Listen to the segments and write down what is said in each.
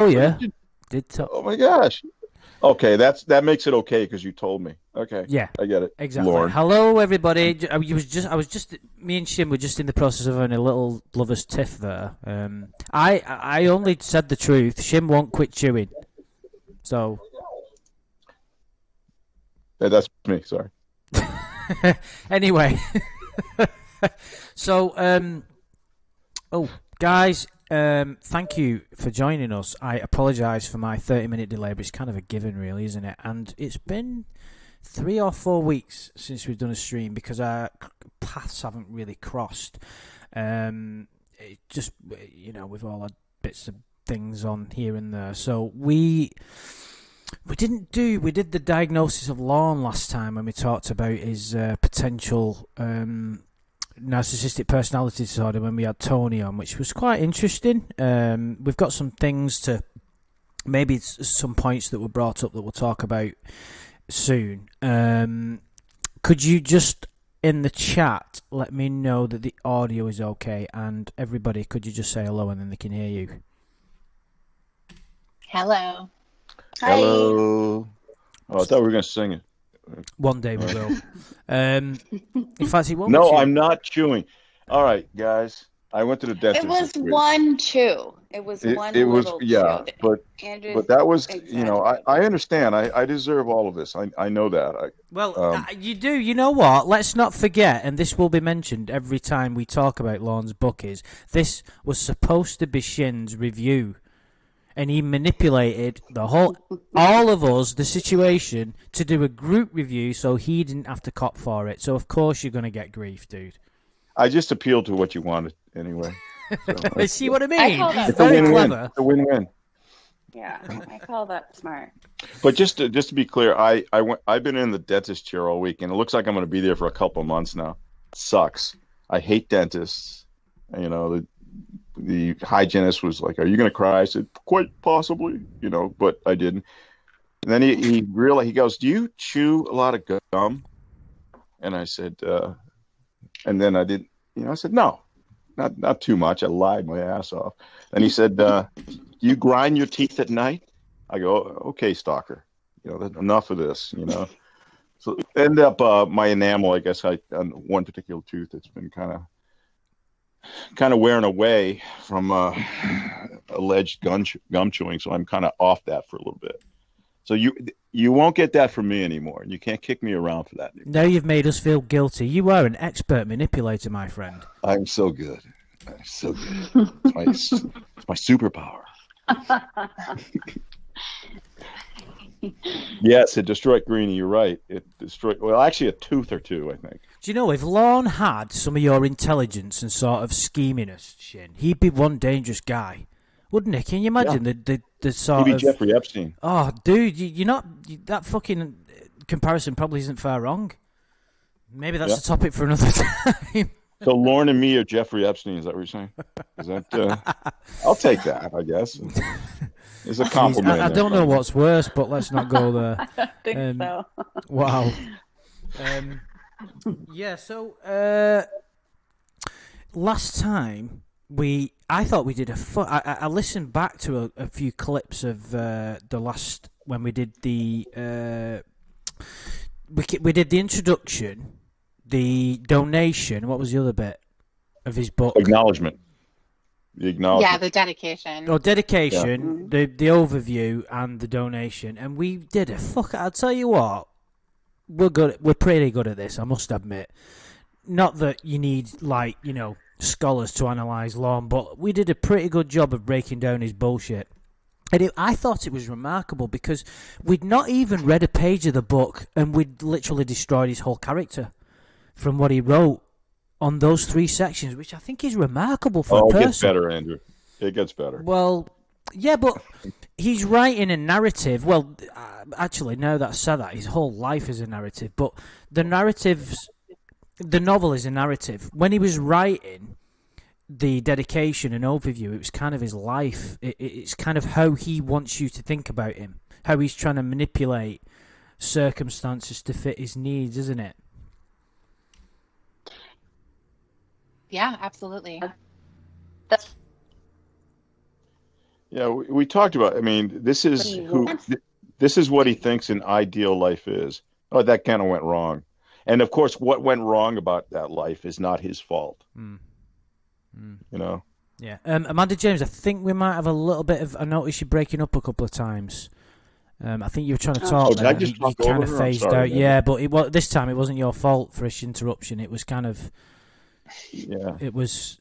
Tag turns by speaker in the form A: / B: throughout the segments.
A: What
B: you.
A: did you?
B: Did tell.
A: Oh my gosh. Okay, that makes it okay because you told me. Okay,
B: Yeah,
A: I get it,
B: exactly.
A: Lauren.
B: Hello, everybody. I was just. Me and Shim were just in the process of having a little lovers tiff there. I only said the truth. Shim won't quit chewing. So,
A: That's me. Sorry.
B: anyway. so, oh, guys, thank you for joining us. I apologise for my 30-minute delay, but it's kind of a given, really, isn't it? And it's been 3 or 4 weeks since we've done a stream because our paths haven't really crossed. It just, we've all had bits of things on here and there. So we did the diagnosis of Lorne last time when we talked about his potential narcissistic personality disorder when we had Tony on, which was quite interesting. We've got some things to maybe some points that were brought up that we'll talk about soon. Could you just in the chat let me know that the audio is okay, and everybody, could you just say hello and then they can hear you?
C: Hello. Hi.
A: Hello. Oh, I thought we were gonna sing it.
B: One day we
A: Uh,
B: will. In fact, it won't be
A: No,
B: too.
A: I'm not chewing. All right, guys. I went to the
C: It
A: dentist
C: was
A: this week.
C: one chew. It was
A: It
C: one
A: was
C: little
A: yeah,
C: chew.
A: but
C: Andrew's
A: that was I
C: exaggerating.
A: understand. I deserve all of this. I know that.
B: Well,
A: I
B: you do. You know what? Let's not forget, and this will be mentioned every time we talk about Lorne's book, is this was supposed to be Shin's review. And he manipulated all of us, the situation, to do a group review so he didn't have to cop for it. So, of course, you're going to get grief, dude.
A: I just appealed to what you wanted anyway. So
B: See what I
C: I
B: mean?
C: call
B: He's
C: that
A: it's a
B: very
C: smart.
A: win-win.
B: clever.
A: It's a win-win.
C: Yeah, I call that smart.
A: But just to be clear, I've been in the dentist chair all week, and it looks like I'm going to be there for a couple of months now. It sucks. I hate dentists. The hygienist was like, "Are you going to cry?" I said, "Quite possibly," but I didn't. And then he realized, he goes, "Do you chew a lot of gum?" And I said, and then I did, I said, "No, not too much." I lied my ass off. And he said, "Do you grind your teeth at night?" I go, "Okay, stalker, enough of this." So end up my enamel, I guess, on one particular tooth, it's been kind of wearing away from alleged gum chewing, so I'm kind of off that for a little bit. So you won't get that from me anymore, and you can't kick me around for that
B: Now
A: anymore.
B: you've made us feel guilty. You are an expert manipulator, my friend.
A: I'm so good. I'm so good. It's my superpower. Yes, it destroyed Greenie. You're right. It destroyed, well, actually, a tooth or two, I think.
B: Do you know, if Lorne had some of your intelligence and sort of scheminess, Shin, he'd be one dangerous guy, wouldn't he? Can you
A: Yeah,
B: imagine the
A: he'd
B: sort
A: be
B: of.
A: Jeffrey Epstein.
B: Oh, dude, you're not. That fucking comparison probably isn't far wrong. Maybe that's
A: Yeah.
B: a topic for another time.
A: So Lauren and me are Jeffrey Epstein. Is that what you're saying? Is that? I'll take that. I guess there's a
B: Jeez,
A: compliment
B: I
A: in there
B: don't know
A: somewhere.
B: what's worse, but let's not go there.
C: I don't think
B: Um,
C: so.
B: wow. Um, yeah. So last time I thought we did I listened back to a few clips of the last when we did we did the introduction, the donation. What was the other bit of his book?
A: Acknowledgement. The
C: Yeah,
A: acknowledgement.
C: the dedication.
B: Oh,
A: Yeah.
B: dedication,
C: Mhm.
B: the overview, and the donation, and we did a fuck. I'll tell you what, we're good. We're pretty good at this, I must admit. Not that you need scholars to analyze Lorne, but we did a pretty good job of breaking down his bullshit. And I thought it was remarkable because we'd not even read a page of the book, and we'd literally destroyed his whole character from what he wrote on those three sections, which I think is remarkable for a
A: Oh, it gets
B: person.
A: better, Andrew. It gets better.
B: Well, yeah, but he's writing a narrative. Well, actually, now that I said that, his whole life is a narrative. But the narratives, the novel is a narrative. When he was writing the dedication and overview, it was kind of his life. It's kind of how he wants you to think about him, how he's trying to manipulate circumstances to fit his needs, isn't it?
C: Yeah, absolutely. That's
A: Yeah, we talked about. I mean, this
C: What do
A: is
C: you want?
A: this is what he thinks an ideal life is. Oh, that kind of went wrong. And of course, what went wrong about that life is not his fault.
B: Mm. Mm.
A: You know.
B: Yeah. Amanda James, I think we might have a little bit of. I noticed you breaking up a couple of times. I think you were trying to talk
A: did I
B: there.
A: just
B: You
A: talk
B: kind
A: over
B: of
A: her? I'm
B: phased
A: sorry,
B: out.
A: man.
B: Yeah, but this time it wasn't your fault for this interruption. It was kind of.
A: Yeah.
B: It was.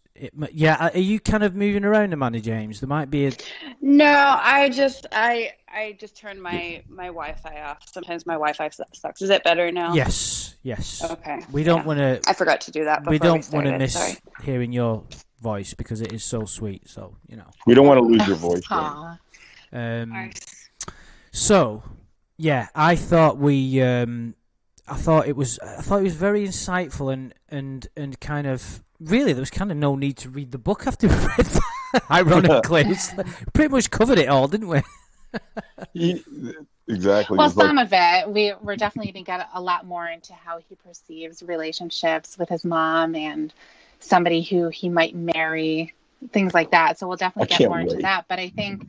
B: Yeah. Are you kind of moving around, Amanda James? There might be a.
C: No, I just turned my Wi-Fi off. Sometimes my Wi-Fi sucks. Is it better now?
B: Yes. Yes.
C: Okay.
B: We don't
C: Yeah.
B: want to.
C: I forgot to do that before
B: We don't want to
C: started.
B: miss
C: Sorry.
B: hearing your voice because it is so sweet. So
A: We don't want to lose your voice.
D: Aw.
C: Nice.
B: So, yeah, I thought I thought it was very insightful and kind of really there was kind of no need to read the book after we read that. Ironically, pretty much covered it all, didn't we?
A: Exactly.
D: Well,
A: It's like-
D: some of it. We're definitely going to get a lot more into how he perceives relationships with his mom and somebody who he might marry, things like that. So we'll definitely
A: I
D: get
A: can't
D: more into
A: wait.
D: that. But I think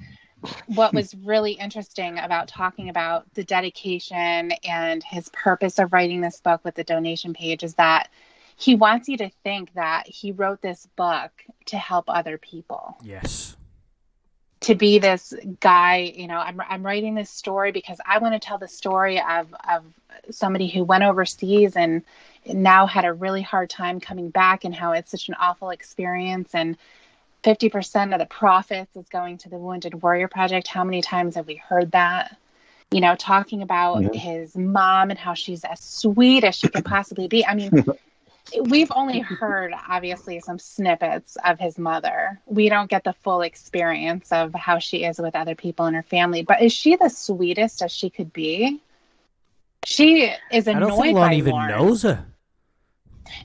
D: what was really interesting about talking about the dedication and his purpose of writing this book with the donation page is that he wants you to think that he wrote this book to help other people.
B: Yes.
D: To be this guy, I'm writing this story because I want to tell the story of somebody who went overseas and now had a really hard time coming back and how it's such an awful experience. And 50% of the profits is going to the Wounded Warrior Project. How many times have we heard that? Talking about his mom and how she's as sweet as she can possibly be. I mean, we've only heard, obviously, some snippets of his mother. We don't get the full experience of how she is with other people in her family. But is she the sweetest as she could be? She is
B: I
D: annoyed
B: don't think
D: by
B: Lon even
D: Lauren.
B: knows her.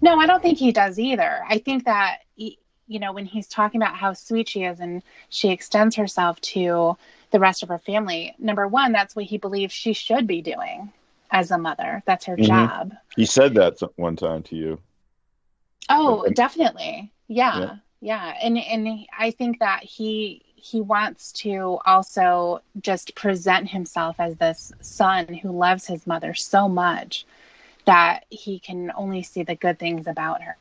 D: No, I don't think he does either. I think that, when he's talking about how sweet she is and she extends herself to the rest of her family, number one, that's what he believes she should be doing as a mother. That's her job.
A: He said that one time to you.
D: Oh, definitely. Yeah. And I think that he wants to also just present himself as this son who loves his mother so much that he can only see the good things about her.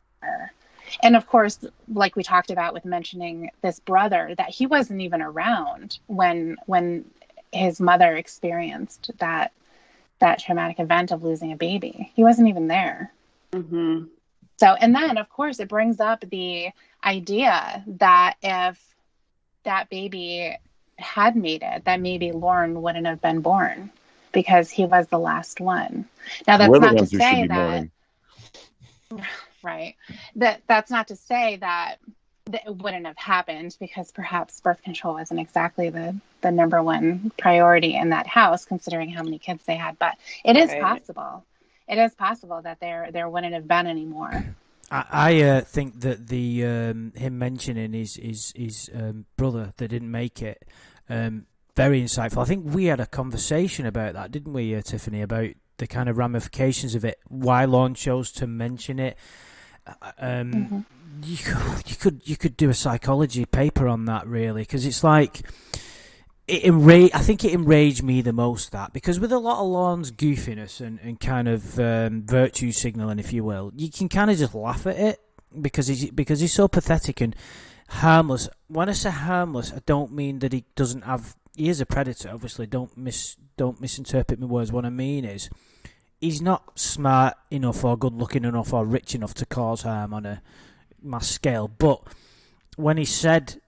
D: And of course, like we talked about with mentioning this brother, that he wasn't even around when his mother experienced that traumatic event of losing a baby. He wasn't even there.
C: Mm-hmm.
D: So, and then of course it brings up the idea that if that baby had made it, that maybe Lauren wouldn't have been born because he was the last one. Now that's
A: We're the
D: not to
A: ones who should
D: say
A: be
D: that,
A: mourning.
D: right. That's not to say that it wouldn't have happened because perhaps birth control wasn't exactly the number one priority in that house, considering how many kids they had. But it is possible. It is possible that there wouldn't have been any more.
B: I think that the him mentioning his brother that didn't make it very insightful. I think we had a conversation about that, didn't we, Tiffany? About the kind of ramifications of it. Why Lorne chose to mention it. You could do a psychology paper on that, really, because it's like I think it enraged me the most, that because with a lot of Lorne's goofiness and kind of virtue signaling, if you will, you can kind of just laugh at it because he's so pathetic and harmless. When I say harmless, I don't mean that he doesn't have. He is a predator, obviously. Don't misinterpret my words. What I mean is, he's not smart enough or good looking enough or rich enough to cause harm on a mass scale. But when he said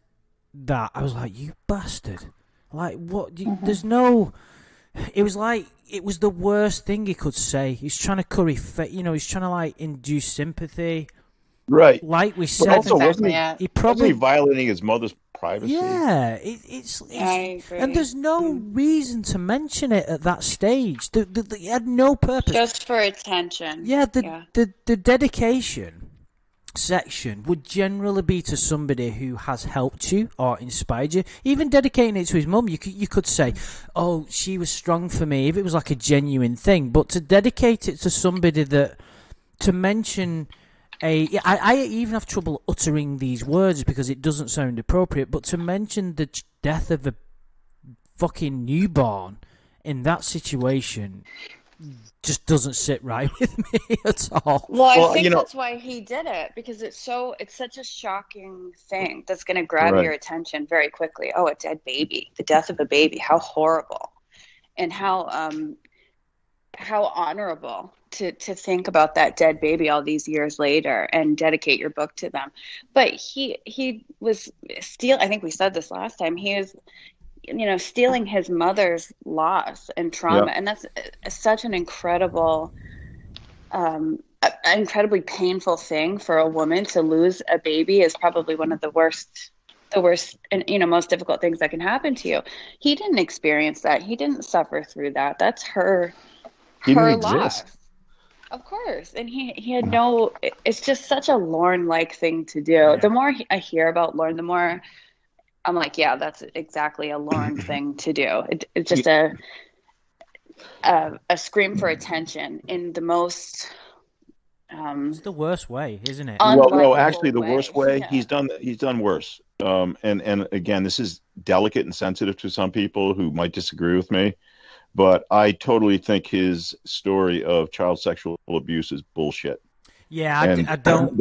B: that, I was like, "You bastard!" Like, what? There's no. It was like it was the worst thing he could say. He's trying to curry, he's trying to like induce sympathy.
A: Right.
B: Like we
A: But
B: said,
A: also,
D: exactly
A: wasn't
B: he probably
A: violating his mother's privacy?
B: Yeah, it's
C: I agree.
B: and there's no reason to mention it at that stage. It had no purpose.
C: Just for attention.
B: Yeah, the dedication section would generally be to somebody who has helped you or inspired you. Even dedicating it to his mum, you could say, "Oh, she was strong for me," if it was like a genuine thing. But to dedicate it to somebody to mention I even have trouble uttering these words because it doesn't sound appropriate, but to mention the death of a fucking newborn in that situation just doesn't sit right with me at all.
C: Well, I think that's why he did it, because it's such a shocking thing that's going to grab your attention very quickly. Oh, a dead baby, the death of a baby, how horrible, and how honorable to think about that dead baby all these years later and dedicate your book to them. But he was I think we said this last time. He is, stealing his mother's loss and trauma, and that's such an incredibly painful thing for a woman to lose a baby. Is probably one of the worst and most difficult things that can happen to you. He didn't experience that. He didn't suffer through that. That's her loss. Of course. And he had it's just such a Lorne-like thing to do. Yeah. The more I hear about Lorne, the more I'm like, yeah, that's exactly a Lorne thing to do. It's just a scream for attention in the most
B: it's the worst way, isn't it?
A: Well, no, actually the worst way. Yeah. He's done worse. And again, this is delicate and sensitive to some people who might disagree with me, but I totally think his story of child sexual abuse is bullshit.
B: Yeah, I don't.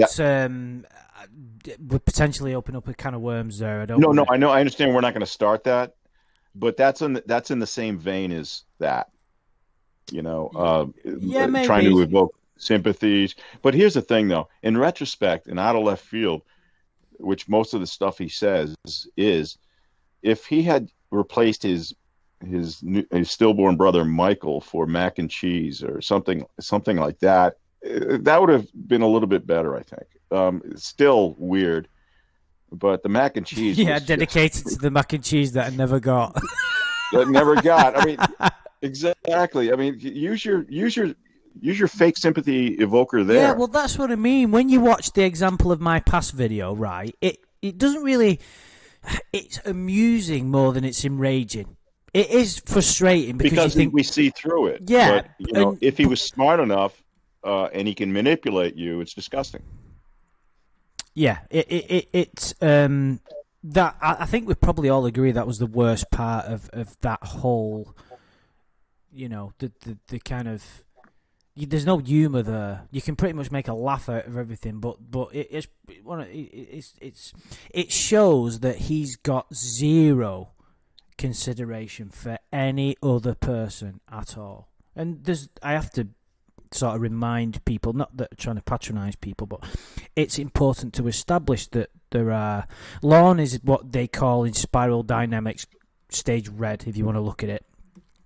B: Would potentially open up a can of worms there. I
A: know. I understand. We're not going to start that, but that's in the same vein as that.
B: Maybe.
A: Trying to evoke sympathies. But here's the thing, though. In retrospect, and out of left field, which most of the stuff he says is, if he had replaced his stillborn brother Michael for mac and cheese or something like that, that would have been a little bit better, I think. It's still weird, but the mac and cheese.
B: Yeah, dedicated to the mac and cheese that I never got.
A: That never got. I mean, exactly. I mean, use your fake sympathy evoker there.
B: Yeah, well, that's what I mean. When you watch the example of my past video, right? It doesn't really. It's amusing more than it's enraging. It is frustrating because you think
A: we see through it.
B: Yeah,
A: but, if he was smart enough. And he can manipulate you. It's disgusting.
B: Yeah, it's that. I think we probably all agree that was the worst part of that whole. The kind of. There's no humor there. You can pretty much make a laugh out of everything, but it shows that he's got zero consideration for any other person at all. And I have to sort of remind people, not that I'm trying to patronize people, but it's important to establish that there are Lorne is what they call in spiral dynamics stage red, if you want to look at it.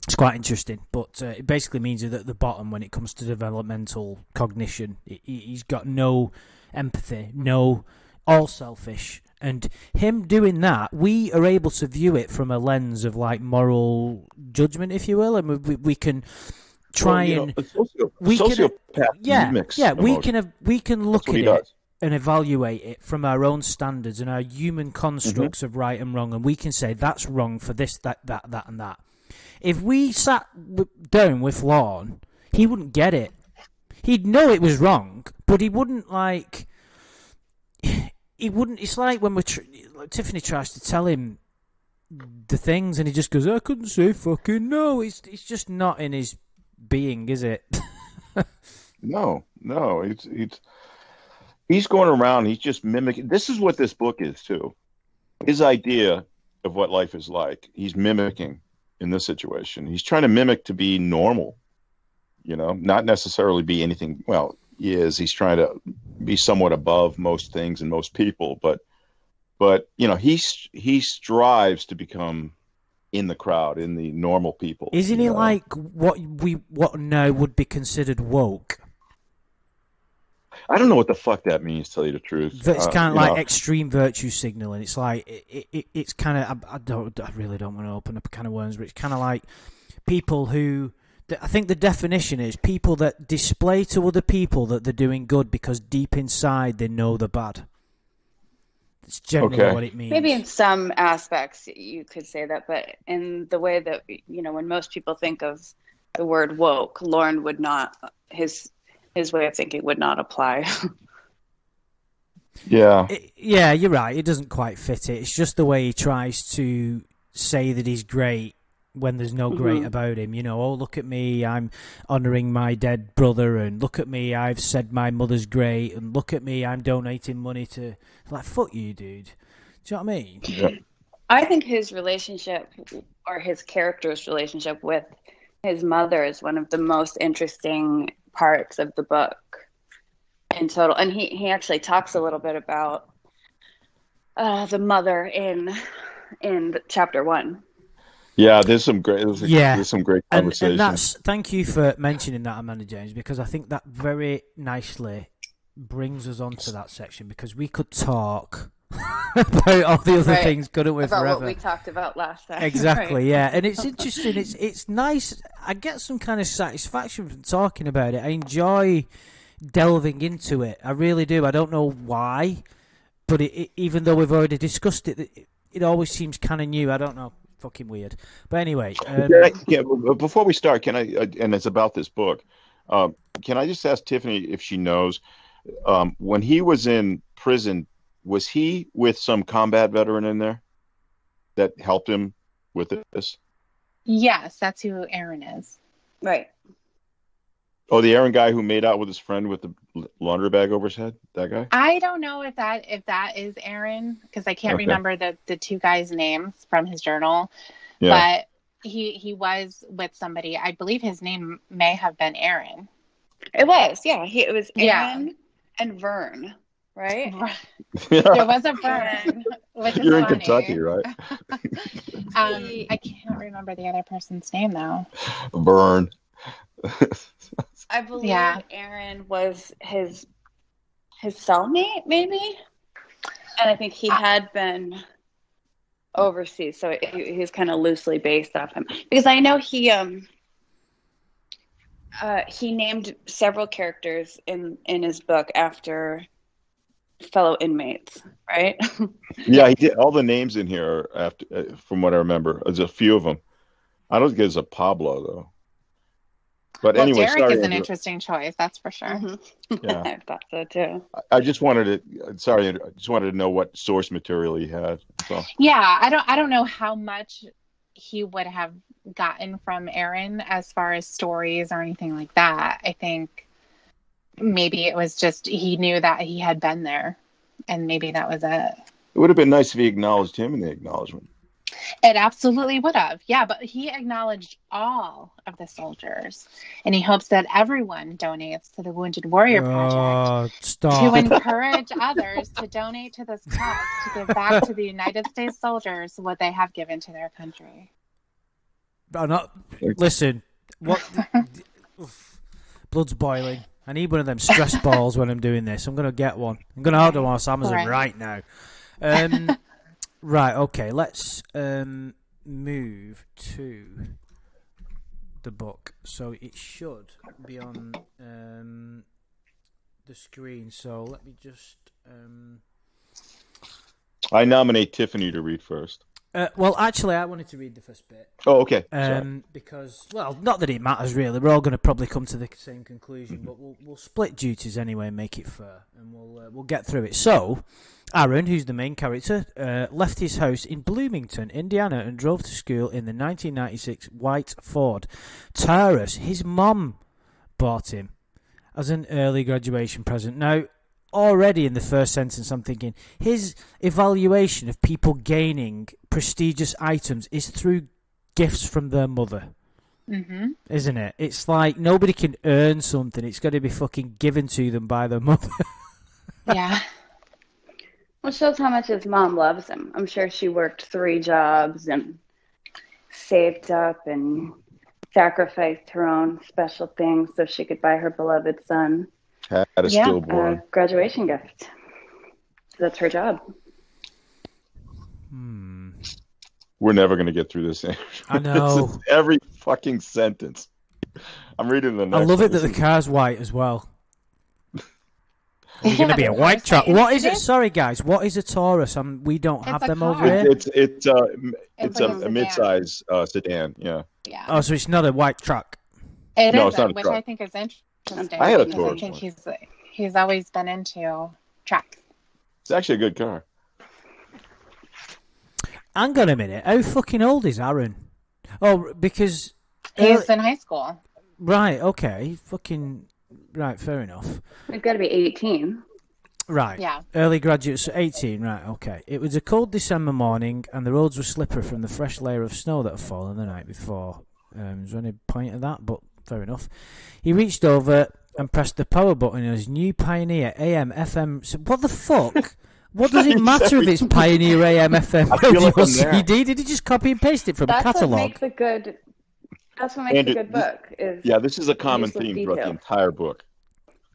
B: It's quite interesting, but it basically means that at the bottom, when it comes to developmental cognition, he's got no empathy, all selfish. And him doing that, we are able to view it from a lens of like moral judgment, if you will, and we can try we can look at it and evaluate it from our own standards and our human constructs of right and wrong, and we can say that's wrong for this, that, and that. If we sat down with Lorne, he wouldn't get it. He'd know it was wrong, but he wouldn't like. He wouldn't. It's like when Tiffany tries to tell him the things, and he just goes, "I couldn't say fucking no." It's just not in his being, is it?
A: No. He's going around. He's just mimicking. This is what this book is too. His idea of what life is like. He's mimicking in this situation. He's trying to mimic to be normal. Not necessarily be anything. Well, he is. He's trying to be somewhat above most things and most people, but he strives to become in the crowd, in the normal people.
B: Isn't he like what now would be considered woke?
A: I don't know what the fuck that means, to tell you the truth.
B: It's kind of like extreme virtue signaling. It's like it's kind of. I really don't want to open up a can of worms, but it's kind of like people who. I think the definition is people that display to other people that they're doing good because deep inside they know they're bad. It's generally what it means.
C: Maybe in some aspects you could say that, but in the way that, when most people think of the word woke, Lorne would not, his way of thinking would not apply.
A: Yeah.
B: Yeah, you're right. It doesn't quite fit it. It's just the way he tries to say that he's great when there's no great about him. You know, oh, look at me, I'm honouring my dead brother, and look at me, I've said my mother's great, and look at me, I'm donating money to... Like, fuck you, dude. Do you know what I mean?
A: Yeah.
C: I think his relationship, or his character's relationship with his mother, is one of the most interesting parts of the book in total. And he actually talks a little bit about the mother in chapter 1.
A: Yeah, there's some great conversations.
B: And that's, thank you for mentioning that, Amanda James, because I think that very nicely brings us on to that section, because we could talk about all the other things, couldn't we?
C: About
B: forever.
C: what we talked about last time.
B: Exactly,
C: right.
B: Yeah. And it's interesting. It's nice. I get some kind of satisfaction from talking about it. I enjoy delving into it. I really do. I don't know why, but even though we've already discussed it, it always seems kind of new. I don't know. Fucking weird. But anyway.
A: Before we start, can I, and it's about this book, can I just ask Tiffany if she knows, when he was in prison, was he with some combat veteran in there that helped him with this?
D: Yes, that's who Aaron is.
C: Right.
A: Oh, the Aaron guy who made out with his friend with the laundry bag over his head? That guy?
D: I don't know if that is Aaron, because I can't remember the two guys' names from his journal. Yeah. But he was with somebody. I believe his name may have been Aaron.
C: It was, yeah. It was Aaron and Vern, right?
A: Yeah.
D: There was a Vern, which is
A: You're in
D: funny.
A: Kentucky, right?
D: I can't remember the other person's name though.
A: Vern.
C: I believe Aaron was his cellmate, maybe, and I think he had been overseas, so he's kind of loosely based off him. Because I know he named several characters in his book after fellow inmates, right?
A: Yeah, he did. All the names in here are after, from what I remember. There's a few of them. I don't think there's a Pablo though. But anyway,
D: Derek is an interesting choice, that's for sure.
C: Mm-hmm. Yeah, I thought so too.
A: I just wanted to know what source material he had. So.
D: Yeah, I don't know how much he would have gotten from Aaron as far as stories or anything like that. I think maybe it was just he knew that he had been there, and maybe that was it.
A: It would have been nice if he acknowledged him in the acknowledgement.
D: It absolutely would have. Yeah, but he acknowledged all of the soldiers, and he hopes that everyone donates to the Wounded Warrior Project to encourage others to donate to this cause to give back to the United States soldiers what they have given to their country.
B: Listen, what? Blood's boiling. I need one of them stress balls when I'm doing this. I'm going to get one. I'm going to order one off Amazon right now. Right, okay, let's move to the book. So it should be on the screen. So let me just...
A: I nominate Tiffany to read first.
B: Well, actually, I wanted to read the first bit.
A: Oh, okay.
B: Because, well, not that it matters really. We're all going to probably come to the same conclusion, but we'll split duties anyway and make it fair, and we'll get through it. So, Aaron, who's the main character, left his house in Bloomington, Indiana, and drove to school in the 1996 white Ford Taurus. His mom bought him as an early graduation present. Now, already in the first sentence, I'm thinking his evaluation of people gaining prestigious items is through gifts from their mother.
D: Mm-hmm.
B: Isn't it? It's like nobody can earn something. It's got to be fucking given to them by their mother.
D: Yeah.
C: Well, shows how much his mom loves him. I'm sure she worked 3 jobs and saved up and sacrificed her own special things so she could buy her beloved son
A: had a stillborn
C: graduation gift. That's her job.
A: We're never going to get through this.
B: I know.
A: Every fucking sentence. I'm reading the next
B: I love it that the car's white as well. It's going to be a white truck. What is it? Sorry, guys. What is a Taurus? We don't have them over here.
A: It's a mid-size sedan. Yeah.
D: Yeah.
B: Oh, so it's not a white truck.
D: It
A: no,
D: is,
A: it's not a
D: which
A: truck.
D: I think is interesting.
A: I had a Taurus.
D: I think he's always been into trucks.
A: It's actually a good car.
B: Hang on a minute. How fucking old is Aaron? Oh, because
D: He's in high school.
B: right, okay, fucking right, fair enough.
C: It's got to be 18.
B: Right.
D: Yeah.
B: Early graduates, 18, right, okay. It was a cold December morning and the roads were slippery from the fresh layer of snow that had fallen the night before. Is there any point of that? But fair enough. He reached over and pressed the power button on his new Pioneer AM FM. So what the fuck? What does it matter if it's Pioneer AM FM
A: I feel
B: radio
A: like I'm there.
B: CD? Did he just copy and paste it from a
C: That's what
B: catalogue?
C: makes a good. That's what makes
A: And
C: a good book. Is
A: Yeah, this is a common
C: useless
A: theme throughout the
C: detail.
A: entire book.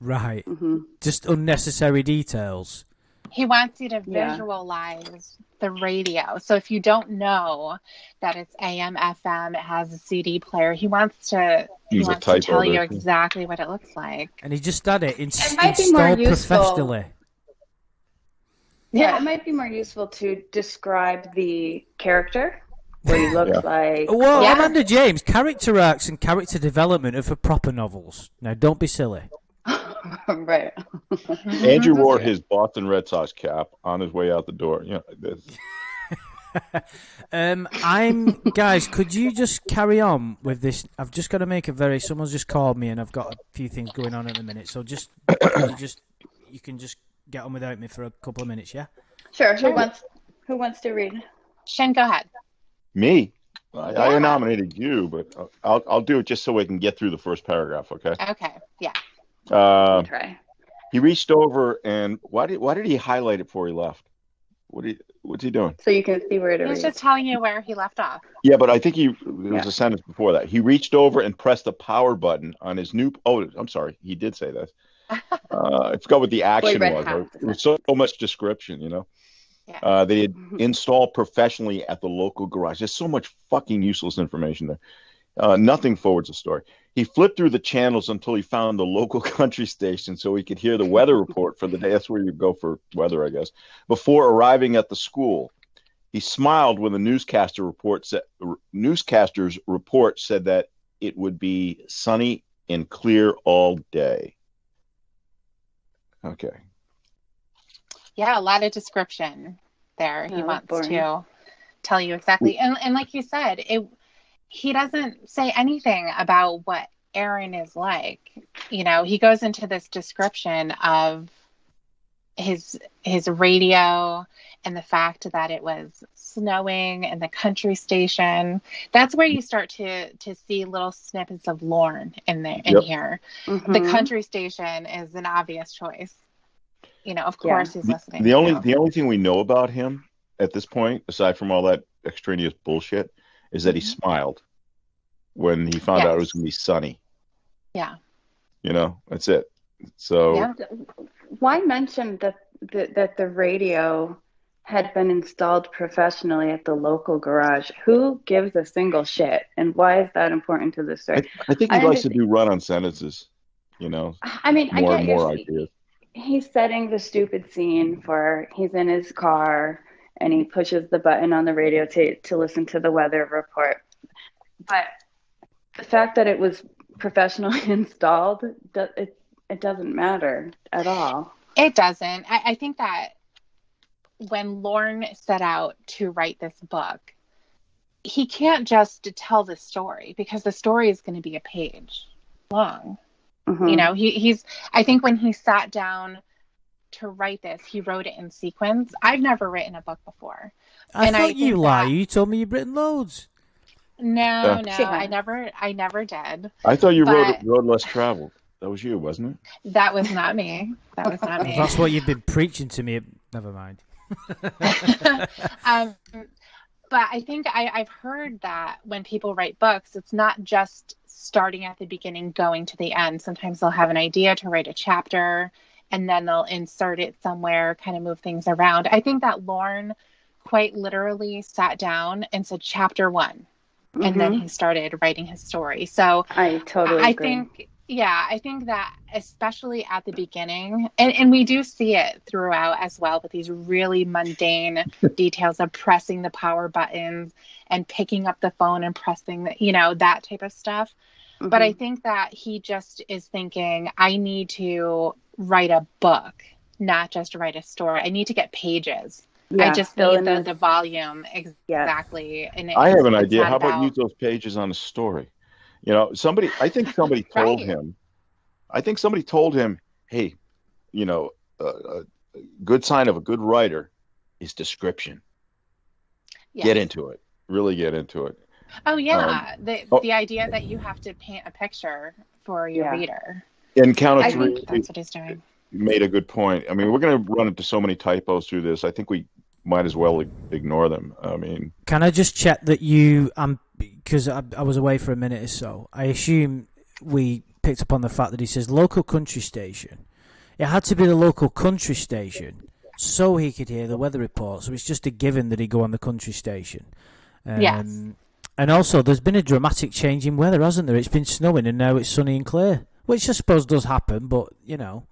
B: Right.
C: Mhm.
B: Just unnecessary details.
D: He wants you to
C: Yeah.
D: visualize the radio. So if you don't know that it's AM, FM, it has a CD player, he wants to
A: Use a
D: to
A: typo
D: tell you
A: there.
D: exactly what it looks like.
B: And he just had it
C: might be more
B: installed
C: useful.
B: professionally.
C: Yeah, it might be more useful to describe the character, what he looks
A: Yeah.
C: like.
B: Whoa,
D: Yeah.
B: Amanda James, character arcs and character development are for proper novels. Now, don't be silly.
C: Right.
A: Andrew wore his Boston Red Sox cap on his way out the door. You know,
B: Guys, could you just carry on with this? I've just got to make someone's just called me and I've got a few things going on at the minute. So you can just get on without me for a couple of minutes, yeah?
C: Sure. Who wants to read?
D: Shen, go ahead.
A: me. I
D: Yeah.
A: nominated you, but I'll do it just so we can get through the first paragraph. Okay.
D: Okay. Yeah.
C: Try.
A: He reached over and why did he highlight it before he left? What's he doing?
C: So you can see where to
D: He was
C: read.
D: just telling you where he left off.
A: Yeah, but I think there was
C: Yeah.
A: a sentence before that. He reached over and pressed the power button on his new. Oh, I'm sorry, he did say this. I forgot what the action
C: read
A: was.
C: half the
A: It was so much description, you know.
D: Yeah.
A: They had installed professionally at the local garage. There's so much fucking useless information there. Nothing forwards the story. He flipped through the channels until he found the local country station so he could hear the weather report for the day. That's where you go for weather, I guess. Before arriving at the school, he smiled when the newscaster's report said that it would be sunny and clear all day. Okay.
D: Yeah, a lot of description there. He
C: Oh,
D: wants
C: boring.
D: to tell you exactly. And like you said, he doesn't say anything about what Aaron is like. You know, he goes into this description of his radio and the fact that it was snowing and the country station. That's where you start to see little snippets of Lorne in
A: Yep.
D: here.
C: Mhm.
D: The country station is an obvious choice. You know, of course he's listening.
A: The only
D: to.
A: thing we know about him at this point, aside from all that extraneous bullshit, is that he smiled when he found out it was going to be sunny.
D: Yeah.
A: You know, that's it. So
D: Yeah.
C: Why mention that the radio had been installed professionally at the local garage? Who gives a single shit? And why is that important to the story?
A: I think he
C: I
A: likes to
C: understand.
A: do run-on sentences. You know,
C: I mean, I
A: more
C: get
A: and
C: your
A: more ideas.
C: he's setting the stupid scene for he's in his car and he pushes the button on the radio to listen to the weather report. But the fact that it was professionally installed, it doesn't matter at all.
D: It doesn't. I think that when Lorne set out to write this book, he can't just tell the story because the story is going to be a page long.
C: Mhm.
D: You know, he's I think when he sat down to write this, he wrote it in sequence. I've never written a book before.
B: I
D: And I
B: thought you
D: think
B: lie.
D: that-
B: You told me you've written loads.
D: No,
C: She
D: I
C: has.
D: never did.
A: I thought you
D: But-
A: wrote Road Less Traveled. That was you, wasn't it?
D: That was not me. That was not me.
B: That's what you've been preaching to me. Never mind.
D: But I think I've heard that when people write books, it's not just starting at the beginning, going to the end. Sometimes they'll have an idea to write a chapter and then they'll insert it somewhere, kind of move things around. I think that Lorne quite literally sat down and said chapter 1, and then he started writing his story. So
C: I totally
D: I
C: agree.
D: think that especially at the beginning, and we do see it throughout as well, with these really mundane details of pressing the power buttons and picking up the phone and pressing that type of stuff.
C: Mm-hmm.
D: But I think that he just is thinking, I need to write a book not just write a story. I need to get pages.
C: Yeah,
D: I just
C: fill
D: need
C: in
D: the volume
C: Yes.
D: exactly. And
A: I have an
D: it's
A: idea.
D: not
A: How about
D: about
A: use those pages on a story? You know, I think somebody told
D: right.
A: him, I think somebody told him, hey, you know, a good sign of a good writer is description. Get
D: Yes.
A: into it. Really get into it.
D: Oh
A: Um,
D: yeah,
A: oh,
D: the idea that you have to paint a picture for your
C: Yeah.
D: reader.
A: and Count of
C: I
A: Three
C: think
D: That's what he's doing.
A: made a good point. I mean, we're going to run into so many typos through this. I think we might as well ignore them. I mean,
B: Can I just check that you, because I was away for a minute or so, I assume we picked up on the fact that he says local country station. It had to be the local country station so he could hear the weather report. So it's just a given that he'd go on the country station.
D: Yes.
B: And also, there's been a dramatic change in weather, hasn't there? It's been snowing and now it's sunny and clear, which I suppose does happen, but, you know.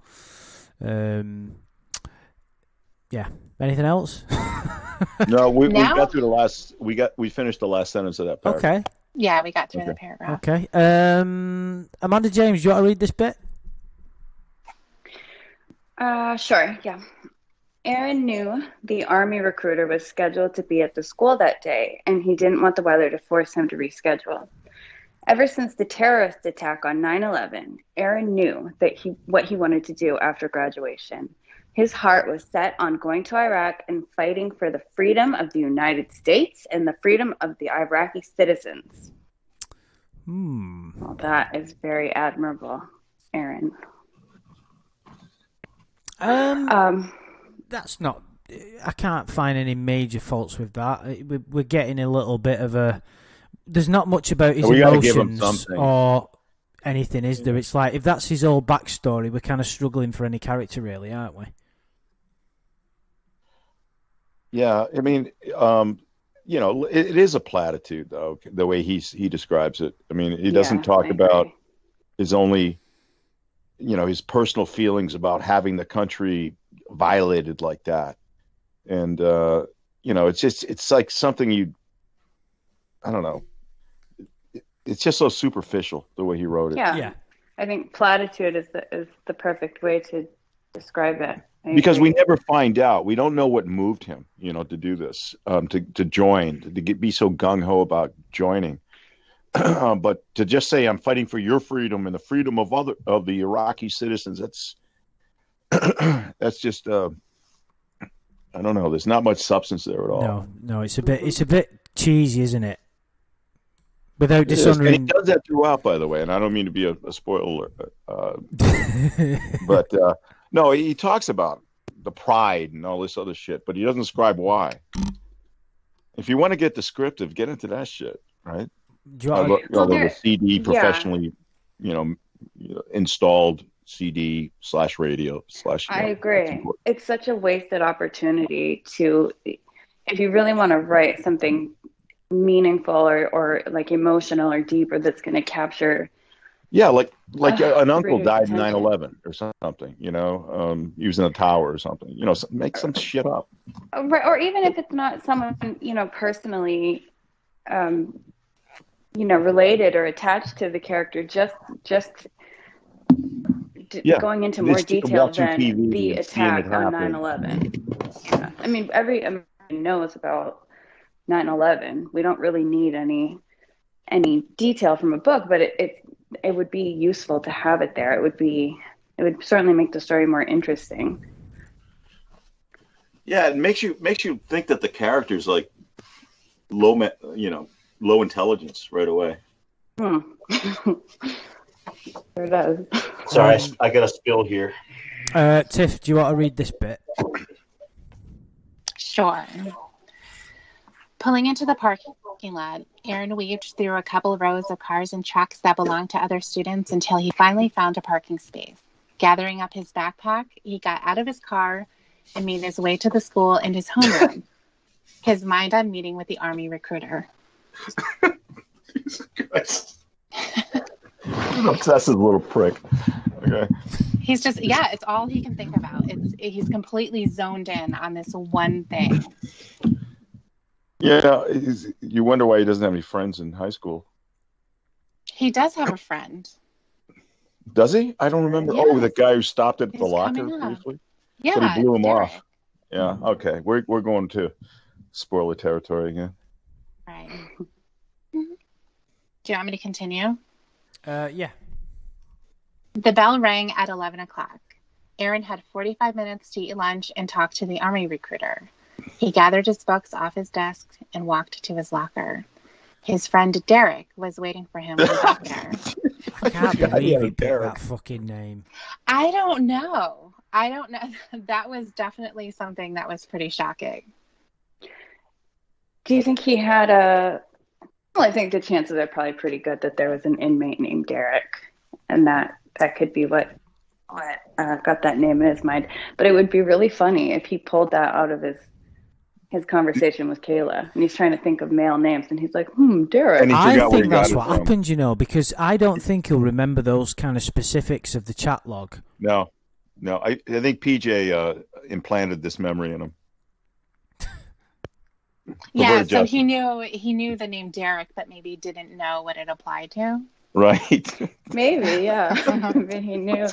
B: Yeah. Anything else?
A: no, we
D: Now?
A: got through the last. We finished the last sentence of that paragraph.
B: Okay.
D: Yeah, we got through the
A: Okay.
D: paragraph.
B: Okay. Amanda James, do you want to read this bit?
C: Sure, yeah. Aaron knew the Army recruiter was scheduled to be at the school that day, and he didn't want the weather to force him to reschedule. Ever since the terrorist attack on 9/11, Aaron knew that what he wanted to do after graduation. His heart was set on going to Iraq and fighting for the freedom of the United States and the freedom of the Iraqi citizens. Well, that is very admirable, Aaron.
B: That's not. I can't find any major faults with that. We're getting a little bit of a. There's not much about his
A: We gotta give him
B: emotions
A: something.
B: or anything, is there? It's like if that's his whole backstory, we're kind of struggling for any character, really, aren't we?
A: Yeah, I mean, you know, it is a platitude, though, the way he describes it. I mean, he doesn't
C: Yeah,
A: talk
C: I
A: about
C: agree.
A: his only, you know, his personal feelings about having the country violated like that. And, you know, it's like something I don't know. It's just so superficial the way he wrote it.
C: Yeah. I think platitude is the perfect way to describe it.
A: Because we never find out. We don't know what moved him, you know, to do this, to join, be so gung ho about joining. But to just say I'm fighting for your freedom and the freedom of the Iraqi citizens, that's just I don't know. There's not much substance there at all.
B: No, it's a bit cheesy, isn't it? Without
A: It is. And he
B: dishonoring.
A: does that throughout, by the way. And I don't mean to be a spoiler, but no, he talks about the pride and all this other shit, but he doesn't describe why. If you want to get descriptive, get into that shit, right?
B: Do you want to,
A: The CD professionally, you know, installed CD / radio /
C: I agree. It's such a wasted opportunity if you really want to write something meaningful or like emotional or deep or that's going to capture.
A: Yeah, like an uncle
C: reader's
A: died in
C: attention.
A: 9/11 or something, you know, he was in a tower or something, you know, make some shit up.
C: Or even if it's not someone, you know, personally, you know, related or attached to the character, just going into more detail than
A: TV
C: the
A: and seeing
C: attack
A: it
C: on
A: happen.
C: 9/11. Yeah. I mean, every American knows about 9/11. We don't really need any detail from a book, but it would be useful to have it there. It would certainly make the story more interesting.
A: Yeah, it makes you think that the character's like low intelligence right away.
C: Sure does.
A: Sorry, I got a spill here.
B: Tiff, do you want to read this bit?
D: Sure. Pulling into the parking lot, Aaron weaved through a couple rows of cars and trucks that belonged to other students until he finally found a parking space. Gathering up his backpack, he got out of his car and made his way to the school and his homeroom, his mind on meeting with the Army recruiter.
A: Jesus Christ. An obsessive little prick. Okay.
D: He's just, it's all he can think about. He's completely zoned in on this one thing.
A: Yeah, you wonder why he doesn't have any friends in high school.
D: He does have a friend.
A: Does he? I don't remember.
D: Yes.
A: Oh, the guy who stopped at the
D: He's
A: locker
D: coming up.
A: briefly.
D: Yeah,
A: But he blew him
D: Derek.
A: off. Yeah. Okay. We're going to spoiler territory again.
D: Right. Do you want me to continue?
B: Yeah.
D: The bell rang at 11 o'clock. Aaron had 45 minutes to eat lunch and talk to the Army recruiter. He gathered his books off his desk and walked to his locker. His friend Derek was waiting for him when he got there.
B: I can't
A: forgot he
B: believe
A: had a
B: he picked
A: Derek.
B: that fucking name.
D: I don't know. That was definitely something that was pretty shocking.
C: Do you think he had a? Well, I think the chances are probably pretty good that there was an inmate named Derek, and that could be what got that name in his mind. But it would be really funny if he pulled that out of his conversation with Kayla, and he's trying to think of male names, and he's like, Derek.
A: And he
B: I
A: forgot where
B: think
A: he got
B: that's
A: it
B: what
A: from.
B: happened, you know, because I don't think he'll remember those kind of specifics of the chat log.
A: No. I think PJ implanted this memory in him.
D: Yeah,
A: Roberta
D: so
A: Jefferson.
D: he knew the name Derek, but maybe didn't know what it applied to.
A: Right.
C: Maybe, yeah. Maybe he knew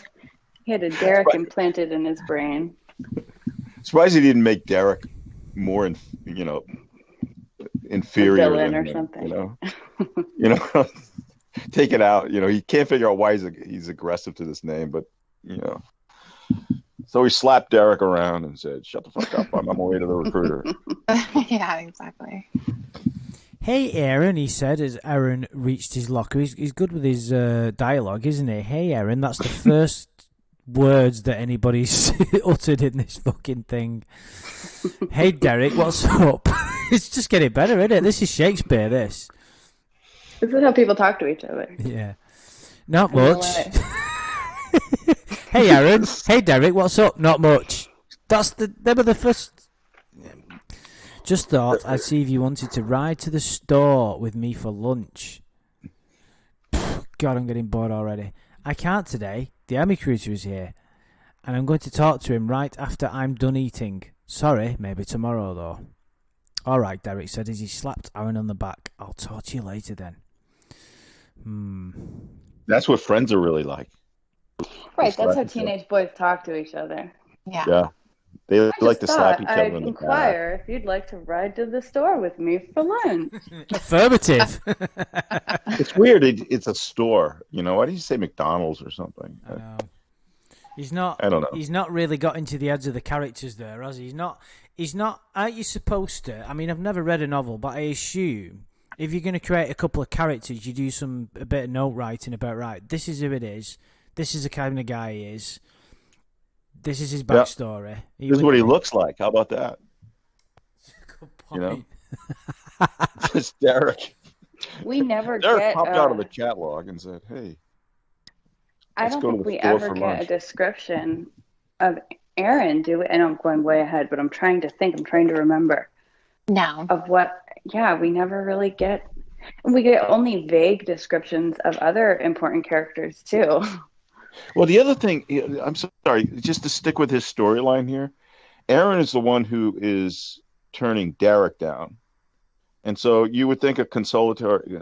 C: he had a Derek implanted in his brain.
A: Surprised he didn't make Derek more, inferior
C: A villain
A: than
C: or
A: him,
C: something.
A: Take it out. He can't figure out why he's aggressive to this name, but So he slapped Derek around and said, "Shut the fuck up! I'm on my way to the recruiter."
D: Yeah, exactly.
B: Hey, Aaron, he said as Aaron reached his locker. He's good with his dialogue, isn't he? Hey, Aaron, that's the first words that anybody's uttered in this fucking thing. Hey, Derek, what's up? It's just getting better, isn't it? This is Shakespeare, this.
C: This is how people talk to each other.
B: Yeah. Not much. Hey, Aaron. Hey, Derek, what's up? Not much. They were the first. Just thought I'd see if you wanted to ride to the store with me for lunch. God, I'm getting bored already. I can't today. The army recruiter is here. And I'm going to talk to him right after I'm done eating. Sorry, maybe tomorrow, though. All right, Derek said as he slapped Aaron on the back. I'll talk to you later then.
A: That's what friends are really like.
C: Right, that's how teenage boys talk to each other.
A: Yeah. They like to slap each other
C: I'd
A: in the
C: inquire if you'd like to ride to the store with me for lunch.
B: Affirmative.
A: It's weird. It's a store. Why do you say McDonald's or something?
B: I know. He's not.
A: I don't know.
B: He's not really got into the heads of the characters there, has he? He's not. Aren't you supposed to? I mean, I've never read a novel, but I assume if you're going to create a couple of characters, you do a bit of note writing about, right, this is who it is. This is the kind of guy he is. This is his backstory.
A: This is what he looks like. How about that?
B: Good point.
A: It's Derek.
C: We never
A: Derek
C: get.
A: popped out of the chat log and said, "Hey."
C: I don't think we ever get a description of Aaron, do we? And I'm going way ahead, but I'm trying to think. I'm trying to remember.
D: No.
C: Of what? Yeah, we never really get. We get only vague descriptions of other important characters too.
A: Well, the other thing, I'm sorry, just to stick with his storyline here, Aaron is the one who is turning Derek down. And so you would think a consolatory,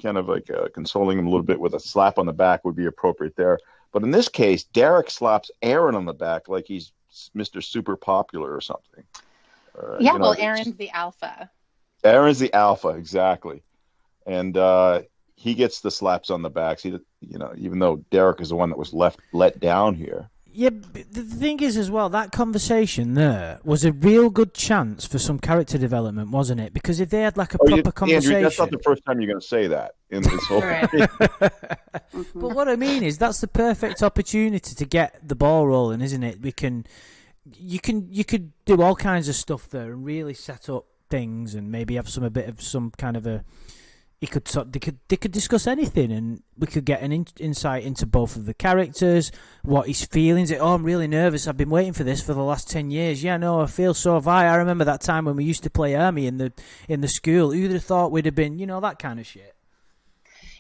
A: kind of like consoling him a little bit with a slap on the back would be appropriate there. But in this case, Derek slaps Aaron on the back like he's Mr. Super Popular or something.
D: Aaron's the alpha.
A: Aaron's the alpha, exactly. And he gets the slaps on the back. Even though Derek is the one that was let down here.
B: Yeah, the thing is as well, that conversation there was a real good chance for some character development, wasn't it? Because if they had like a proper conversation...
A: Andrew, that's not the first time you're going to say that in this whole thing.
B: But what I mean is that's the perfect opportunity to get the ball rolling, isn't it? You could do all kinds of stuff there and really set up things and maybe have a bit of some kind of a... They could discuss anything, and we could get an insight into both of the characters, what his feelings. I'm really nervous. I've been waiting for this for the last 10 years. Yeah, no, I feel so have I. I remember that time when we used to play army in the school. Who'd have thought we'd have been, that kind of shit.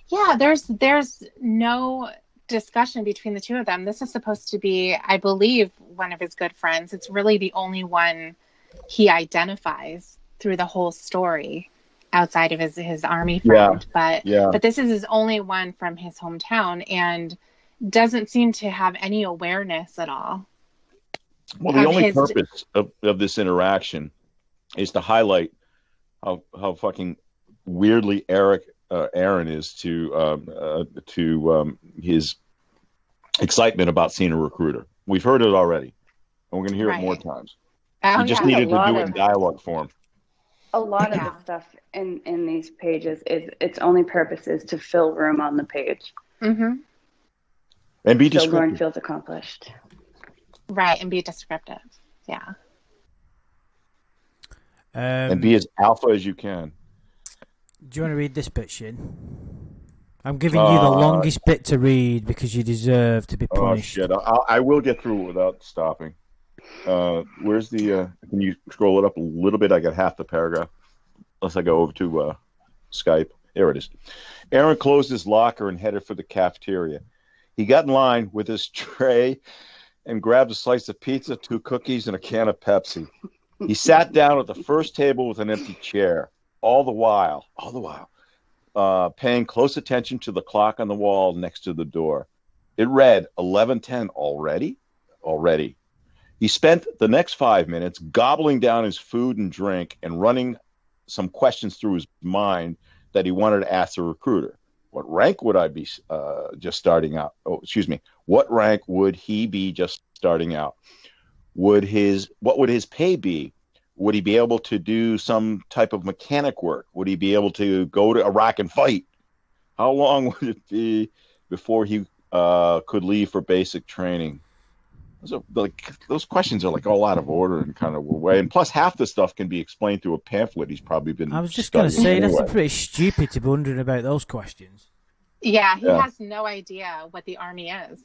D: Yeah, there's no discussion between the two of them. This is supposed to be, I believe, one of his good friends. It's really the only one he identifies through the whole story. Outside of his army friend, but this is his only one from his hometown and doesn't seem to have any awareness at all.
A: Well, the
D: of
A: only
D: his.
A: purpose of this interaction is to highlight how fucking weirdly Aaron is to his excitement about seeing a recruiter. We've heard it already, and we're going to hear it more
D: Right.
A: times.
D: Oh,
A: You just
D: yeah.
A: needed to
C: lot
A: do it
C: of-
A: in dialogue form.
C: A lot of
D: Yeah.
C: the stuff in these pages is its only purpose is to fill room on the page.
D: Mm-hmm.
A: And be
C: So Lauren
A: descriptive.
C: feels accomplished.
D: Right, and be descriptive. Yeah.
A: And be as alpha as you can.
B: Do you want to read this bit, Shin? I'm giving you the longest bit to read because you deserve to be
A: Oh,
B: punished.
A: shit. I will get through it without stopping. Where's the... can you scroll it up a little bit? I got half the paragraph. Unless I go over to Skype. There it is. Aaron closed his locker and headed for the cafeteria. He got in line with his tray and grabbed a slice of pizza, 2 cookies, and a can of Pepsi. He sat down at the first table with an empty chair. All the while, paying close attention to the clock on the wall next to the door. It read 11:10 already. He spent the next 5 minutes gobbling down his food and drink and running some questions through his mind that he wanted to ask the recruiter. What rank would I be just starting out? Oh, excuse me. What rank would he be just starting out? What would his pay be? Would he be able to do some type of mechanic work? Would he be able to go to Iraq and fight? How long would it be before he could leave for basic training? Those questions are like all out of order and kind of way. And plus, half the stuff can be explained through a pamphlet he's probably been.
B: I was just going to say,
A: anyway.
B: that's pretty stupid to be wondering about those questions.
D: Yeah, he has no idea what the Army is.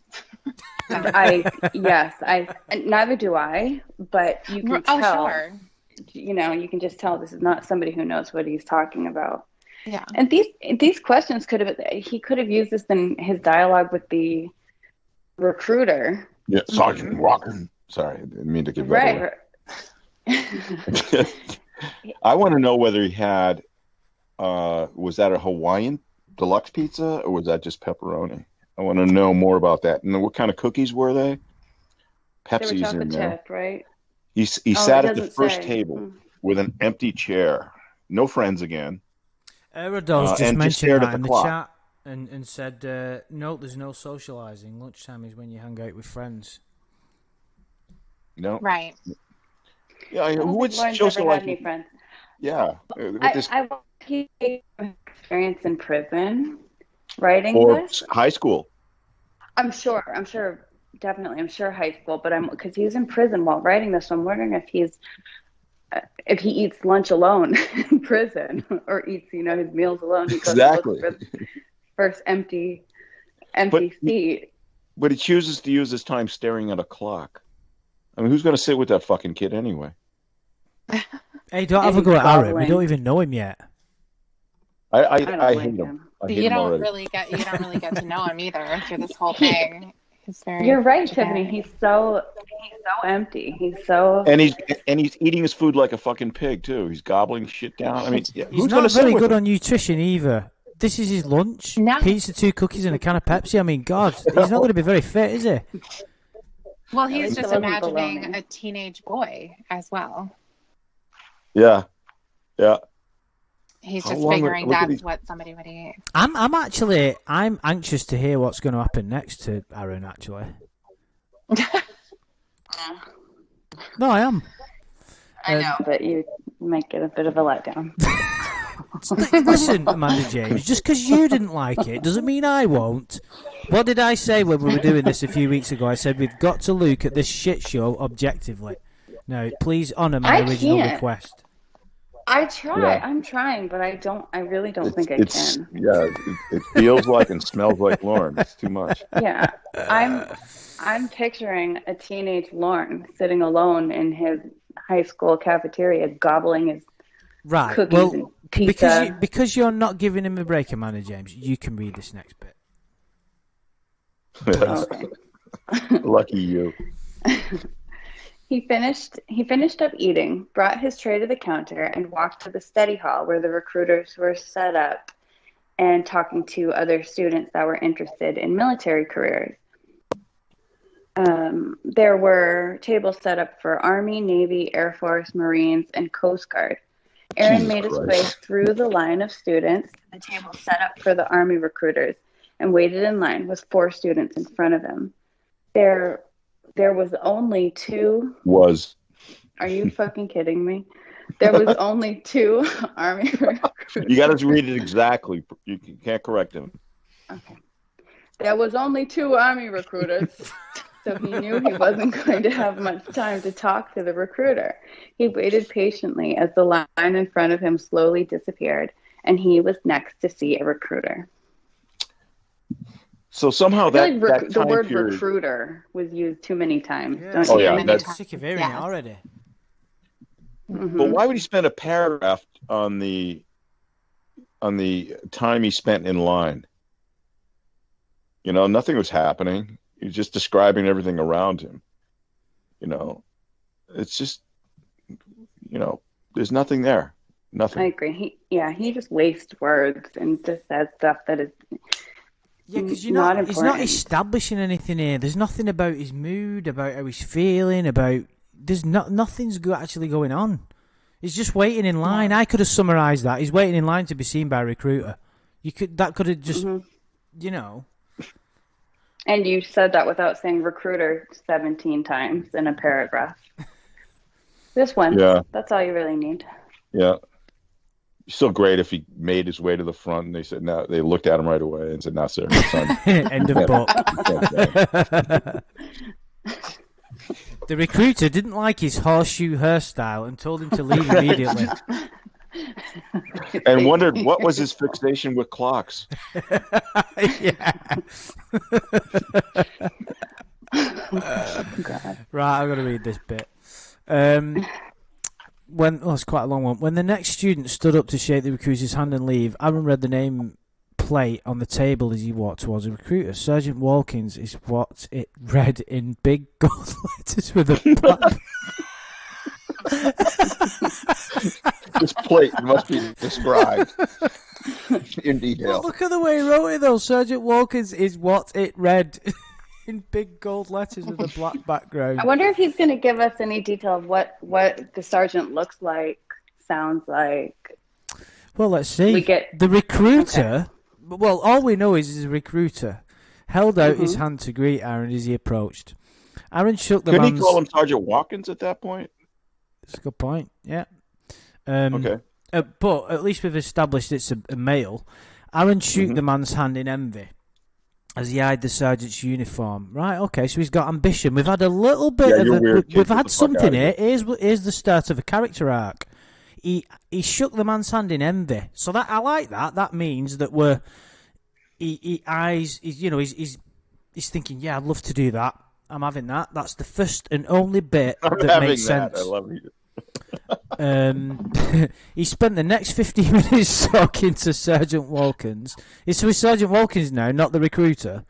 C: Neither do I, but you can tell.
D: Oh, sure.
C: You know, you can just tell this is not somebody who knows what he's talking about.
D: Yeah.
C: And these questions he could have used this in his dialogue with the recruiter.
A: Yeah, Sergeant Walker. Sorry, I didn't mean to give that away. I want to know whether he had, was that a Hawaiian deluxe pizza or was that just pepperoni? I want to know more about that. And what kind of cookies were they? Pepsi's
C: They were chocolate
A: in there.
C: chip, right?
A: He sat at the first table with an empty chair. No friends again.
B: Rodol's just
A: and
B: mentioned
A: stared
B: that
A: at
B: in
A: the
B: the
A: clock.
B: chat and said, no, there's no socialising. Lunchtime is when you hang out with friends.
A: No.
D: Right.
A: Yeah, who would
C: Lauren's
A: social
C: never had
A: like?
C: any friends.
A: Yeah.
C: I he experience in prison writing
A: Or
C: this.
A: high school.
C: I'm sure, definitely. I'm sure high school, but because he's in prison while writing this. So I'm wondering if he eats lunch alone in prison or eats, his meals alone. He goes
A: Exactly.
C: for the first empty seat.
A: But he chooses to use his time staring at a clock. I mean, who's going to sit with that fucking kid anyway?
B: Hey, don't have a go at Aaron. We don't even know him yet.
A: I
C: don't
A: hate
C: like
A: him. I hate
D: You
A: him
D: don't
A: already.
D: really get to know him either through this whole thing. He's very
C: You're right,
D: generic.
C: Tiffany. He's so empty. He's so.
A: And he's eating his food like a fucking pig too. He's gobbling shit down. I mean,
B: He's
A: who's going to
B: not
A: sit
B: very
A: with
B: good
A: him?
B: on nutrition either. This is his lunch.
D: No.
B: Pizza, 2 cookies, and a can of Pepsi. I mean, God, he's not going to be very fit, is he?
D: Well,
C: At
D: he's
C: least
D: just
C: it wasn't
D: imagining
C: baloney.
D: a teenage boy as well.
A: Yeah.
D: He's
A: How
D: just
A: long would-
D: figuring
A: look at
D: that's
A: these-
D: what somebody would eat.
B: I'm anxious to hear what's going to happen next to Aaron. Actually, no, I am.
C: I know, but you might get a bit of a letdown.
B: Listen, Amanda James, just because you didn't like it doesn't mean I won't. What did I say when we were doing this a few weeks ago? I said we've got to look at this shit show objectively. Now, please honour my original
C: can't.
B: request.
C: I try.
A: Yeah.
C: I'm trying, but I really don't think I
A: It's
C: can.
A: yeah. It feels like and smells like Lauren. It's too much.
C: Yeah, I'm picturing a teenage Lauren sitting alone in his high school cafeteria, gobbling his
B: Right.
C: cookies
B: Well,
C: and pizza.
B: because you're not giving him a break, Amanda James, you can read this next bit.
C: Okay.
A: Lucky you.
C: He finished up eating, brought his tray to the counter, and walked to the study hall where the recruiters were set up and talking to other students that were interested in military careers. There were tables set up for Army, Navy, Air Force, Marines, and Coast Guard. Aaron
A: Jesus
C: made his
A: Christ.
C: way through the line of students, the table set up for the Army recruiters, and waited in line with 4 students in front of him. There was only 2. Are you fucking kidding me? There was only 2 Army recruiters.
A: You got to read it exactly. You can't correct him.
C: Okay. There was only 2 Army recruiters, so he knew he wasn't going to have much time to talk to the recruiter. He waited patiently as the line in front of him slowly disappeared, and he was next to see a recruiter.
A: So somehow
C: I feel
A: that,
C: like
A: that
C: the
A: time
C: word
A: period,
C: recruiter was used too many times.
B: Yeah.
C: Don't
A: Oh,
C: you
A: yeah,
C: think?
A: that's-
B: Sick of hearing it already.
C: Mhm.
A: but why would he spend a paragraph on the time he spent in line? You know, nothing was happening. He was just describing everything around him. You know, it's just, you know, there's nothing there.
C: I
A: Nothing.
C: agree. He just wastes words and just says stuff that is
B: Yeah, because
C: not
B: he's not
C: important.
B: establishing anything here. There's nothing about his mood, about how he's feeling, nothing's actually going on. He's just waiting in line. I could have summarised that. He's waiting in line to be seen by a recruiter. That could have just, you know.
C: And you said that without saying recruiter 17 times in a paragraph. This one.
A: Yeah.
C: That's all you really need.
A: Yeah. Still great if he made his way to the front and they said, no, they looked at him right away and said, no, sir, son.
B: End of book.
A: Yeah.
B: The recruiter didn't like his horseshoe hairstyle and told him to leave immediately.
A: And wondered what was his fixation with clocks.
B: Yeah.
C: God.
B: Right, I've got to read this bit. It's quite a long one. When the next student stood up to shake the recruiter's hand and leave, Aaron read the name plate on the table as he walked towards the recruiter. Sergeant Walkins is what it read in big gold letters with a black...
A: This plate must be described in
B: Well,
A: detail.
B: look at the way he wrote it, though. Sergeant Walkins is what it read in big gold letters with a black background.
C: I wonder if he's going to give us any detail of what the sergeant looks like, sounds like.
B: Well, let's see.
C: We get-
B: The recruiter... Well, all we know is a recruiter held out his hand to greet Aaron as he approached. Aaron shook the
A: Couldn't
B: man's...
A: he call him Sergeant Watkins at that point?
B: That's a good point, yeah.
A: Okay.
B: But at least we've established it's a male. Aaron shook the man's hand in envy as he eyed the sergeant's uniform. Right, okay, so he's got ambition. We've had a little bit
A: Yeah, you're weird, kid.
B: we've
A: Get
B: had
A: the fuck
B: something
A: out
B: here.
A: of
B: Here's the start of a character arc. He shook the man's hand in envy. So that I like that. That means that he's thinking, yeah, I'd love to do that. I'm having that. That's the first and only bit that makes sense.
A: I love it.
B: He spent the next 15 minutes talking to Sergeant Walkins. It's with Sergeant Walkins now, not the recruiter.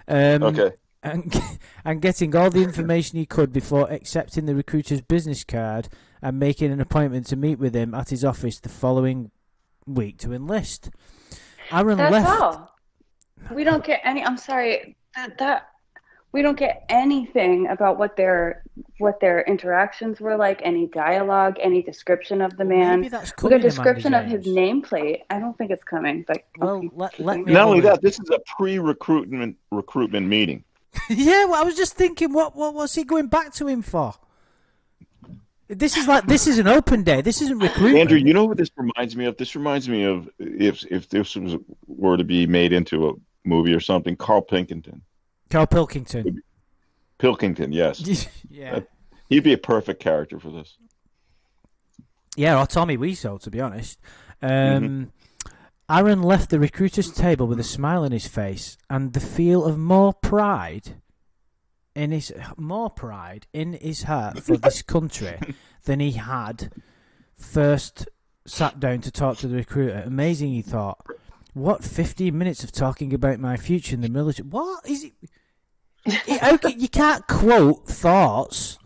A: Okay.
B: And getting all the information he could before accepting the recruiter's business card and making an appointment to meet with him at his office the following week to enlist. Aaron
C: That's
B: left.
C: all. We don't get any. I'm sorry. That we don't get anything about what their interactions were like. Any dialogue, any description of the man.
B: Maybe that's
C: We got a
B: coming,
C: description
B: Amanda
C: of his
B: James.
C: nameplate. I don't think it's coming, but
B: Well,
C: okay.
B: let me.
A: Not
B: have
A: only
B: a look.
A: that, this is a pre-recruitment meeting.
B: Yeah, well, I was just thinking, what's he going back to him for? This is an open day. This isn't recruitment.
A: Andrew, you know what this reminds me of? This reminds me of if this were to be made into a movie or something. Carl Pilkington.
B: Carl Pilkington.
A: Pilkington, yes.
B: Yeah.
A: He'd be a perfect character for this.
B: Yeah, or Tommy Wiseau, to be honest. Aaron left the recruiter's table with a smile on his face and the feel of more pride in his heart for this country than he had first sat down to talk to the recruiter. Amazing, he thought. What, 15 minutes of talking about my future in the military? What is it? You can't quote thoughts.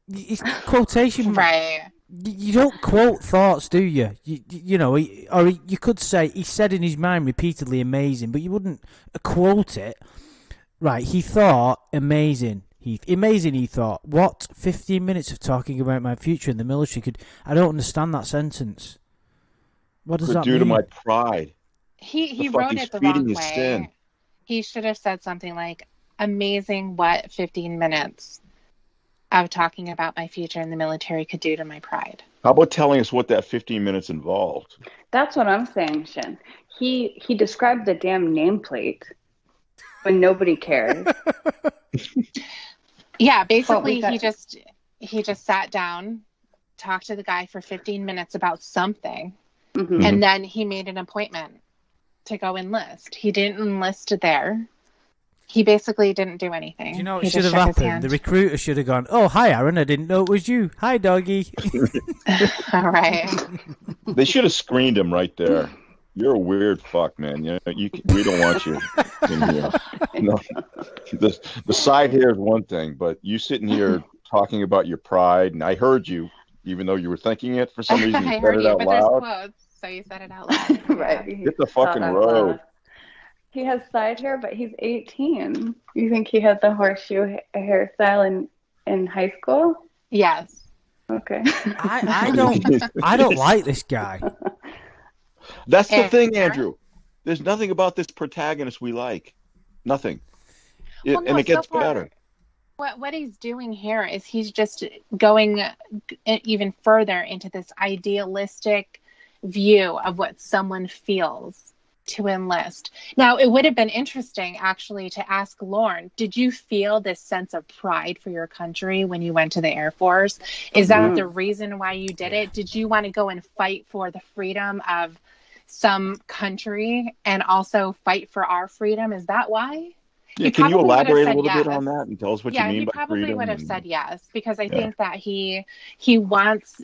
B: It's quotation.
D: Right.
B: You don't quote thoughts, do you? You know, or you could say he said in his mind repeatedly, amazing, but you wouldn't quote it. Right, he thought amazing. He thought, what 15 minutes of talking about my future in the military could. I don't understand that sentence. What does
A: Could
B: that
A: do to
B: mean?
A: my pride.
D: He
A: The fuck
D: wrote
A: he's
D: it the
A: feeding
D: wrong
A: his sin.
D: way. He should have said something like, amazing what 15 minutes of talking about my future in the military could do to my pride.
A: How about telling us what that 15 minutes involved?
C: That's what I'm saying, Shin. He described the damn nameplate when nobody cares.
D: Yeah, basically
C: Well,
D: he just sat down, talked to the guy for 15 minutes about something,
C: Mhm.
D: and then he made an appointment to go enlist. He didn't enlist there. He basically didn't do anything.
B: Do you know what
D: He
B: should
D: just
B: have
D: shook his
B: happened?
D: hand.
B: The recruiter should have gone, "Oh, hi, Aaron. I didn't know it was you. Hi, doggy."
D: All right.
A: They should have screened him right there. You're a weird fuck, man. We don't want you in here. No, the side hair is one thing, but you sitting here talking about your pride, and I heard you, even though you were thinking it for some reason. You
D: I
A: said
D: heard
A: it
D: you,
A: out
D: but there's
A: loud.
D: quotes, so you said it out loud.
C: Right.
D: Yeah.
C: he
A: Hit the
C: thought
A: fucking
C: out
A: road.
C: loud. He has side hair, but he's 18. You think he had the horseshoe hairstyle in high school?
D: Yes.
C: Okay.
B: I don't like this guy.
A: That's the thing,
D: Aaron?
A: Andrew. There's nothing about this protagonist we like. Nothing.
D: Well, no,
A: And it gets
D: so far,
A: better.
D: what he's doing here is he's just going even further into this idealistic view of what someone feels to enlist. Now, it would have been interesting actually to ask Lorne, did you feel this sense of pride for your country when you went to the Air Force? Is that the reason why you did it? Did you want to go and fight for the freedom of some country and also fight for our freedom? Is that why?
A: Yeah,
D: He
A: can you
D: probably would have
A: elaborate a
D: said
A: little bit
D: yes.
A: on that and tell us what
D: Yeah,
A: you mean
D: he
A: by
D: probably
A: freedom?
D: would have
A: and-
D: said yes, because I
A: Yeah.
D: think that he wants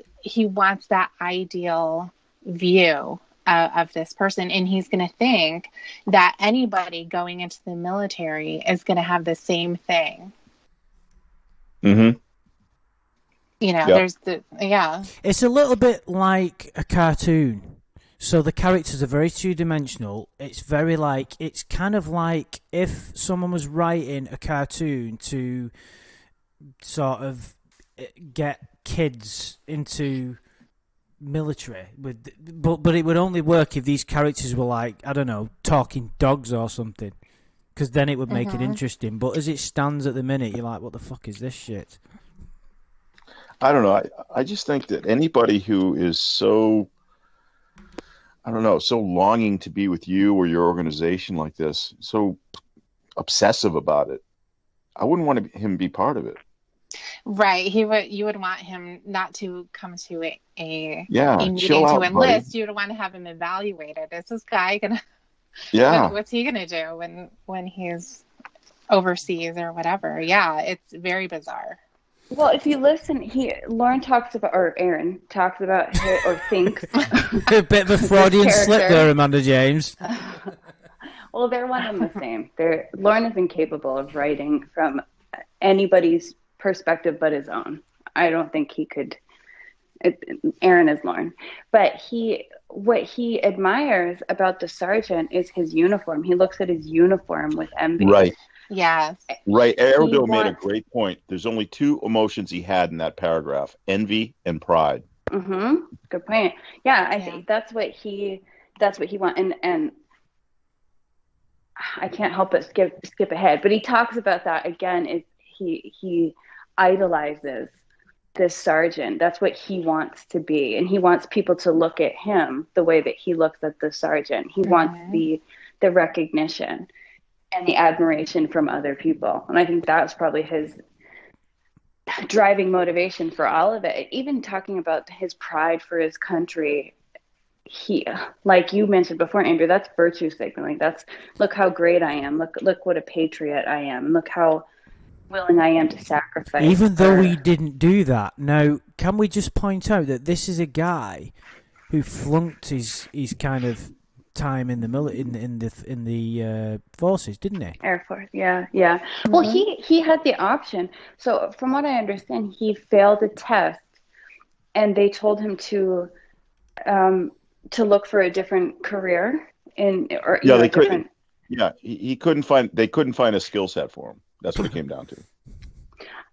D: that ideal view of this person, and he's going to think that anybody going into the military is going to have the same thing.
A: Mhm.
D: You know,
A: Yeah.
D: there's
B: It's a little bit like a cartoon. So the characters are very two-dimensional. It's kind of like if someone was writing a cartoon to sort of get kids into military but it would only work if these characters were like, I don't know, talking dogs or something, because then it would make it interesting. But as it stands at the minute, you're like, what the fuck is this shit?
A: I don't know. I just think that anybody who is so, I don't know, so longing to be with you or your organization like this, so obsessive about it, I wouldn't want him to be part of it.
D: right. You would want him not to come to a
A: Yeah,
D: meeting
A: chill
D: to
A: out,
D: enlist.
A: buddy.
D: You would want to have him evaluated. Is this guy gonna?
A: Yeah.
D: What's he gonna do when he's overseas or whatever? Yeah, it's very bizarre.
C: Well, if you listen, Lauren talks about, or Aaron talks about, or thinks.
B: A bit of a Freudian slip
C: Character.
B: there, Amanda James.
C: Well, they're one and the same. Lauren is incapable of writing from anybody's perspective but his own. I don't think he could. Aaron is Lauren, but what he admires about the sergeant is his uniform. He looks at his uniform with envy.
A: Right.
D: Yes.
A: Right. Erdo made a
C: wants-
A: great point. There's only two emotions he had in that paragraph: envy and pride.
C: Mm-hmm. Good point. Yeah, I think that's what he wants. And I can't help but skip ahead. But he talks about that again. Is he idolizes this sergeant? That's what he wants to be, and he wants people to look at him the way that he looks at the sergeant. He wants the recognition and the admiration from other people, and I think that's probably his driving motivation for all of it. Even talking about his pride for his country, he, like you mentioned before, Andrew, that's virtue signaling. That's, look how great I am. Look what a patriot I am. Look how willing I am to sacrifice.
B: Even though
C: for-
B: he didn't do that. Now, can we just point out that this is a guy who flunked his kind of time in the in the forces, didn't he?
C: Air Force, yeah. Well, he had the option. So from what I understand, he failed a test, and they told him to look for a different career
A: They couldn't. Yeah, he couldn't find. They couldn't find a skill set for him. That's what it came down to.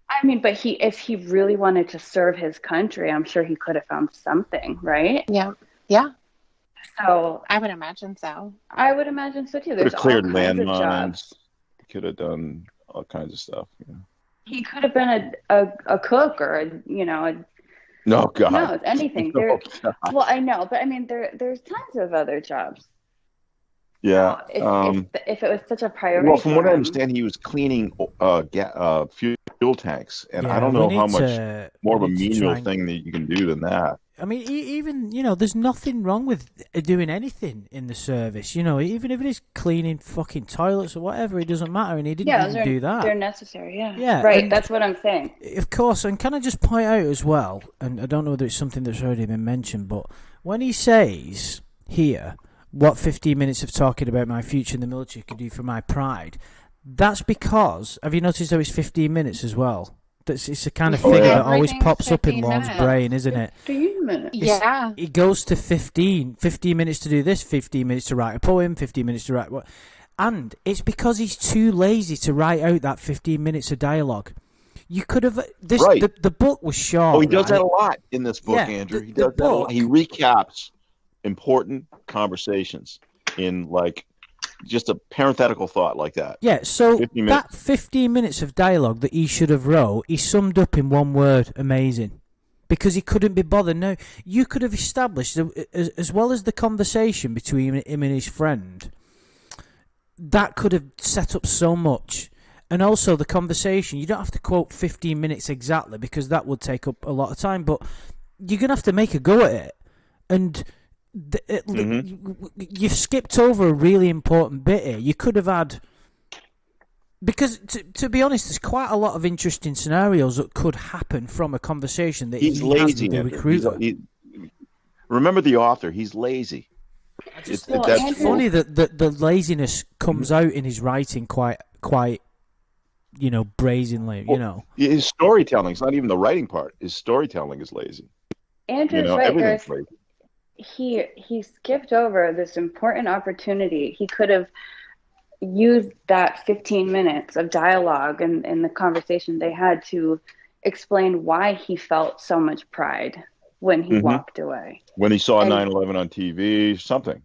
C: I mean, but if he really wanted to serve his country, I'm sure he could have found something, right?
D: Yeah. Yeah.
C: So
D: I would imagine so.
C: I would imagine so too.
A: Could
C: There's
A: have
C: all
A: cleared
C: kinds of
A: landmines.
C: jobs.
A: Could have done all kinds of stuff. Yeah.
C: He could have been a cook or
A: No, God.
C: no, anything.
A: No, God.
C: Well, I know, but I mean, there's tons of other jobs.
A: Yeah.
C: If it was such a priority.
A: Well, from what
C: for
A: I
C: him.
A: understand, he was cleaning fuel tanks, and I
B: Yeah,
A: don't
B: we
A: know
B: need
A: how much
B: to-
A: more of
B: we
A: a
B: need to
A: menial
B: try and-
A: thing that you can do than that.
B: I mean, even there's nothing wrong with doing anything in the service. Even if it is cleaning fucking toilets or whatever, it doesn't matter. And he didn't even do that.
C: They're necessary. Yeah.
B: Yeah,
C: Right.
B: and-
C: That's what I'm saying.
B: Of course, and can I just point out as well, and I don't know whether it's something that's already been mentioned, but when he says here, what 15 minutes of talking about my future in the military could do for my pride, that's because, have you noticed how it's 15 minutes as well? It's a kind of figure that always
D: Everything's
B: pops up in
D: 15
B: Lorne's
D: minutes.
B: brain, isn't it?
C: 15 minutes.
D: Yeah.
B: It goes to 15 minutes to do this, 15 minutes to write a poem, 15 minutes to write what. And it's because he's too lazy to write out that 15 minutes of dialogue. You could have
A: Right.
B: the book was short.
A: Oh, he does
B: right?
A: that a lot in this book,
B: Yeah,
A: Andrew.
B: the
A: He does that a lot.
B: book-
A: He recaps important conversations in just a parenthetical thought like that.
B: Yeah, so
A: 15
B: that
A: minutes.
B: 15 minutes of dialogue that he should have wrote, he summed up in one word: amazing. Because he couldn't be bothered. Now, you could have established, as well as the conversation between him and his friend, that could have set up so much. And also the conversation, you don't have to quote 15 minutes exactly, because that would take up a lot of time, but you're going to have to make a go at it. And you've skipped over a really important bit here. You could have had... Because, to be honest, there's quite a lot of interesting scenarios that could happen from a conversation that
A: He's
B: he has
A: lazy.
B: with the
A: Andrew.
B: recruiter.
A: Remember the author. He's lazy.
B: It's
C: Andrew-
B: funny that the laziness comes out in his writing quite brazenly,
A: His storytelling. It's not even the writing part. His storytelling is lazy.
C: Andrew's right.
A: Everything's lazy.
C: He skipped over this important opportunity. He could have used that 15 minutes of dialogue and the conversation they had to explain why he felt so much pride when he walked away.
A: When he saw
C: And-
A: 9/11 on TV, something.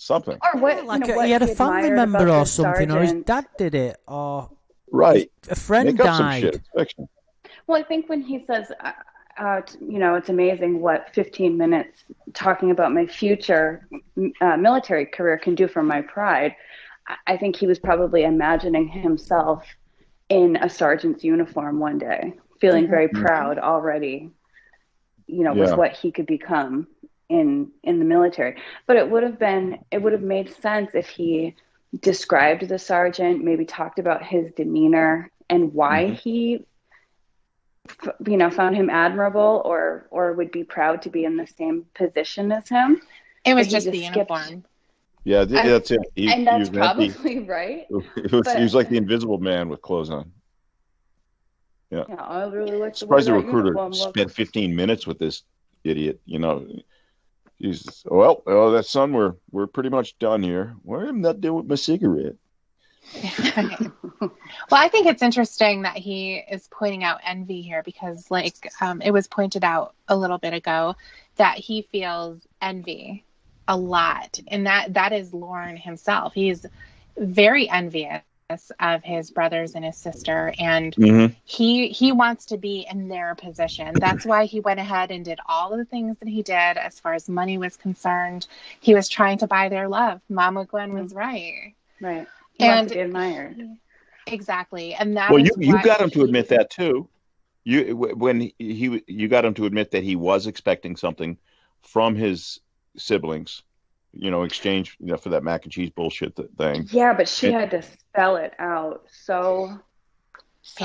C: Or what,
B: like
C: what
B: he had a family
C: admired
B: member
C: about
B: or
C: the
B: something, or his
C: sergeant.
B: dad did it, or
A: Right.
B: a friend
A: Make up some
B: died.
A: shit. It's fiction.
C: Well, I think when he says, it's amazing what 15 minutes talking about my future military career can do for my pride, I think he was probably imagining himself in a sergeant's uniform one day, feeling very proud already, with
A: Yeah.
C: what he could become in the military. But it would have made sense if he described the sergeant, maybe talked about his demeanor and why he found him admirable or would be proud to be in the same position as him.
D: It was
C: But he
D: just the
C: just skipped.
D: uniform.
A: Yeah, that's it.
C: And that's
A: he was empty.
C: probably right.
A: He was like the Invisible Man with clothes on.
C: Yeah, I really like the way
A: Surprised the
C: that
A: recruiter
C: uniform looks.
A: spent 15 minutes with this idiot. He's that son, we're pretty much done here. Why am I not done with my cigarette?
D: Well, I think it's interesting that he is pointing out envy here because, it was pointed out a little bit ago that he feels envy a lot, and that is Lorne himself. He's very envious of his brothers and his sister, and he wants to be in their position. That's why he went ahead and did all of the things that he did as far as money was concerned. He was trying to buy their love. Mama Gwen was right.
C: Right. He wants to be admired.
D: Exactly. And that
A: Well,
D: is
A: you
D: what
A: got him to
D: he-
A: admit that too. You got him to admit that he was expecting something from his siblings, exchange for that mac and cheese bullshit thing.
C: Yeah, but she had to spell it out so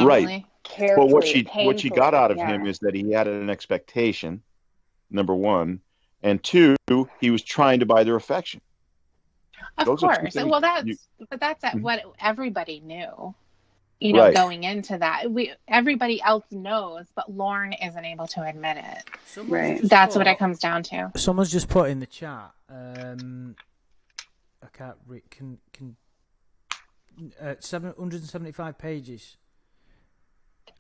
A: Right.
C: carefully.
A: But what she got out of
C: painfully,
A: him is that he had an expectation, number one, and two, he was trying to buy their affection.
D: Of
A: Those are two
D: course.
A: things
D: Well, that's what everybody knew.
A: Right.
D: Going into that, everybody else knows, but Lorne isn't able to admit it.
C: Right.
D: That's what it comes down to.
B: Someone's just put in the chat. I can't read. Can 775 pages.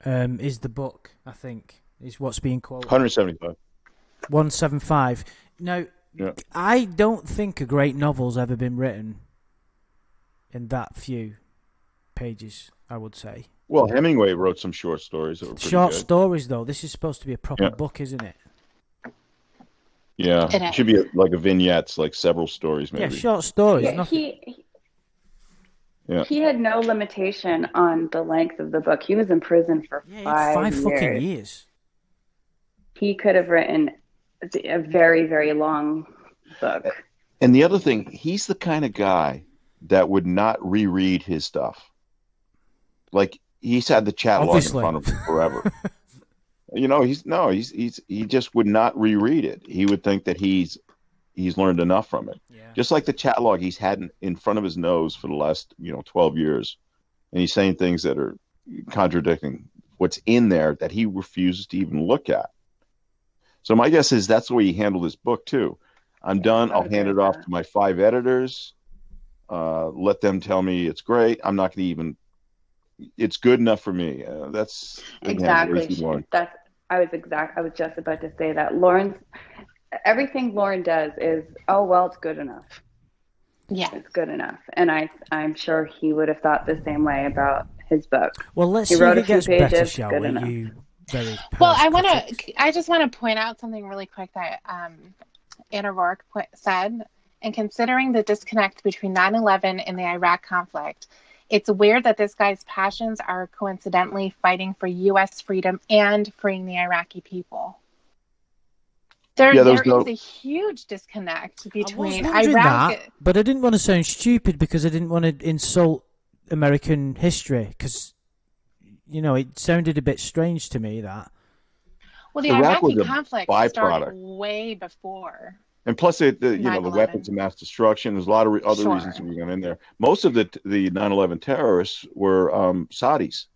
B: Is the book, I think, is what's being quoted.
A: 175.
B: 175. Now,
A: Yeah.
B: I don't think a great novel's ever been written in that few pages, I would say.
A: Well, Hemingway wrote some short stories that were pretty
B: Short
A: good.
B: stories, though. This is supposed to be a proper
A: Yeah.
B: book, isn't it?
A: Yeah,
D: It
A: it should be like a vignettes, like several stories,
B: Yeah,
A: maybe.
B: short stories.
C: Yeah,
B: Nothing.
A: Yeah.
C: he had no limitation on the length of the book. He was in prison for
B: Yeah, he had
C: 5
B: fucking
C: years.
B: years.
C: He could have written a very, very long book.
A: And the other thing, he's the kind of guy that would not reread his stuff. Like he's had the chat log in
B: Obviously.
A: front of him forever. He just would not reread it. He would think that he's learned enough from it.
B: Yeah.
A: Just like the chat log he's had in front of his nose for the last 12 years, and he's saying things that are contradicting what's in there that he refuses to even look at. So my guess is that's the way he handled his book too. I'm done. I'll hand it off to my 5 editors. Let them tell me it's great. I'm not going to even. It's good enough for me. That's
C: Exactly. I was just about to say that. Everything Lauren does is, oh well, it's good enough.
D: Yeah.
C: It's good enough, and I'm sure he would have thought the same way about his book.
B: Well, let's
C: He
B: see
C: wrote
B: if
C: a
B: it
C: few
B: gets better,
C: pages,
B: shall
C: good
B: we?
C: enough.
B: You very
D: Well,
B: critic.
D: I just want to point out something really quick that Anna Rourke said. And considering the disconnect between 9/11 and the Iraq conflict, it's weird that this guy's passions are coincidentally fighting for U.S. freedom and freeing the Iraqi people. There is a huge disconnect between
B: I was wondering
D: Iraq.
B: that, but I didn't want to sound stupid because I didn't want to insult American history because, it sounded a bit strange to me that.
D: Well, the
A: Iraq was
D: Iraqi
A: a
D: conflict
A: byproduct.
D: started way before.
A: And plus, the
D: 9/11.
A: weapons of mass destruction. There's a lot of other reasons we got in there. Most of the 9/11 terrorists were Saudis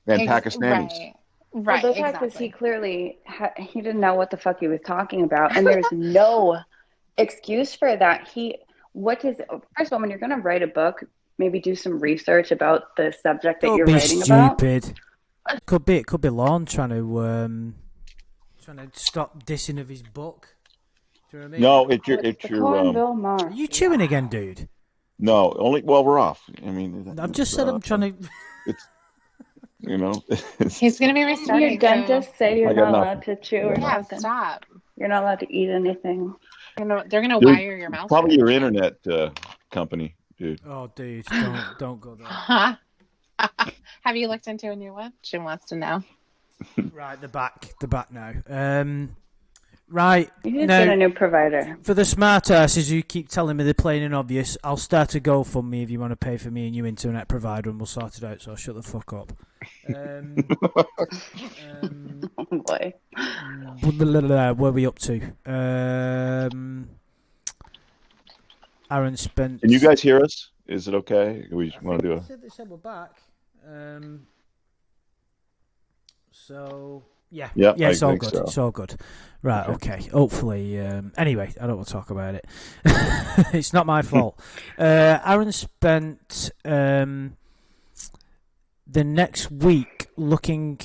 A: and Pakistanis.
D: Right.
C: Well, the fact is, he clearly he didn't know what the fuck he was talking about, and there's no excuse for that. First of all, when you're going to write a book, maybe do some research about the subject that you're writing about.
B: Stupid. It could be Lorne trying to stop dissing of his book. Do you know what I mean?
A: No, it's your.
C: Bill Maher.
B: Are you chewing again, dude?
A: No, we're off. I mean,
B: I've just said I'm trying to.
A: It's
D: He's going to be restarting.
C: Your dentist say you're not allowed to chew or
D: Yeah,
C: something.
D: stop.
C: You're not allowed to eat anything.
D: They're going to wire your mouth.
A: Probably your internet company, dude.
B: Oh, dude, don't go there.
D: Huh? Have you looked into a new one? Jim wants to know.
B: Right, the back now. Right,
C: You just
B: now,
C: get a new provider.
B: for the smart asses who keep telling me they're plain and obvious, I'll start a GoFundMe if you want to pay for me a new internet provider, and we'll sort it out. So shut the fuck up.
C: Oh boy.
B: Where are we up to? Aaron Spence.
A: Can you guys hear us? Is it okay? We want to do
B: They said we're back. So yeah, it's all good.
A: So.
B: It's all good. Right, okay. Hopefully, anyway, I don't want to talk about it. It's not my fault. Aaron spent the next week looking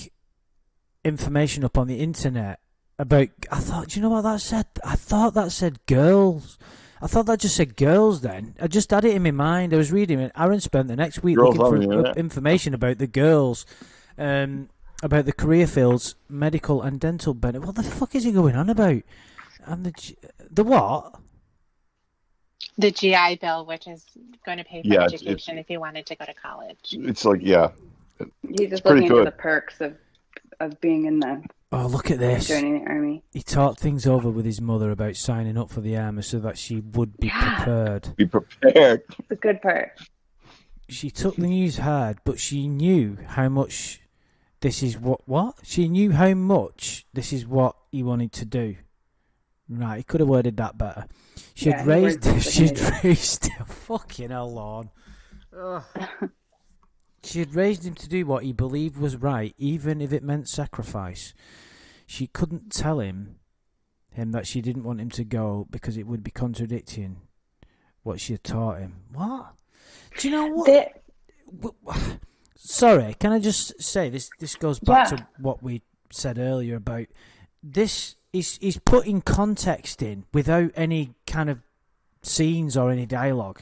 B: information up on the internet about. I thought, do you know what that said? I thought that said girls. I thought that just said girls then. I just had it in my mind. I was reading it. Aaron spent the next week
A: Girls
B: looking for
A: on the internet.
B: information about the girls, about the career fields, medical and dental benefit. What the fuck is he going on about? And the what?
D: The GI Bill, which is going to pay for
A: Yeah,
D: education if you wanted to go to college.
A: It's like, yeah.
C: He's just
A: pretty
C: looking into
A: good.
C: the perks of being in the
B: Oh, look at this.
C: joining the army.
B: He talked things over with his mother about signing up for the army so that she would be prepared.
A: Be prepared.
C: The good part.
B: She took the news hard, but she knew how much this is what? She knew how much this is what he wanted to do. Right, he could have worded that better. She'd raised fucking hell, Lorne. She had raised him to do what he believed was right, even if it meant sacrifice. She couldn't tell him that she didn't want him to go because it would be contradicting what she had taught him. What? Do you know what?
C: They,
B: Sorry, can I just say this? This goes back
C: Yeah.
B: to what we said earlier about this. Is putting context in without any kind of scenes or any dialogue.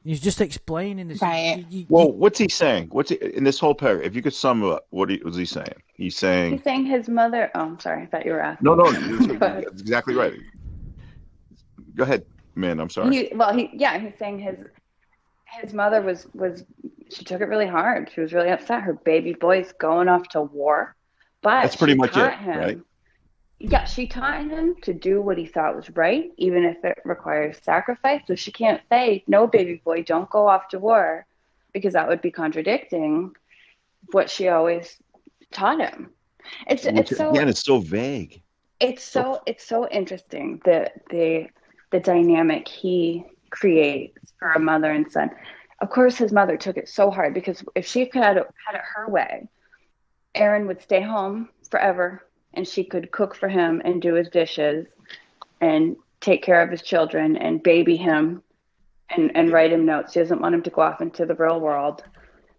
B: He's just explaining this.
D: Right.
A: Well, what's he saying? What's he, in this whole paragraph? If you could sum it up, was he saying? He's saying.
C: he's saying his mother. Oh, I'm sorry. I thought you were asking.
A: No,
C: Go ahead.
A: that's exactly right. Go ahead, man. I'm sorry.
C: He's saying his mother was she took it really hard. She was really upset. Her baby boy's going off to war, but
A: That's pretty
C: she
A: much
C: taught
A: it,
C: him.
A: right?
C: Yeah, she taught him to do what he thought was right, even if it requires sacrifice. So she can't say, "No, baby boy, don't go off to war," because that would be contradicting what she always taught him. It's so
A: Again, it's so vague.
C: it's so interesting the dynamic he creates for a mother and son. Of course, his mother took it so hard because if she could had it her way, Aaron would stay home forever and she could cook for him and do his dishes and take care of his children and baby him and write him notes. She doesn't want him to go off into the real world,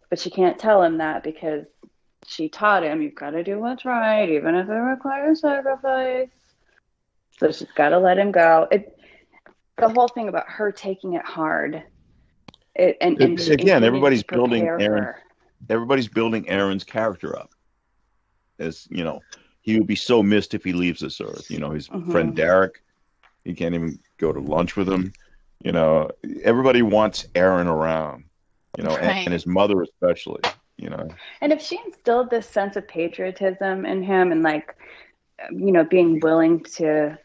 C: but she can't tell him that because she taught him you've got to do what's right, even if it requires sacrifice. So she's got to let him go. The whole thing about her taking it hard.
A: Everybody's building
C: Aaron.
A: Everybody's building Aaron's character up. As you know, he would be so missed if he leaves this earth. You know, his friend Derek, he can't even go to lunch with him. You know, everybody wants Aaron around. You know,
D: Right.
A: and his mother especially. You know,
C: And if she instilled this sense of patriotism in him and like, being willing to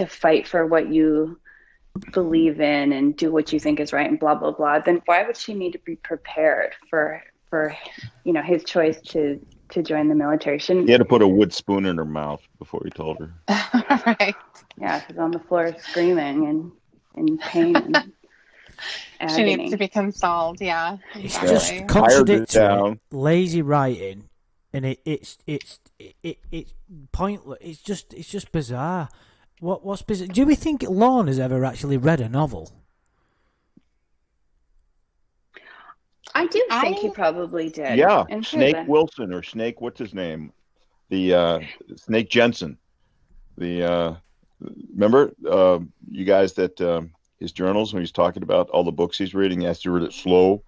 C: fight for what you believe in and do what you think is right and blah blah blah, then why would she need to be prepared for his choice to join the military?
A: he had to put a wood spoon in her mouth before he told her.
D: Right.
C: Yeah, she's on the floor screaming and in pain and
D: She
C: agony.
D: needs to be consoled. Yeah.
B: It's
D: Exactly.
B: just
A: Hired it
B: contradictory,
A: down.
B: lazy writing, and it's pointless. It's just bizarre. What's bizarre? Do we think Lorne has ever actually read a novel?
C: I do think he probably did.
A: Yeah,
C: in
A: Snake
C: prison.
A: Wilson or Snake. What's his name? The Snake Jensen. The remember you guys that his journals when he's talking about all the books he's reading. He has to read it slow.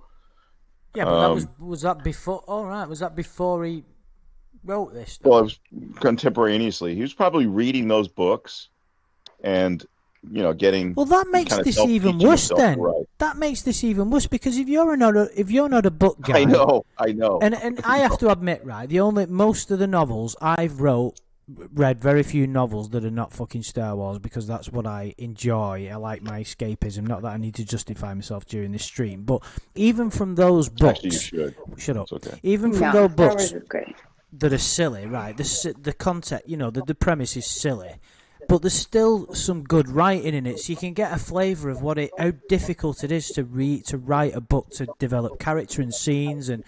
B: Yeah, but that was that before? All right, was that before he wrote this?
A: Well, it was contemporaneously. He was probably reading those books, and getting.
B: Well, that makes
A: kind of
B: this even
A: self-teaching
B: worse.
A: himself to
B: Then
A: write.
B: that makes this even worse because if you're not a book guy,
A: I know.
B: and I have to admit, right, most of the novels I've read very few novels that are not fucking Star Wars because that's what I enjoy. I like my escapism. Not that I need to justify myself during this stream, but even from those books,
A: Actually, you should.
B: shut up.
A: It's okay.
B: Even from
C: No,
B: those
C: Star Wars
B: books
C: is great.
B: that are silly, right? The content, the premise is silly, but there's still some good writing in it, so you can get a flavour of how difficult it is to write a book, to develop character and scenes, and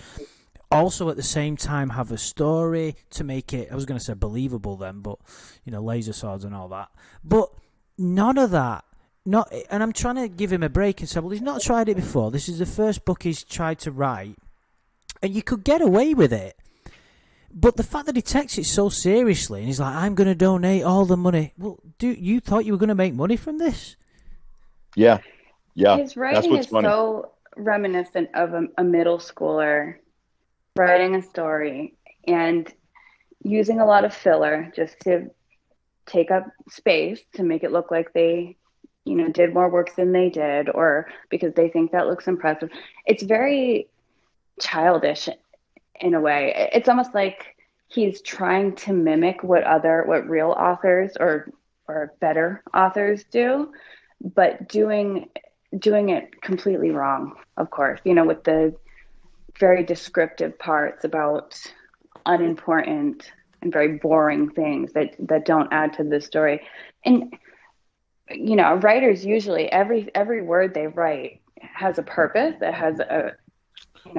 B: also at the same time have a story to make it, I was going to say believable then, but laser swords and all that, but none of that. And I'm trying to give him a break and say, well, he's not tried it before. This is the first book he's tried to write, and you could get away with it. But the fact that he takes it so seriously and he's like, I'm going to donate all the money. Well, dude, you thought you were going to make money from this?
A: Yeah.
C: His writing
A: That's what's
C: is
A: funny.
C: so reminiscent of a middle schooler writing a story and using a lot of filler just to take up space to make it look like they, did more work than they did, or because they think that looks impressive. It's very childish in a way. It's almost like he's trying to mimic what real authors or better authors do, but doing it completely wrong, of course, with the very descriptive parts about unimportant and very boring things that don't add to the story. And writers usually every word they write has a purpose, that has a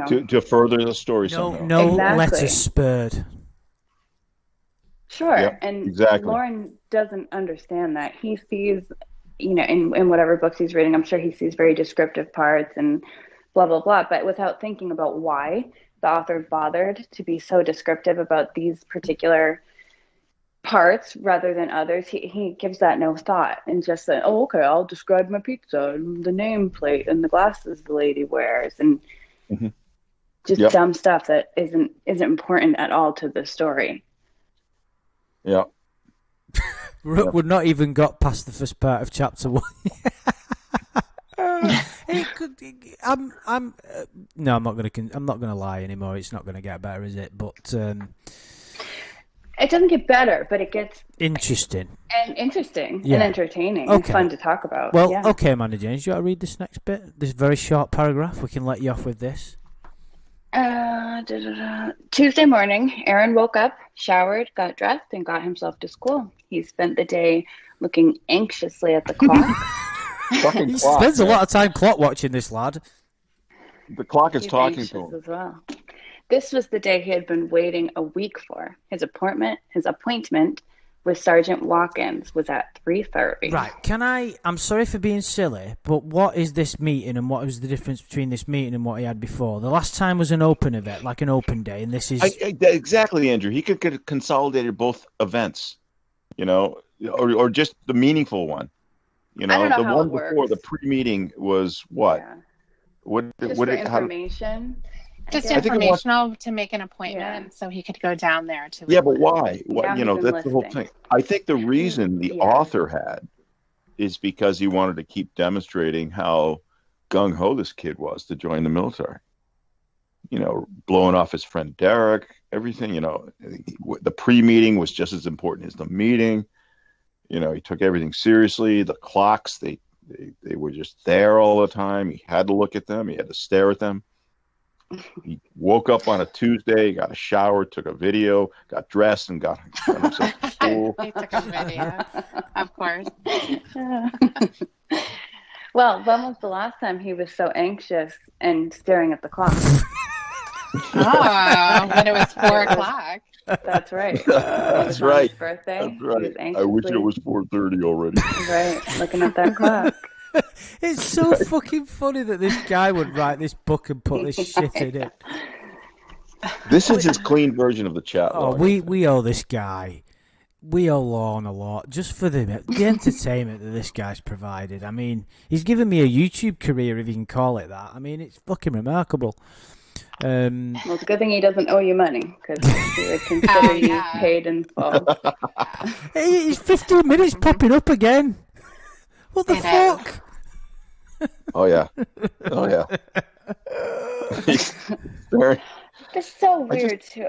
A: To further the story somehow.
B: No
C: Exactly.
B: letters spurred.
C: Sure.
A: Yep,
C: and
A: exactly.
C: Lauren doesn't understand that. He sees in whatever books he's reading, I'm sure he sees very descriptive parts and blah, blah, blah. But without thinking about why the author bothered to be so descriptive about these particular parts rather than others, he gives that no thought and just said, oh, okay, I'll describe my pizza and the nameplate and the glasses the lady wears and just dumb stuff that isn't important at all to the story.
A: Yeah.
B: We've not even got past the first part of chapter 1. No, I'm not gonna lie anymore. It's not gonna get better, is it? But
C: it doesn't get better, but it gets
B: interesting
C: and entertaining and fun to talk about.
B: Well, okay, Amanda James, do you want to read this next bit? This very short paragraph. We can let you off with this.
C: Tuesday morning, Aaron woke up, showered, got dressed, and got himself to school. He spent the day looking anxiously at the clock.
B: He spends a lot of time clock watching, this lad.
A: The clock is talking to him
C: as well. This was the day he had been waiting a week for. His appointment with Sergeant Watkins was at 3:30.
B: Right. I'm sorry for being silly, but what is this meeting and what was the difference between this meeting and what he had before? The last time was an open event, like an open day, and this is...
A: Exactly, Andrew. He could have consolidated both events, or just the meaningful one.
C: I don't know
A: the
C: how
A: one
C: it
A: before
C: works.
A: the pre-meeting was what?
C: Yeah.
A: What
C: for information.
D: Just informational to make an appointment so he could go down there to.
A: Yeah, but why?
C: Now
A: that's the whole thing. I think the reason the author had is because he wanted to keep demonstrating how gung-ho this kid was to join the military. Blowing off his friend Derek, everything. The pre-meeting was just as important as the meeting. He took everything seriously. The clocks, they were just there all the time. He had to look at them. He had to stare at them. He woke up on a Tuesday, got a shower, took a video, got dressed, and got himself to school.
D: He took a video, of course.
C: Well, when was the last time he was so anxious and staring at the clock?
D: When it was 4 o'clock.
C: That's right.
A: That's right.
C: His birthday.
A: That's right. I wish it was 4:30 already.
C: Right, looking at that clock.
B: It's so fucking funny that this guy would write this book and put this shit in it.
A: This is his clean version of the chat.
B: Oh, we owe this guy. We owe Lorne a lot just for the entertainment that this guy's provided. I mean, he's given me a YouTube career, if you can call it that. I mean, it's fucking remarkable.
C: Well, it's a good thing he doesn't owe you money, because he would consider you paid in full.
B: Hey, he's 15 minutes popping up again. What the fuck?
A: Oh yeah.
C: It's so weird too.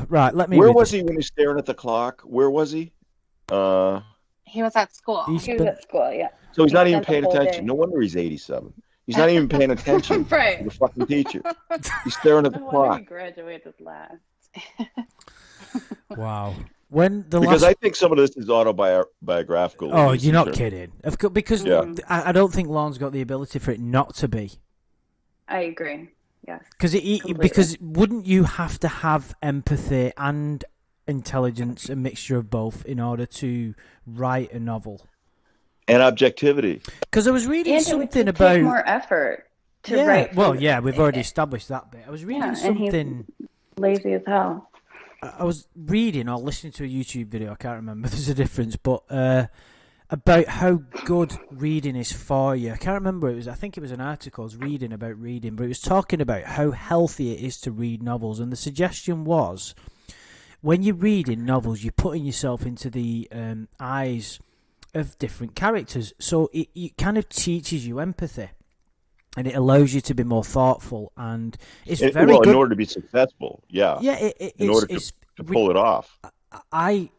B: Right, let me.
A: Where was he when he was staring at the clock? Where was he?
D: He was at school.
C: He was at school, yeah.
A: So he's not even paying attention. No wonder he's 87. He's not even paying attention
C: right.
A: to the fucking teacher. He's staring at the clock.
C: He graduated last.
B: Wow.
A: I think some of this is autobiographical.
B: Oh, you're not kidding. Of course, because I don't think Lorne's got the ability for it not to be.
C: I agree. Yes.
B: Because wouldn't you have to have empathy and intelligence, a mixture of both, in order to write a novel?
A: And objectivity.
B: Because I was reading something about
C: take more effort to write.
B: Well, we've already established that bit. I was reading something.
C: And he's lazy as hell.
B: I was reading or listening to a YouTube video. I can't remember. There's a difference, but about how good reading is for you. I can't remember. I think it was an article. I was reading about reading, but it was talking about how healthy it is to read novels, and the suggestion was, when you're reading novels, you're putting yourself into the eyes of different characters, so it kind of teaches you empathy, and it allows you to be more thoughtful, and it's very good.
A: In order to be successful, in order to pull it off.
B: I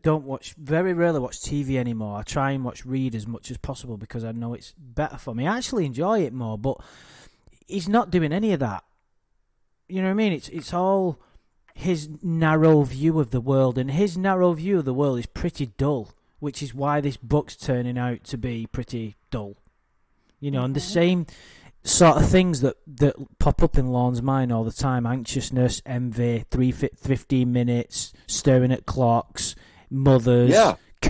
B: don't very rarely watch TV anymore. I try and read as much as possible because I know it's better for me. I actually enjoy it more, but he's not doing any of that. You know what I mean? It's all his narrow view of the world, and his narrow view of the world is pretty dull, which is why this book's turning out to be pretty dull. And the same sort of things that pop up in Lorne's mind all the time: anxiousness, envy, 15 minutes, staring at clocks, mothers,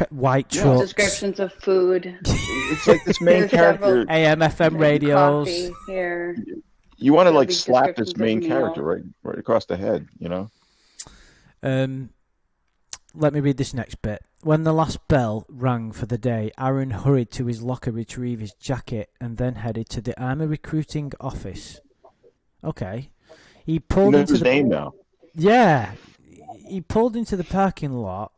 B: white trucks,
C: descriptions of food.
A: It's like this main
C: There's several-
A: character.
B: AM, FM radios.
C: Coffee here.
A: You want to
C: There'll
A: like
C: be
A: slap this
C: descriptions of
A: main
C: meals.
A: character right across the head, you know?
B: Let me read this next bit. When the last bell rang for the day, Aaron hurried to his locker, retrieve his jacket, and then headed to the Army recruiting office. Okay. He pulled
A: You know
B: into
A: his
B: the
A: name now.
B: Yeah. He pulled into the parking lot.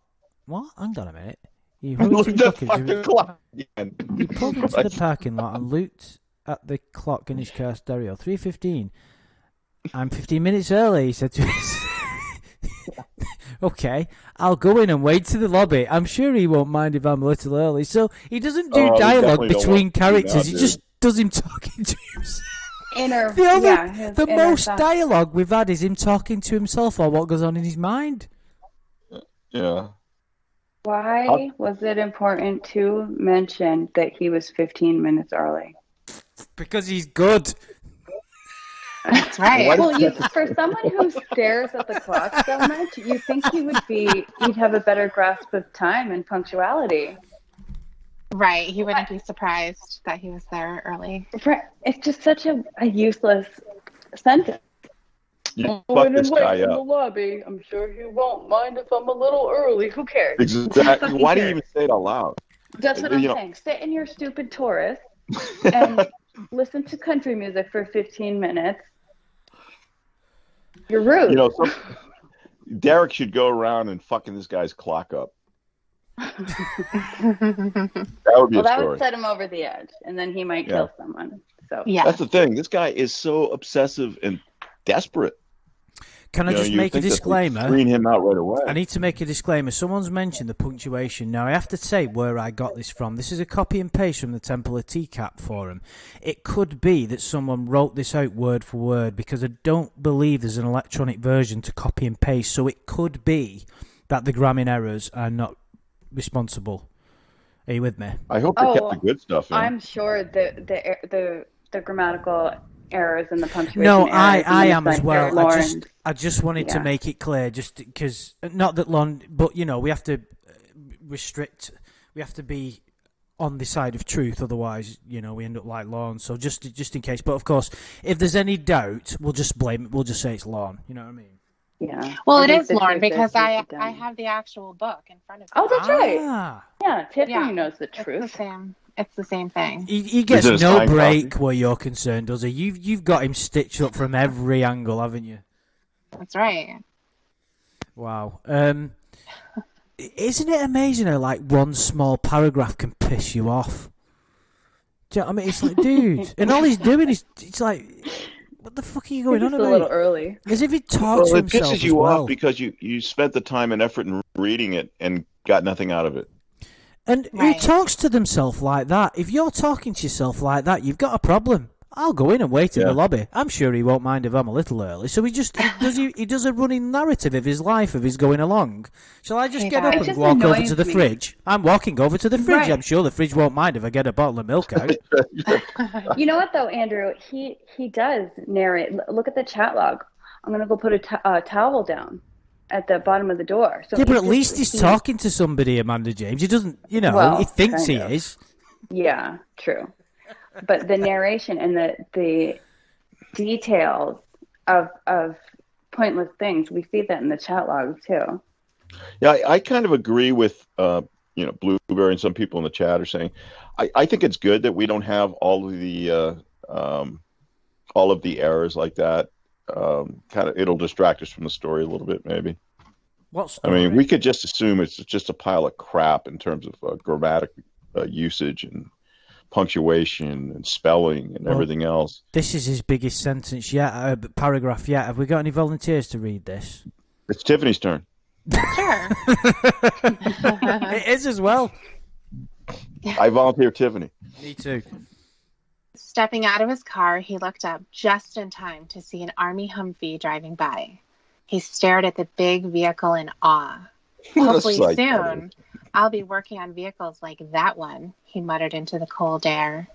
B: What? Hang on a minute. He hurried
A: Look
B: to
A: at
B: his
A: the
B: locker.
A: fucking clock again.
B: He pulled into the parking lot and looked at the clock in his car stereo. 3:15. I'm 15 minutes early, he said to his... Okay, I'll go in and wait to the lobby. I'm sure he won't mind if I'm a little early. So he doesn't do
A: He
B: dialogue
A: definitely don't
B: between
A: want to do
B: characters.
A: that,
B: He
A: dude.
B: just does him talking to himself.
C: His
B: The
C: inner
B: most
C: thoughts.
B: dialogue we've had is him talking to himself or what goes on in his mind.
A: Yeah.
C: Why was it important to mention that he was 15 minutes early?
B: Because he's good.
D: That's right.
C: Well, for someone who stares at the clock so much, you think he'd have a better grasp of time and punctuality.
D: Right. He wouldn't be surprised that he was there early.
C: It's just such a useless sentence.
A: You fuck this guy
C: in the
A: up.
C: lobby. I'm sure he won't mind if I'm a little early. Who cares?
A: Exactly. Why do you even say it out loud?
C: That's what I'm saying. Sit in your stupid Taurus and listen to country music for 15 minutes. You're rude.
A: You know, Derek should go around and fucking this guy's clock up. That would be a
C: that
A: story.
C: would set him over the edge, and then he might kill someone. So
D: Yeah.
A: That's the thing. This guy is so obsessive and desperate.
B: Can I just make a disclaimer?
A: Screen him out right away.
B: I need to make a disclaimer. Someone's mentioned the punctuation. Now, I have to say where I got this from. This is a copy and paste from the Temple of TCAP forum. It could be that someone wrote this out word for word because I don't believe there's an electronic version to copy and paste. So it could be that the grammar errors are not responsible. Are you with me?
A: I hope they kept the good stuff in.
C: I'm sure the grammatical errors and the punctuation
B: No,
C: errors.
B: I am as well.
C: Lauren.
B: I just wanted to make it clear, just because not that Lon, but you know, we have to restrict. We have to be on the side of truth, otherwise, you know, we end up like Lon. So just in case. But of course, if there's any doubt, we'll just blame it. We'll just say it's Lon. You know what I mean?
C: Yeah.
D: Well,
C: I
D: it
C: think
D: is
C: the
D: Lauren
C: truth is
D: because I
C: he's done.
D: have the actual book in front of me.
C: Oh, that's right.
B: Ah.
C: Yeah, Tiffany
D: Yeah.
C: knows the
D: It's the
C: truth.
D: same. It's the same thing.
B: He gets
A: Is it a
B: no
A: signed
B: break
A: copy?
B: where you're concerned, does he? You've got him stitched up from every angle, haven't you?
D: That's right.
B: Wow. Isn't it amazing how like one small paragraph can piss you off? Do you know what I mean? It's like, dude, and all he's doing is it's like, what the fuck are you going
C: Just
B: on
C: a
B: about?
C: little early.
B: As if he talks
A: Well,
B: to
A: it
B: himself
A: pisses
B: as
A: you
B: well.
A: off because you spent the time and effort in reading it and got nothing out of it.
B: And
D: Right.
B: who talks to themselves like that? If you're talking to yourself like that, you've got a problem. I'll go in and wait in the lobby. I'm sure he won't mind if I'm a little early. So he does a running narrative of his life of his going along. Shall I just
D: He
B: get up
D: does.
B: and
C: just
B: walk over
C: annoys
B: to the
C: me.
B: fridge? I'm walking over to the fridge.
C: Right.
B: I'm sure the fridge won't mind if I get a bottle of milk out.
C: You know what though, Andrew? He does narrate. Look at the chat log. I'm gonna go put a towel down at the bottom of the door. So
B: Yeah, but
C: he's
B: at least he's talking to somebody, Amanda James. He doesn't, you know,
C: Well,
B: he thinks he
C: kind of.
B: is.
C: Yeah, true. But the narration and the details of pointless things, we see that in the chat log too.
A: Yeah, I kind of agree with Blueberry and some people in the chat are saying. I think it's good that we don't have all of the errors like that. Kind of, it'll distract us from the story a little bit, maybe.
B: What
A: I
B: story?
A: mean, we could just assume it's just a pile of crap in terms of grammatic usage and punctuation and spelling and everything else.
B: This is his biggest sentence yet, paragraph yet. Have we got any volunteers to read this?
A: It's Tiffany's turn.
D: Sure.
B: It is as well.
A: I volunteer Tiffany.
B: Me too.
D: Stepping out of his car, he looked up just in time to see an Army Humvee driving by. He stared at the big vehicle in awe.
A: What a
D: Hopefully
A: sight that
D: soon, I'll be working on vehicles like that one, he muttered into the cold air.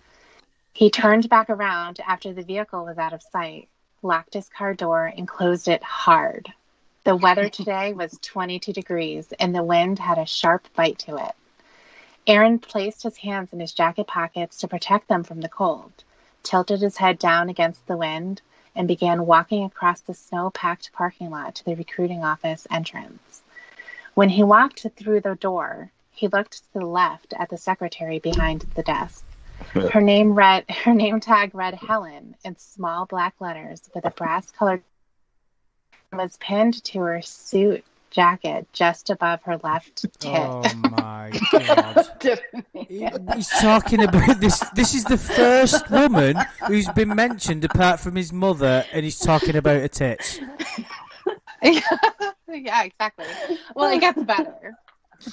D: He turned back around after the vehicle was out of sight, locked his car door, and closed it hard. The weather today was 22 degrees, and the wind had a sharp bite to it. Aaron placed his hands in his jacket pockets to protect them from the cold, tilted his head down against the wind, and began walking across the snow-packed parking lot to the recruiting office entrance. When he walked through the door, he looked to the left at the secretary behind the desk. Her name tag read Helen in small black letters with a brass-colored was pinned to her suit jacket just above her left tit.
B: Oh my God. He's talking about this. This is the first woman who's been mentioned apart from his mother, and he's talking about her tits.
D: Yeah, exactly. Well, it gets better.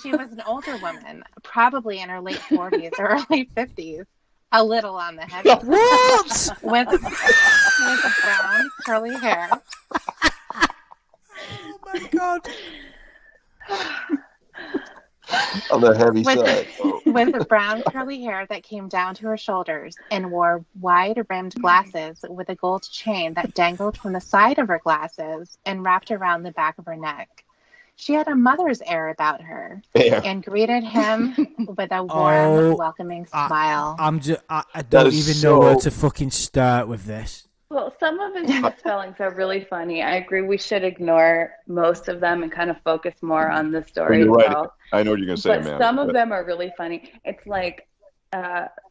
D: She was an older woman, probably in her late 40s or early 50s. A little on the heavy side.
B: What?
D: With brown, curly hair.
B: Oh my God.
A: On the heavy side.
D: With brown, curly hair that came down to her shoulders and wore wide-rimmed glasses with a gold chain that dangled from the side of her glasses and wrapped around the back of her neck. She had a mother's air about her and greeted him with a warm, welcoming smile.
B: I don't even know where to fucking start with this.
C: Well, some of his misspellings are really funny. I agree we should ignore most of them and kind of focus more on the story
A: You're right.
C: itself.
A: I know what you're going to say,
C: But
A: man.
C: some of them are really funny. It's like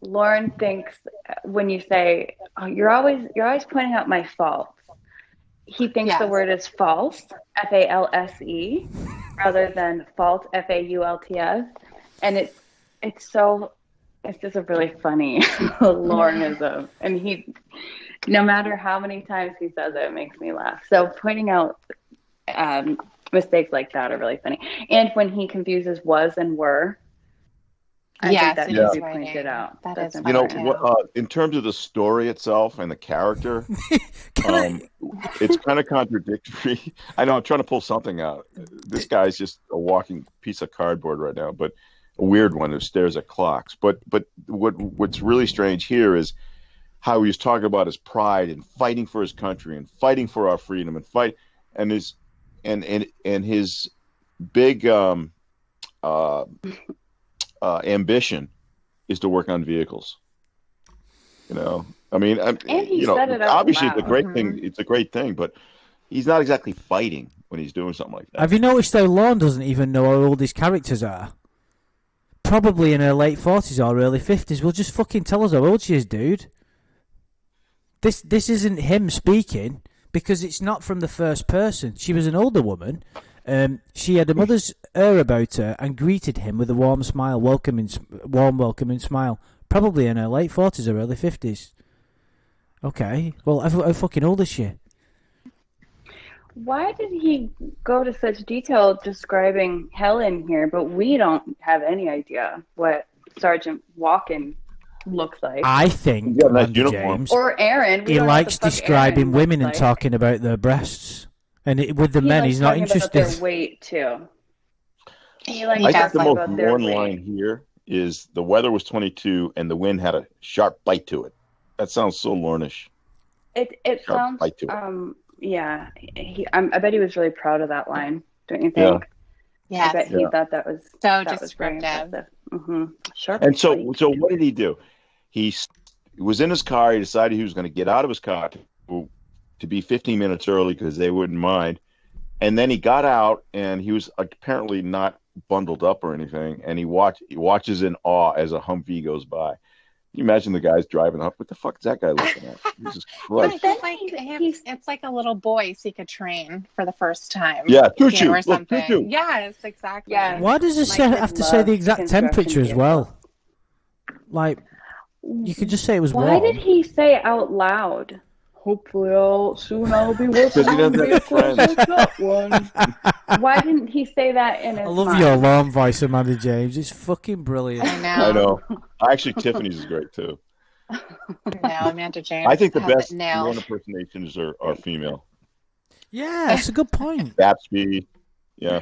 C: Lauren thinks when you say, "Oh, you're always pointing out my faults." He thinks the word is false, F-A-L-S-E, rather than fault, F-A-U-L-T-S. And it's just a really funny Laurenism. And he, no matter how many times he says it, it makes me laugh. So pointing out mistakes like that are really funny. And when he confuses was and were, I think that should be pointed out.
D: That is
A: you know, in terms of the story itself and the character, it's kind of contradictory. I know I'm trying to pull something out. This guy's just a walking piece of cardboard right now, but a weird one who stares at clocks. But what's really strange here is how he was talking about his pride and fighting for his country and fighting for our freedom and his big ambition is to work on vehicles. You know, I mean, you know, obviously it's a great thing. It's a great thing, but he's not exactly fighting when he's doing something like that.
B: Have you noticed how Lorne doesn't even know how old his characters are? Probably in her late 40s or early 50s. Well, just fucking tell us how old she is, dude. This isn't him speaking because it's not from the first person. She was an older woman. She had a mother's air about her and greeted him with a warm smile, welcoming smile. Probably in her late 40s or early 50s. Okay, well, how fucking old is she?
C: Why did he go to such detail describing Helen here, but we don't have any idea what Sergeant Walken looks like?
B: I think James
C: or Aaron.
B: He likes describing women and talking about their breasts. And with the men, he's not interested.
C: Their weight too.
A: I think the most worn line here is the weather was 22 and the wind had a sharp bite to it. That sounds so Lornish.
C: It sounds bite to it. Yeah. I bet he was really proud of that line. Don't you think?
D: Yeah.
C: I bet he thought that was
D: so descriptive.
C: Sharp.
A: And so what did he do? He was in his car. He decided he was going to get out of his car to be 15 minutes early because they wouldn't mind. And then he got out and he was apparently not bundled up or anything. And he watches in awe as a Humvee goes by. Can you imagine the guys driving up? What the fuck is that guy looking at? Jesus Christ.
D: It's like a little boy seek a train for the first time.
A: Yeah, choo-choo.
D: Or something.
A: Choo-choo.
D: Yes, exactly.
C: Yeah.
B: Why does it have to say the exact temperature as well? Like, you could just say it was warm.
C: Why did he say out loud? Hopefully soon I'll be working on vehicles like that one. Why didn't he say that in his
B: I love your alarm voice, Amanda James. It's fucking brilliant.
A: I know. Actually, Tiffany's is great too.
D: No, Amanda James.
A: I think the best Lauren impersonations are female.
B: Yeah, that's a good point.
A: Babsky, yeah.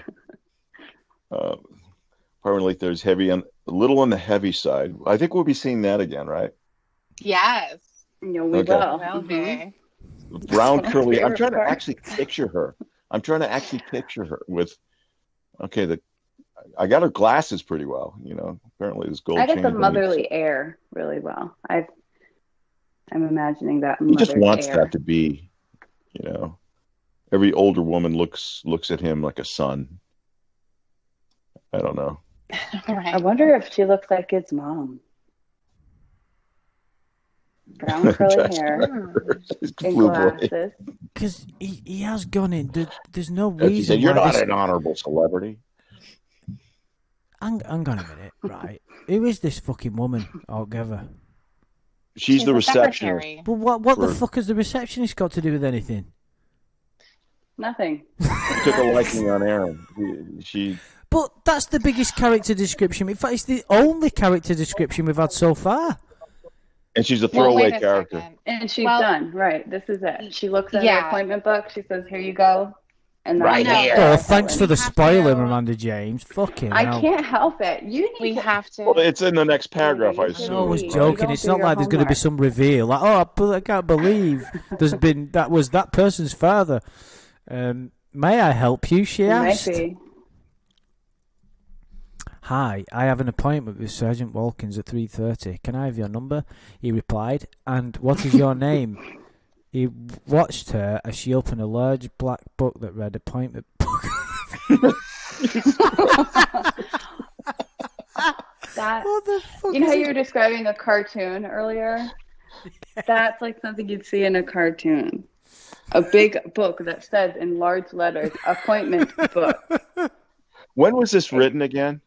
A: Probably there's a little on the heavy side. I think we'll be seeing that again, right?
D: Yes.
C: No, we will.
A: Brown curly. I'm trying to actually picture her. with. Okay, I got her glasses pretty well. Apparently this gold
C: I get
A: chain.
C: the motherly air really well. I'm imagining that
A: He just
C: mother's
A: wants
C: air.
A: that to be, every older woman looks at him like a son. I don't know.
D: Right.
C: I wonder if she looks like his mom. Brown curly
A: That's
C: hair
A: He's
C: and
A: blue boy.
C: glasses.
B: Because he has gone in. There's no
A: As he
B: reason
A: said, you're
B: why
A: not
B: this...
A: an honorable celebrity.
B: Hang on a minute, right? Who is this fucking woman altogether?
A: She's the
D: a
A: receptionist.
D: secretary.
B: But what the
A: For-
B: fuck has the receptionist got to do with anything?
C: Nothing.
A: She took a liking on Aaron. She
B: But that's the biggest character description. In fact, it's the only character description we've had so far.
A: and she's a
D: Well,
A: throwaway
D: wait a
A: character.
D: second.
C: And she's
D: Well-
C: done. Right. This is it. She looks at
D: Yeah.
C: her appointment book. She says, "Here you go." And
A: Right
C: that's
A: here.
B: Oh,
C: it.
B: thanks for the
D: have
B: spoiler,
D: to-
B: Miranda James. Fucking
C: I
B: hell.
C: can't help it. You need
D: We
C: to.
D: have to.
A: Well, it's in the next paragraph, I
C: you
A: assume.
B: No, I was
C: Right.
B: joking.
C: You
B: It's
C: don't
B: not
C: do
B: like
C: your
B: there's going to be
C: homework.
B: some reveal. Like, I can't believe that was that person's father. May I help you? She
C: It might
B: asked.
C: be.
B: Hi, I have an appointment with Sergeant Walkins at 3:30. Can I have your number? He replied. And what is your name? He watched her as she opened a large black book that read appointment book.
C: That.
B: What the fuck
C: You know
B: is
C: how
B: it?
C: you were describing a cartoon earlier? That's like something you'd see in a cartoon. A big book that says in large letters, appointment book.
A: When was this written again?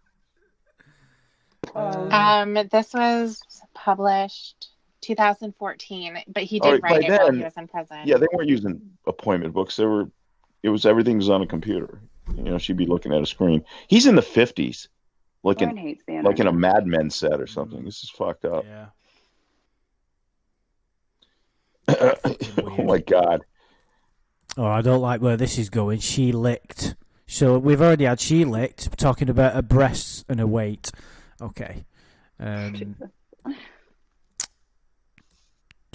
D: This was published 2014, but he
A: Oh,
D: did
A: by
D: write it while
A: then-
D: he was in prison.
A: Yeah, they weren't using appointment books. Everything was on a computer. She'd be looking at a screen. He's in the 50s,
C: Lauren
A: looking
C: hates the
A: like in a
C: internet.
A: Mad Men set or something. This is fucked up.
B: Yeah.
A: Oh my god.
B: Oh, I don't like where this is going. She licked. So we've already had she licked, talking about her breasts and her weight. Okay. Do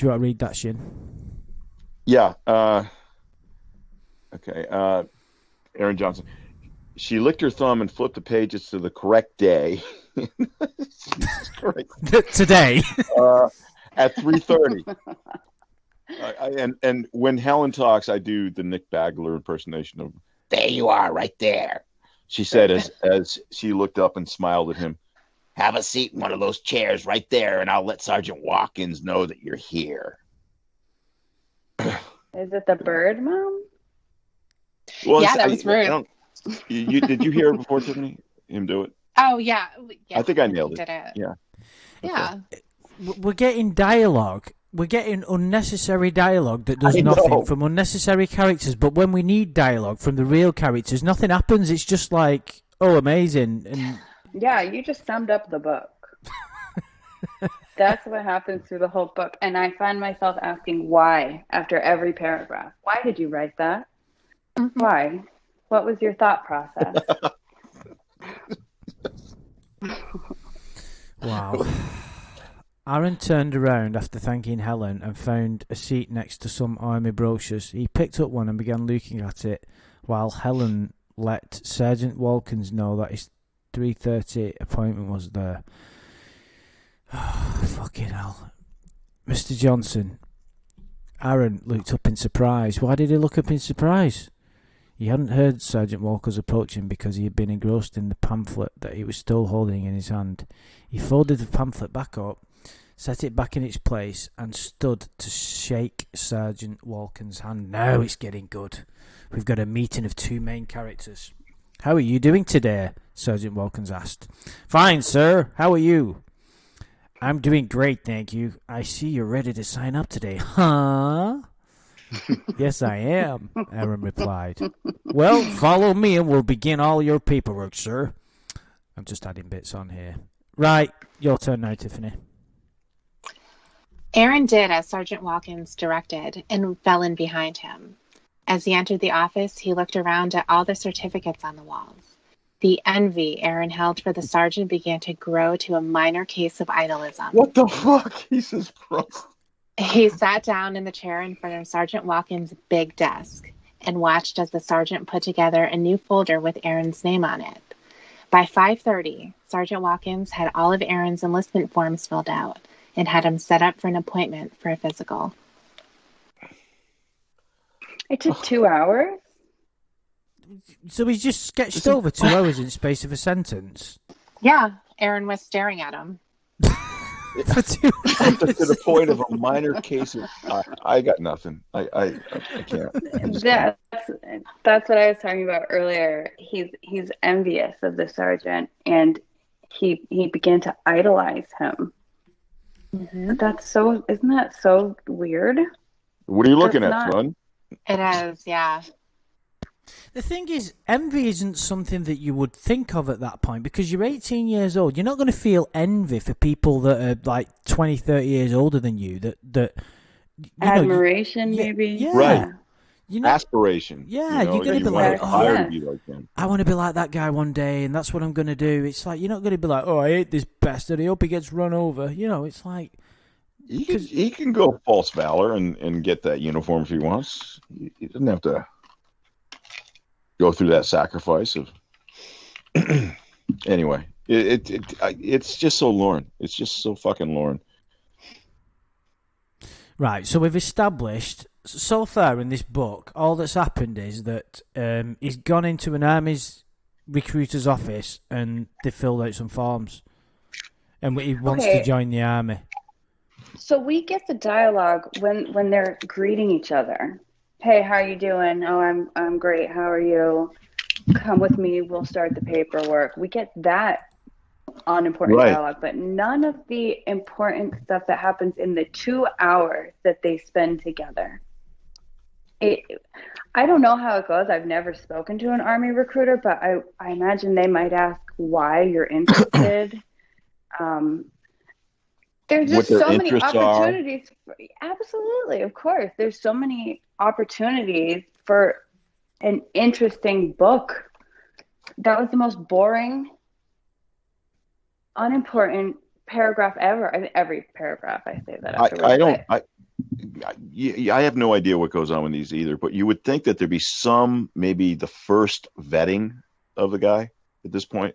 B: you want to read that, Shin?
A: Yeah. Okay. Aaron Johnson. She licked her thumb and flipped the pages to the correct day. Jesus Christ.
B: Today.
A: At 3:30. And when Helen talks, I do the Nick Bagler impersonation of "There you are, right there." She said as she looked up and smiled at him, "Have a seat in one of those chairs right there, and I'll let Sergeant Watkins know that you're here."
C: Is it the bird, Mom?
A: Well,
D: Yeah, that was rude.
A: Did you hear it before, Tiffany? Him do it?
D: Oh yeah.
A: I think I nailed
D: he
A: it.
D: did it.
A: Yeah.
D: Yeah.
B: We're getting dialogue. We're getting unnecessary dialogue that does
A: I know.
B: nothing from unnecessary characters. But when we need dialogue from the real characters, nothing happens. It's just like, oh, amazing. And
C: Yeah, you just summed up the book. That's what happens through the whole book. And I find myself asking why after every paragraph. Why did you write that?
D: Mm-hmm.
C: Why? What was your thought process?
B: wow. Aaron turned around after thanking Helen and found a seat next to some army brochures. He picked up one and began looking at it while Helen let Sergeant Walkins know that his 3:30 appointment was there. Oh, fucking hell. Mr. Johnson. Aaron looked up in surprise. Why did he look up in surprise? He hadn't heard Sergeant Walker's approaching because he had been engrossed in the pamphlet that he was still holding in his hand. He folded the pamphlet back up, set it back in its place, and stood to shake Sergeant Walken's hand. Now it's getting good. We've got a meeting of two main characters. How are you doing today? Sergeant Walkens asked. Fine, sir. How are you? I'm doing great, thank you. I see you're ready to sign up today. Huh? Yes, I am, Aaron replied. Well, follow me and we'll begin all your paperwork, sir. I'm just adding bits on here. Right, your turn now, Tiffany.
D: Aaron did as Sergeant Walkins directed and fell in behind him. As he entered the office, he looked around at all the certificates on the walls. The envy Aaron held for the sergeant began to grow to a minor case of idolism.
A: What the fuck? Jesus Christ.
D: He sat down in the chair in front of Sergeant Walkins' big desk and watched as the sergeant put together a new folder with Aaron's name on it. By 5:30, Sergeant Watkins had all of Aaron's enlistment forms filled out and had him set up for an appointment for a physical.
C: It took 2 hours?
B: So he's just sketched over 2 hours in space of a sentence.
D: Yeah, Aaron was staring at him.
B: For 2 hours.
A: To the point of a minor case of I got nothing. I can't.
C: That's what I was talking about earlier. He's envious of the sergeant, and he began to idolize him.
D: Mm-hmm.
C: Isn't that so weird?
A: What are you looking at, son?
D: It is, yeah.
B: The thing is, envy isn't something that you would think of at that point because you're 18 years old. You're not going to feel envy for people that are like 20, 30 years older than you.
C: Admiration, maybe.
B: Yeah.
A: Right.
B: Yeah,
A: Aspiration.
B: you're going to be like,
A: to be like him.
B: I want to be like that guy one day, and that's what I'm going to do. It's like, you're not going to be like, oh, I hate this bastard. I hope he gets run over. It's like...
A: He can go false valor and get that uniform if he wants. He doesn't have to go through that sacrifice of... Anyway, it's just so Lauren. It's just so fucking Lauren.
B: Right, so we've established so far in this book, all that's happened is that he's gone into an army's recruiter's office and they filled out some forms, and he wants to join the army.
C: So we get the dialogue when they're greeting each other. Hey, how are you doing? Oh, I'm great. How are you? Come with me. We'll start the paperwork. We get that unimportant dialogue, but none of the important stuff that happens in the 2 hours that they spend together. I don't know how it goes. I've never spoken to an Army recruiter, but I imagine they might ask why you're interested. There's just so many opportunities. Absolutely, of course. There's so many opportunities for an interesting book. That was the most boring, unimportant paragraph ever. I mean, every paragraph I say that.
A: I have no idea what goes on with these either, but you would think that there'd be maybe the first vetting of the guy at this point.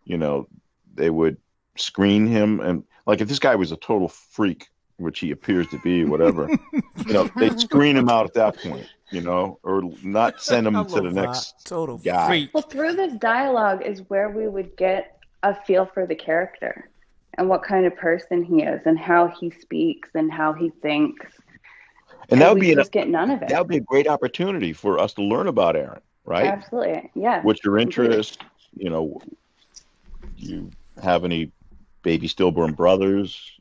A: They would screen him, and like if this guy was a total freak, which he appears to be, whatever, they'd screen him out at that point, or not send him to the next
B: total
A: guy.
B: Freak.
C: Well, through this dialogue is where we would get a feel for the character and what kind of person he is and how he speaks and how he thinks.
A: And that would be
C: get none of it.
A: That would be a great opportunity for us to learn about Aaron, right?
C: Absolutely, yeah.
A: What's your interest? Do you have any baby stillborn brothers?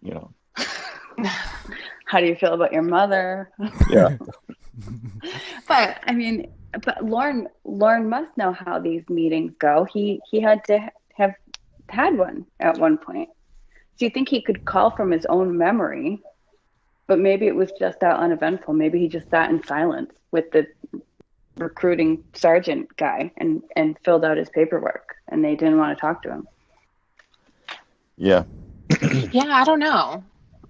C: How do you feel about your mother?
A: Yeah.
C: But Lauren must know how these meetings go. He had to have had one at one point. Do you think he could call from his own memory? But maybe it was just that uneventful. Maybe he just sat in silence with the recruiting sergeant guy and filled out his paperwork, and they didn't want to talk to him.
A: Yeah.
D: Yeah, I don't know.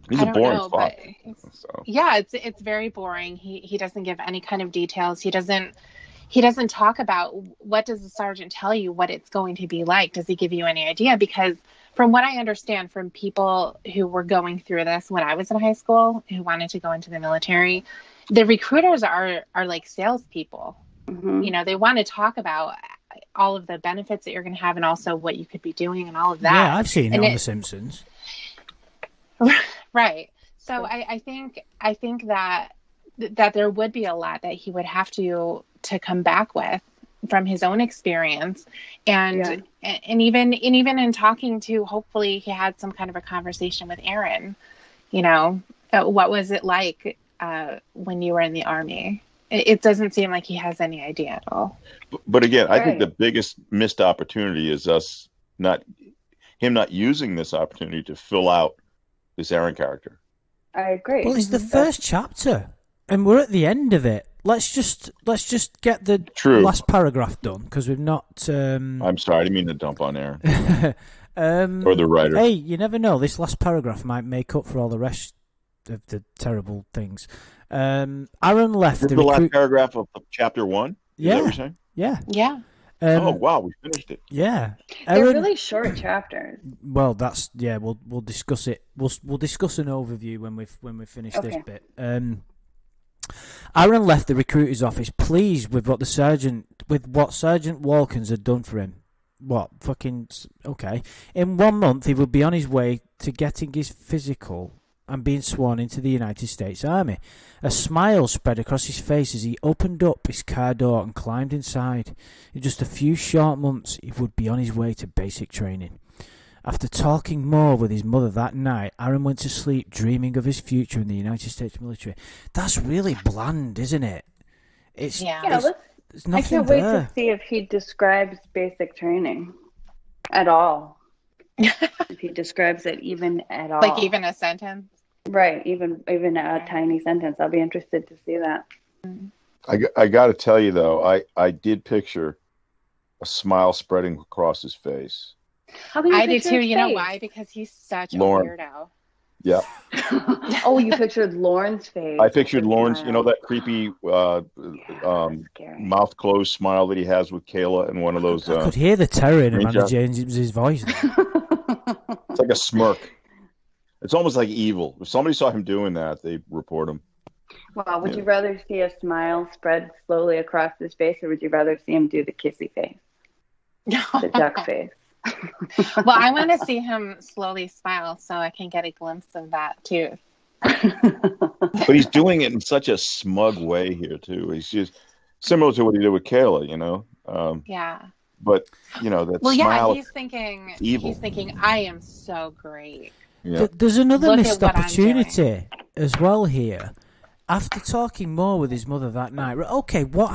A: He's a boring fuck.
D: Yeah, it's very boring. He doesn't give any kind of details. He doesn't talk about what does the sergeant tell you what it's going to be like. Does he give you any idea? Because from what I understand from people who were going through this when I was in high school, who wanted to go into the military, the recruiters are like salespeople.
C: Mm-hmm.
D: They want to talk about all of the benefits that you're going to have and also what you could be doing and all of that.
B: Yeah, I've seen it on The Simpsons.
D: Right. So I think that there would be a lot that he would have to come back with from his own experience, and even in talking to, hopefully he had some kind of a conversation with Aaron. What was it like when you were in the Army? It doesn't seem like he has any idea at all.
A: But again, I think the biggest missed opportunity is him not using this opportunity to fill out this Aaron character.
C: I agree.
B: Well, it's the first chapter, and we're at the end of it. Let's just get the last paragraph done, because we've not.
A: I'm sorry, I didn't mean to dump on Aaron or the writer.
B: Hey, you never know. This last paragraph might make up for all the rest of the terrible things. Aaron left.
A: This is the last paragraph of chapter 1. Is that what you're saying?
B: Yeah.
D: Yeah.
A: Oh wow, we finished it.
B: Yeah,
C: They're
B: Erin.
C: really short chapters.
B: Well, that's yeah. We'll discuss it. We'll discuss an overview when we finish this
C: Okay.
B: bit. Aaron left the recruiter's office pleased with what Sergeant Walkins had done for him. What fucking okay? In 1 month, he would be on his way to getting his physical and being sworn into the United States Army. A smile spread across his face as he opened up his car door and climbed inside. In just a few short months, he would be on his way to basic training. After talking more with his mother that night, Aaron went to sleep dreaming of his future in the United States military. That's really bland, isn't it? It's
D: Yeah.
B: there's
C: I
B: nothing
C: can't wait
B: there.
C: to see if he describes basic training at all. If he describes it even at all.
D: Like even a sentence.
C: Right, even a tiny sentence. I'll be interested to see that.
A: I got to tell you though, I did picture a smile spreading across his face.
C: How can you
D: I do
C: picture
D: too.
C: his
D: You know
C: face?
D: why? Because he's such
A: Lauren.
D: a weirdo.
A: Yeah,
C: Oh, you pictured Lauren's face.
A: I pictured Lauren's. You know
C: Wow.
A: that creepy
C: Yeah, that's scary.
A: mouth closed smile that he has with Kayla and one of those.
B: I could hear the terror in
A: green
B: Amanda
A: jacket.
B: James's voice.
A: It's like a smirk. It's almost like evil. If somebody saw him doing that, they report him.
C: Well, would
A: Yeah.
C: you rather see a smile spread slowly across his face, or would you rather see him do the kissy face, the duck face?
D: Well, I want to see him slowly smile so I can get a glimpse of that too.
A: But he's doing it in such a smug way here too. He's just similar to what he did with Kayla, you know.
D: Yeah.
A: But you know that
D: Well,
A: smile.
D: yeah, he's thinking,
A: evil.
D: I am so great.
A: Yeah.
B: There's another
D: Look at
B: missed
D: what I'm
B: opportunity as well here. After talking more with his mother that night, okay, what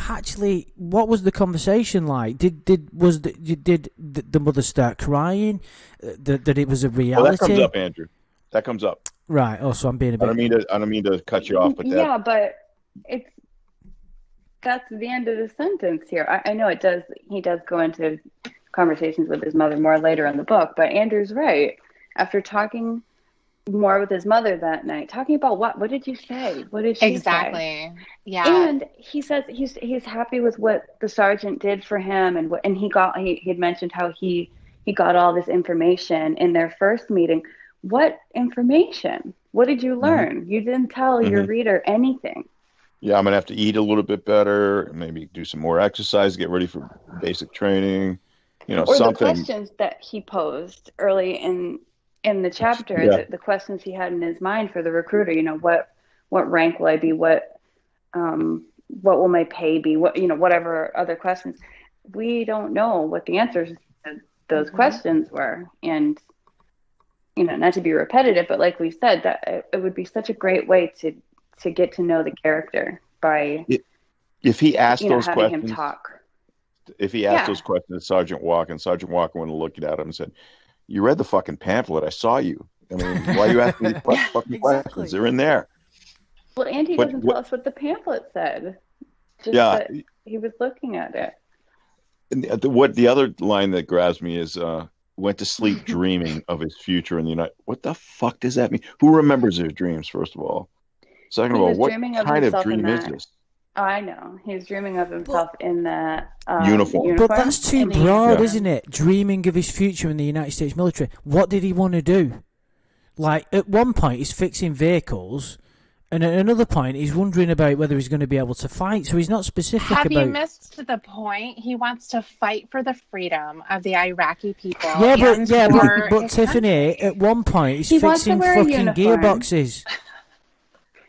B: was the conversation like? Did the mother start crying? That it was a
A: Well,
B: reality?
A: that comes up, Andrew. That comes up.
B: Right. Oh, so I'm being a
A: I
B: bit.
A: don't mean to cut you off, but that,
C: Yeah, but that's the end of the sentence here. I know it does. He does go into conversations with his mother more later in the book, but Andrew's right. After talking more with his mother that night, talking about what did you say? What did she say?
D: Exactly. Yeah.
C: And he says he's happy with what the sergeant did for him, and he had mentioned how he got all this information in their first meeting. What information? What did you learn? You didn't tell your reader anything.
A: yeah, I'm gonna have to eat a little bit better, maybe do some more exercise, get ready for basic training. You know,
C: Or
A: something.
C: the questions that he posed early in the chapter,
A: Yeah.
C: the questions he had in his mind for the recruiter. You know, what rank will I be? What will my pay be? Whatever other questions. We don't know what the answers to those questions were, and not to be repetitive, but like we said, that it would be such a great way to get to know the character by
A: If he asked those
C: having
A: questions,
C: him talk.
A: if he asked
C: Yeah.
A: those questions to Sergeant Walken, Sergeant Walken would have looked at him and said, "You read the fucking pamphlet. I saw you. I mean, why are you asking these fucking
B: Exactly.
A: questions? They're in there."
C: Well, and he
A: But
C: doesn't
A: what-
C: tell us what the pamphlet said. Just
A: Yeah.
C: that he was looking at it.
A: And the other line that grabs me is went to sleep dreaming of his future in the United. What the fuck does that mean? Who remembers their dreams? First of all, second
C: He
A: of all,
C: was
A: what
C: dreaming of
A: kind of
C: himself in
A: dream is
C: that.
A: this?
C: I know. He's dreaming of himself in that
A: Uniform.
B: But that's too
D: In the
B: broad,
A: uniform.
B: isn't it? Dreaming of his future in the United States military. What did he want to do? Like, at one point, he's fixing vehicles, and at another point, he's wondering about whether he's going to be able to fight. So he's not specific
D: Have
B: about.
D: you missed the point? He wants to fight for the freedom of the Iraqi people.
B: Yeah,
D: and for
B: but
D: his
B: Tiffany,
D: country.
B: at one point, he's
C: He wants to
B: fixing
C: wear a
B: fucking
C: uniform.
B: gearboxes.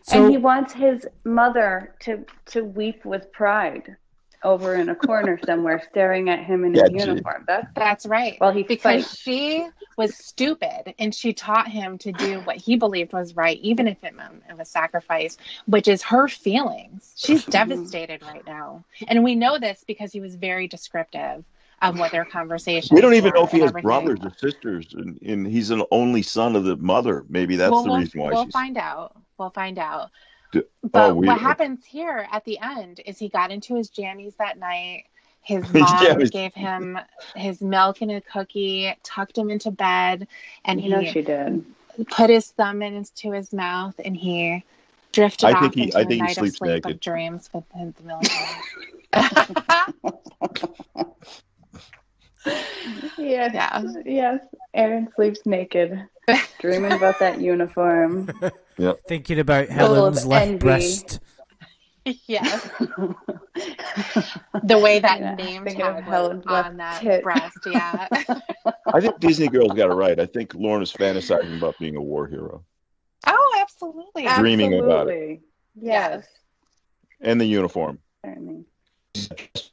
C: And he
B: So
C: wants his mother to weep with pride over in a corner somewhere, staring at him in his
A: Yeah, gee.
C: uniform.
D: That's right.
C: Well, he
D: because
C: fights.
D: she was stupid and she taught him to do what he believed was right, even if it meant it was sacrifice, which is her feelings. She's devastated right now. And we know this because he was very descriptive of what their conversations
A: We don't even
D: were
A: know if he
D: and
A: has
D: everything.
A: brothers or sisters, and he's an only son of the mother. Maybe that's the reason why
D: we'll
A: she's.
D: find out. We'll find out.
A: D-
D: But
A: we-
D: what happens here at the end is he got into his jammies that night. His
A: Yeah,
D: mom
A: but-
D: gave him his milk and a cookie, tucked him into bed, and
C: You know
D: he
C: she did.
D: put his thumb into his mouth, and he drifted
A: I
D: off
A: think
D: into
A: I
D: a
A: think he
D: night of
A: sleeps
D: sleep
A: naked.
D: of dreams with the military.
C: Yes,
D: Yeah.
C: yes. Aaron sleeps naked, dreaming about that uniform,
A: Yep.
B: Thinking about
C: full
B: Helen's
C: of
B: left
C: envy.
B: breast.
D: Yes. The way that
C: Yeah,
D: name
C: thinking of
D: tag was
C: Helen's left
D: on that
C: tit.
D: breast, yeah.
A: I think Disney girls got it right. I think Lauren is fantasizing about being a war hero,
D: Oh, absolutely.
A: dreaming about it,
C: Absolutely.
D: Yes.
C: Yes,
A: and the uniform.
C: certainly.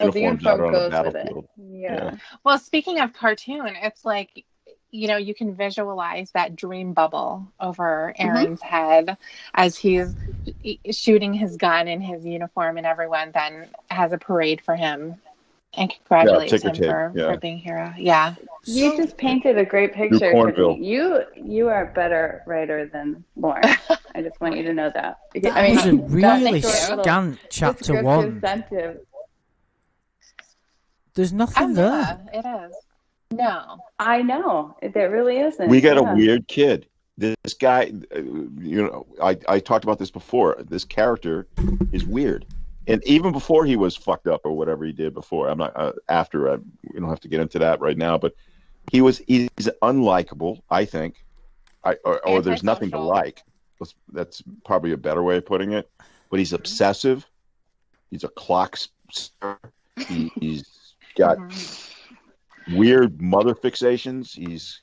C: Oh, the
A: Uniforms out
C: uniform
A: on a
C: goes with it.
A: battlefield.
C: Yeah.
D: Well, speaking of cartoon, it's like, you can visualize that dream bubble over Aaron's head as he's shooting his gun in his uniform, and everyone then has a parade for him and congratulates
A: ticker
D: him
A: tape,
D: for
A: yeah.
D: being hero. Yeah.
C: You
B: So,
C: just painted a great
A: New
C: picture,
A: Cornville.
C: Tiffany. You are a better writer than Lauren. I just want you to know that.
B: that was a
C: that
B: really
C: short little
B: scant chapter
C: descriptive
B: 1.
C: sentence.
B: There's
D: Oh,
B: nothing there.
D: yeah, it is. No.
C: I know. There really isn't.
A: We got a
C: Yeah.
A: weird kid. This guy, I talked about this before. This character is weird, and even before he was fucked up or whatever he did before. I'm not after. We don't have to get into that right now. But he's unlikable. I think, or there's nothing to
D: Antisocial.
A: like. That's probably a better way of putting it. But he's obsessive. He's a clock star. He's got weird mother fixations.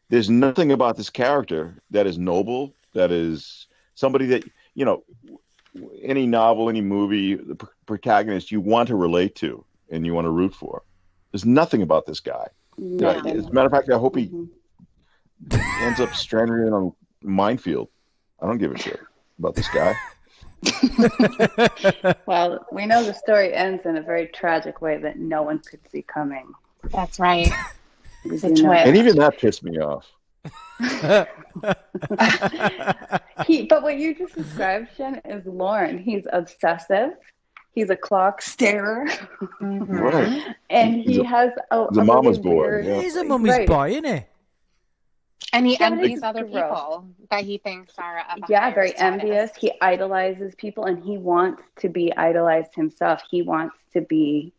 A: There's nothing about this character that is noble, that is somebody that, any novel, any movie, the protagonist you want to relate to and you want to root for. There's nothing about this guy.
C: No.
A: As a matter of fact, I hope he ends up stranded in a minefield. I don't give a shit about this guy.
C: Well, we know the story ends in a very tragic way that no one could see coming.
D: That's right.
C: We
D: The
C: do know
D: twist.
A: And even that pissed me off.
C: But what you just described, Shen, is Lauren. He's obsessive. He's a clock starer,
A: Right.
C: and he has a
A: he's a mama's
C: really
A: boy,
C: weird-
A: yeah.
B: He's a mummy's
C: Right.
B: boy, isn't he?
D: And he
C: Yeah, but
D: envies
C: it's
D: other
C: gross.
D: people that he thinks are of a
C: Yeah,
D: higher
C: very
D: status.
C: envious. He idolizes people, and he wants to be idolized himself. He wants to be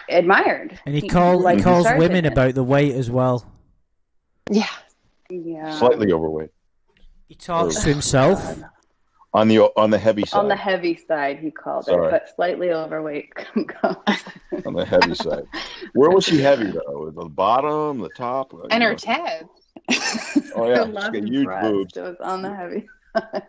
C: admired.
B: And he calls
C: started
B: women
C: it.
B: about the weight as well.
D: Yeah.
C: Yeah.
A: Slightly overweight.
B: He talks to himself.
A: On the heavy side.
C: On the heavy side, he called
A: Sorry.
C: it, but slightly overweight.
A: On the heavy side. Where was she heavy though? The bottom, the top?
D: And her tits.
A: Oh yeah,
C: Her
A: she's
C: left
A: got huge
C: breast
A: boobs.
C: was on the heavy side.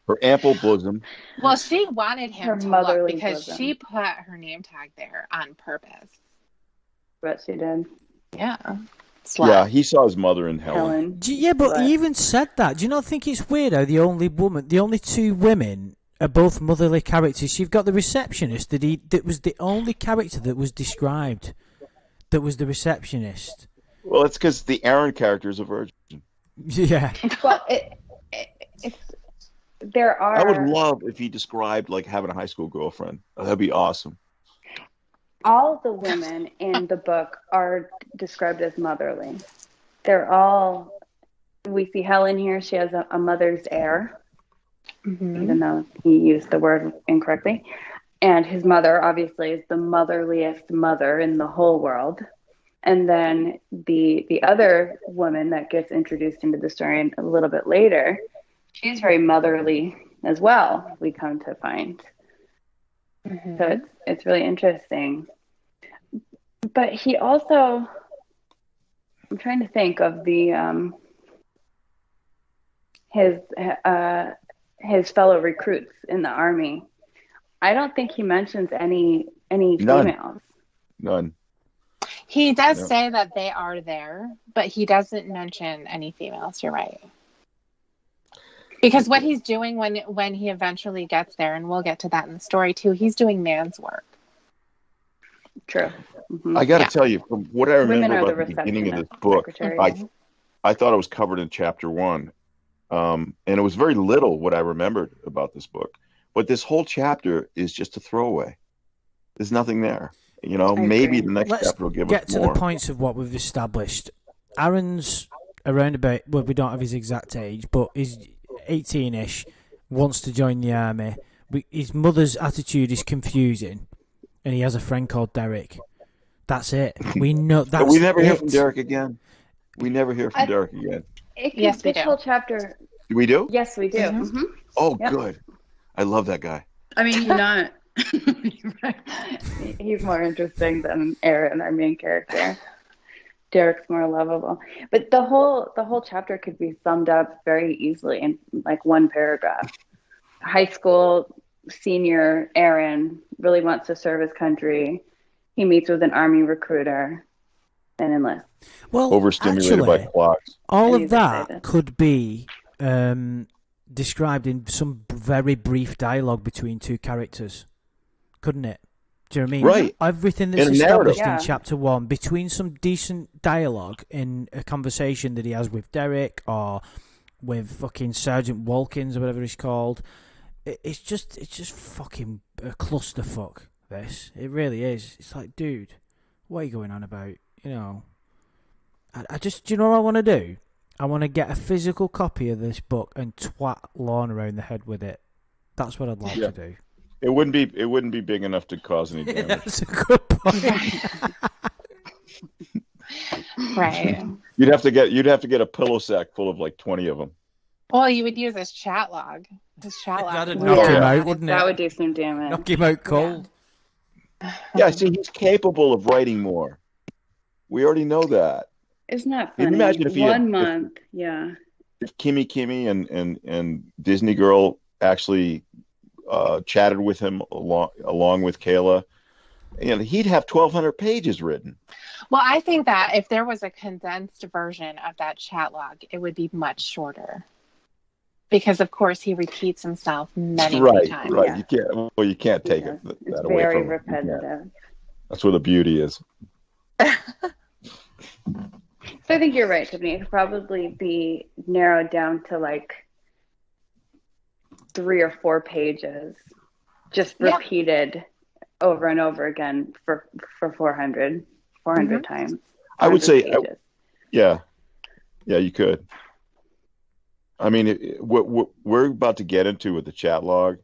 A: Her ample bosom.
D: Well, she wanted him
C: Her
D: to look
C: motherly
D: because
C: bosom.
D: she put her name tag there on purpose.
C: But she did.
D: Yeah.
A: Yeah, he saw his mother in Helen.
C: Helen.
B: Yeah, but
C: Right.
B: he even said that. Do you not think it's weird how the only two women are both motherly characters? You've got the receptionist that was the only character that was described. That was the receptionist.
A: Well, it's because the Aaron character is a virgin.
B: Yeah.
C: Well, there are.
A: I would love if he described like having a high school girlfriend. That'd be awesome.
C: All the women in the book are described as motherly. They're all. We see Helen here. She has a mother's air, even though he used the word incorrectly. And his mother, obviously, is the motherliest mother in the whole world. And then the other woman that gets introduced into the story a little bit later, she's very motherly as well, we come to find. So it's really interesting. But he also, I'm trying to think of the his fellow recruits in the army. I don't think he mentions any
A: None.
C: females.
A: None.
D: He does
A: Yeah.
D: say that they are there, but he doesn't mention any females. You're right. Because what he's doing when he eventually gets there, and we'll get to that in the story too, he's doing man's work.
C: True. Mhm.
A: I got to
D: Yeah.
A: tell you, from what I
C: Women
A: remember
C: are
A: about
C: the
A: the beginning of this
C: receptionist,
A: book,
C: secretary.
A: I thought it was covered in chapter 1. And it was very little what I remembered about this book. But this whole chapter is just a throwaway. There's nothing there. Maybe
C: agree.
A: the next
B: Let's
A: chapter will give
B: get
A: us
B: to
A: more.
B: the points of what we've established. Aaron's around about, well, we don't have his exact age, but he's 18-ish, wants to join the army. His mother's attitude is confusing, and he has a friend called Derek. That's it. We know
A: But
B: that's
A: we never hear
B: it.
A: from Derek again. We never hear from Derek again.
D: Yes, we
C: this
D: do.
C: whole chapter.
A: We do?
C: Yes, we do.
D: Mhm.
C: Hmm.
A: Oh,
C: Yep.
A: good. I love that guy.
C: I mean, he's not. He's more interesting than Aaron, our main character. Derek's more lovable. But the whole chapter could be summed up very easily in like one paragraph. High school senior Aaron really wants to serve his country. He meets with an army recruiter and enlists.
B: Well,
A: Overstimulated by
B: actually,
A: clocks.
B: all
C: And
B: of
C: he's
B: that
C: excited.
B: could be described in some very brief dialogue between two characters, couldn't it? Do you know what I mean?
A: Right.
B: Everything that's
A: In a narrative.
B: established in
C: Yeah.
B: chapter 1, between some decent dialogue in a conversation that he has with Derek or with fucking Sergeant Walkins or whatever he's called, it's just fucking a clusterfuck. This, it really is. It's like, dude, what are you going on about? You know, I just, do you know what I want to do? I want to get a physical copy of this book and twat Lorne around the head with it. That's what I'd like
A: Yeah.
B: to do.
A: It wouldn't be big enough to cause any damage.
B: That's a good point.
D: Right.
A: You'd have to get a pillow sack full of like 20 of them.
D: Well, you would use his chat log. His chat log.
B: That'd
D: would
B: knock
D: be
A: him
B: out,
D: on
B: wouldn't
D: his-
C: That would do some damage.
B: Knock him out cold.
A: Yeah, see, he's capable of writing more. We already know that.
C: Isn't that
A: Can you
C: funny?
A: imagine if he had-
C: One month, yeah.
A: If Kimmy and Disney Girl actually chatted with him along with Kayla, he'd have 1,200 pages written.
D: Well, I think that if there was a condensed version of that chat log, it would be much shorter. Because of course he repeats himself many times.
A: Right.
C: Yeah.
A: You can't take
C: Yes.
A: that
C: It's
A: away
C: very
A: from him.
C: repetitive.
A: That's where the beauty is.
C: So I think you're right, Tiffany. It could probably be narrowed down to like 3 or 4 pages, just
D: Yeah.
C: repeated over and over again for 400 times.
A: I would
C: 400
A: say,
C: pages.
A: yeah, you could. I mean, what we're about to get into with the chat log,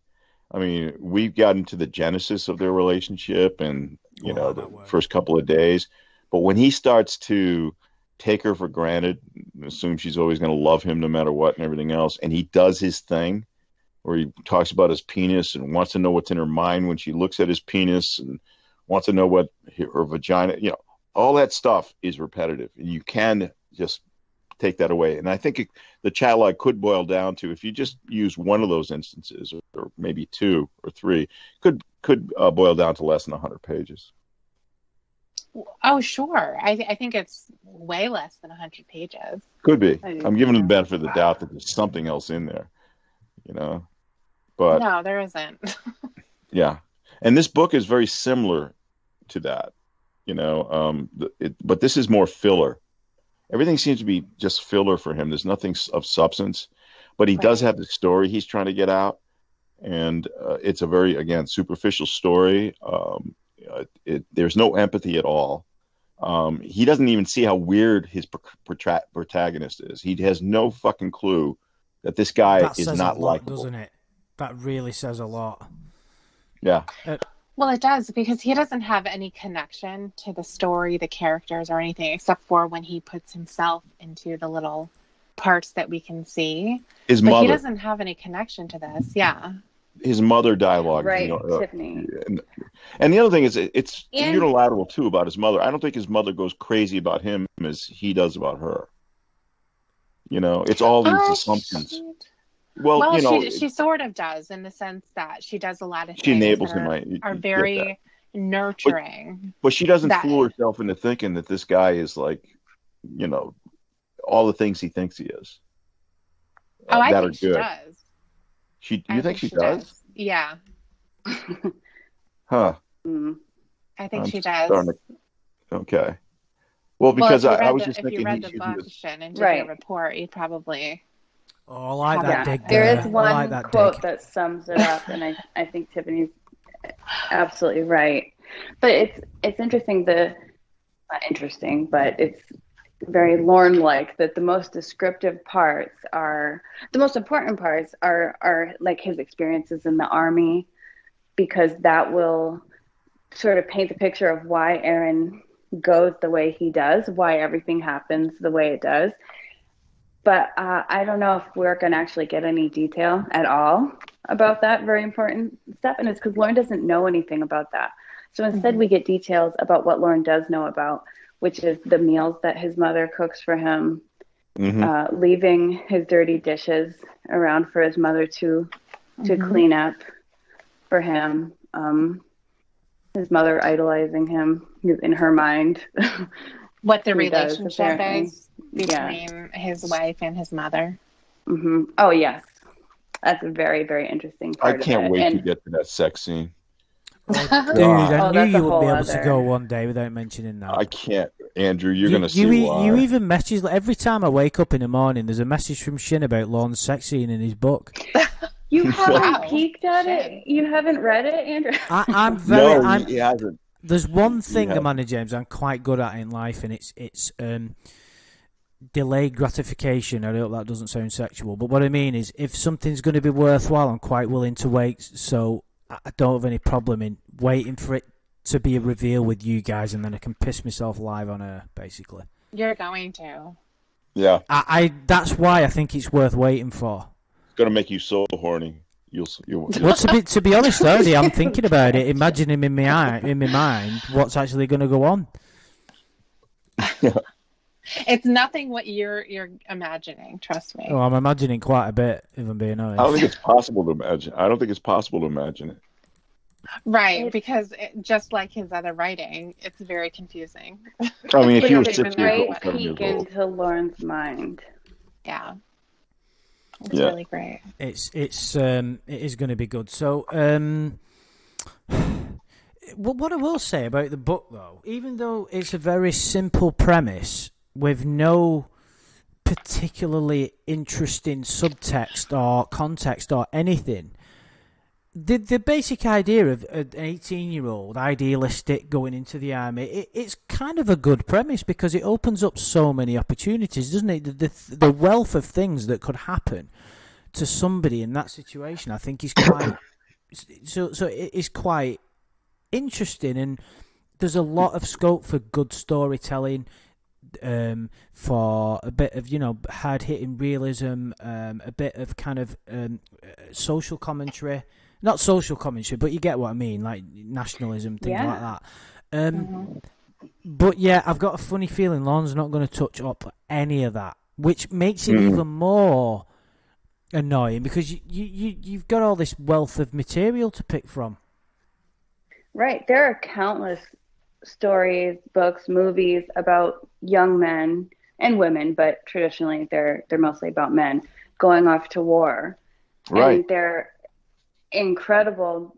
A: I mean, we've gotten to the genesis of their relationship and, the first couple of days. But when he starts to take her for granted, assume she's always going to love him no matter what and everything else, and he does his thing where he talks about his penis and wants to know what's in her mind when she looks at his penis and wants to know what her vagina, all that stuff is repetitive. And you can just take that away. And I think the chat log could boil down to, if you just use one of those instances, or maybe 2 or 3, could boil down to less than 100 pages.
D: Oh, sure. I think it's way less than 100 pages.
A: Could be.
C: I do
A: I'm giving him the
C: too.
A: benefit of the doubt that there's something else in there, But
D: No, there isn't.
A: yeah, and this book is very similar to that, but this is more filler. Everything seems to be just filler for him. There's nothing of substance, but he does have the story he's trying to get out, and it's a very, again, superficial story. There's no empathy at all. He doesn't even see how weird his protagonist is. He has no fucking clue that this guy
B: That
A: is
B: says
A: not
B: a lot,
A: likable.
B: doesn't it? That really says a lot.
A: Yeah.
D: Well, it does, because he doesn't have any connection to the story, the characters, or anything, except for when he puts himself into the little parts that we can see.
A: His
D: But he
A: mother,
D: doesn't have any connection to this. Yeah.
A: his mother dialogue,
C: Right, Tiffany.
A: and the other thing is, it's
C: And-
A: unilateral too about his mother. I don't think his mother goes crazy about him as he does about her. It's all these assumptions. Well,
D: she sort of does, in the sense that she does a lot of
A: she
D: things
A: enables
D: that
A: him.
D: are,
A: I get
D: are
A: that.
D: very nurturing.
A: But she doesn't
D: that-
A: fool herself into thinking that this guy is like, all the things he thinks he is.
D: Oh, I
A: that
D: think
A: are
D: she
A: good.
D: does.
A: You think she does?
D: Yeah,
A: Huh.
C: Mm.
D: I think
A: I'm
D: she does.
A: starting to- Okay. Well,
D: Well,
A: because
D: if you
A: I
D: read
A: was
D: the-
A: just
D: if you
A: thinking
D: read
A: he's
D: the
A: using
D: book,
A: this.
D: Shin, and did
C: Right.
D: your report, you'd probably.
B: Oh, I like that
C: Yeah,
B: dig.
C: there is
B: I
C: one
B: like that
C: quote
B: dig.
C: that sums it up, and I think Tiffany's absolutely right. But it's interesting. Not interesting, but it's very Lorne-like that the most descriptive parts are the most important parts are like his experiences in the army, because that will sort of paint the picture of why Aaron goes the way he does, why everything happens the way it does. But I don't know if we're going to actually get any detail at all about that very important step. And it's because Lauren doesn't know anything about that. So instead, we get details about what Lauren does know about, which is the meals that his mother cooks for him, leaving his dirty dishes around for his mother to clean up for him. His mother idolizing him in her mind.
D: What the relationship is between his wife and his mother.
C: Oh, yes. That's a very, very interesting part
A: I can't wait to get to that sex scene.
B: Oh, dude, I knew you wouldn't be able to go one day without mentioning that.
A: I can't, Andrew. You're going to see why.
B: You even message every time I wake up in the morning. There's a message from Shin about Lorne's sex scene in his book.
C: You haven't peeked at it. You haven't read it, Andrew.
B: I'm very.
A: No, he hasn't.
B: There's one thing, Amanda James, I'm quite good at in life, and it's delayed gratification. I hope that doesn't sound sexual, but what I mean is, if something's going to be worthwhile, I'm quite willing to wait. So I don't have any problem in waiting for it to be a reveal with you guys, and then I can piss myself live on air, basically.
D: You're going to.
A: Yeah.
B: I that's why I think it's worth waiting for.
A: It's going to make you so horny. You'll
B: Well, to be honest, though, I'm thinking about it, imagining in my mind what's actually going to go on.
D: It's nothing what you're imagining. Trust me.
B: Oh, I'm imagining quite a bit, if I'm being honest.
A: I don't think it's possible to imagine. I don't think it's possible to imagine it.
D: Right, because just like his other writing, it's very confusing.
A: I mean, if you were
C: It's
A: 6
C: a great
A: years old, 7 years
C: peek
A: old.
C: into Lauren's mind.
D: Yeah. It's really great.
B: It is going to be good. So, what I will say about the book, though, even though it's a very simple premise with no particularly interesting subtext or context or anything, the basic idea of an 18-year-old idealistic going into the army, it's kind of a good premise because it opens up so many opportunities, doesn't it? The wealth of things that could happen to somebody in that situation, I think, is quite so it is quite interesting, and there's a lot of scope for good storytelling, for a bit of hard-hitting realism, a bit of kind of social commentary. Not social commentary, but you get what I mean, like nationalism, things like that. But yeah, I've got a funny feeling Lon's not going to touch up any of that, which makes it even more annoying because you've got all this wealth of material to pick from.
C: Right. There are countless stories, books, movies about young men and women, but traditionally they're mostly about men going off to war.
A: Right.
C: And they're incredible,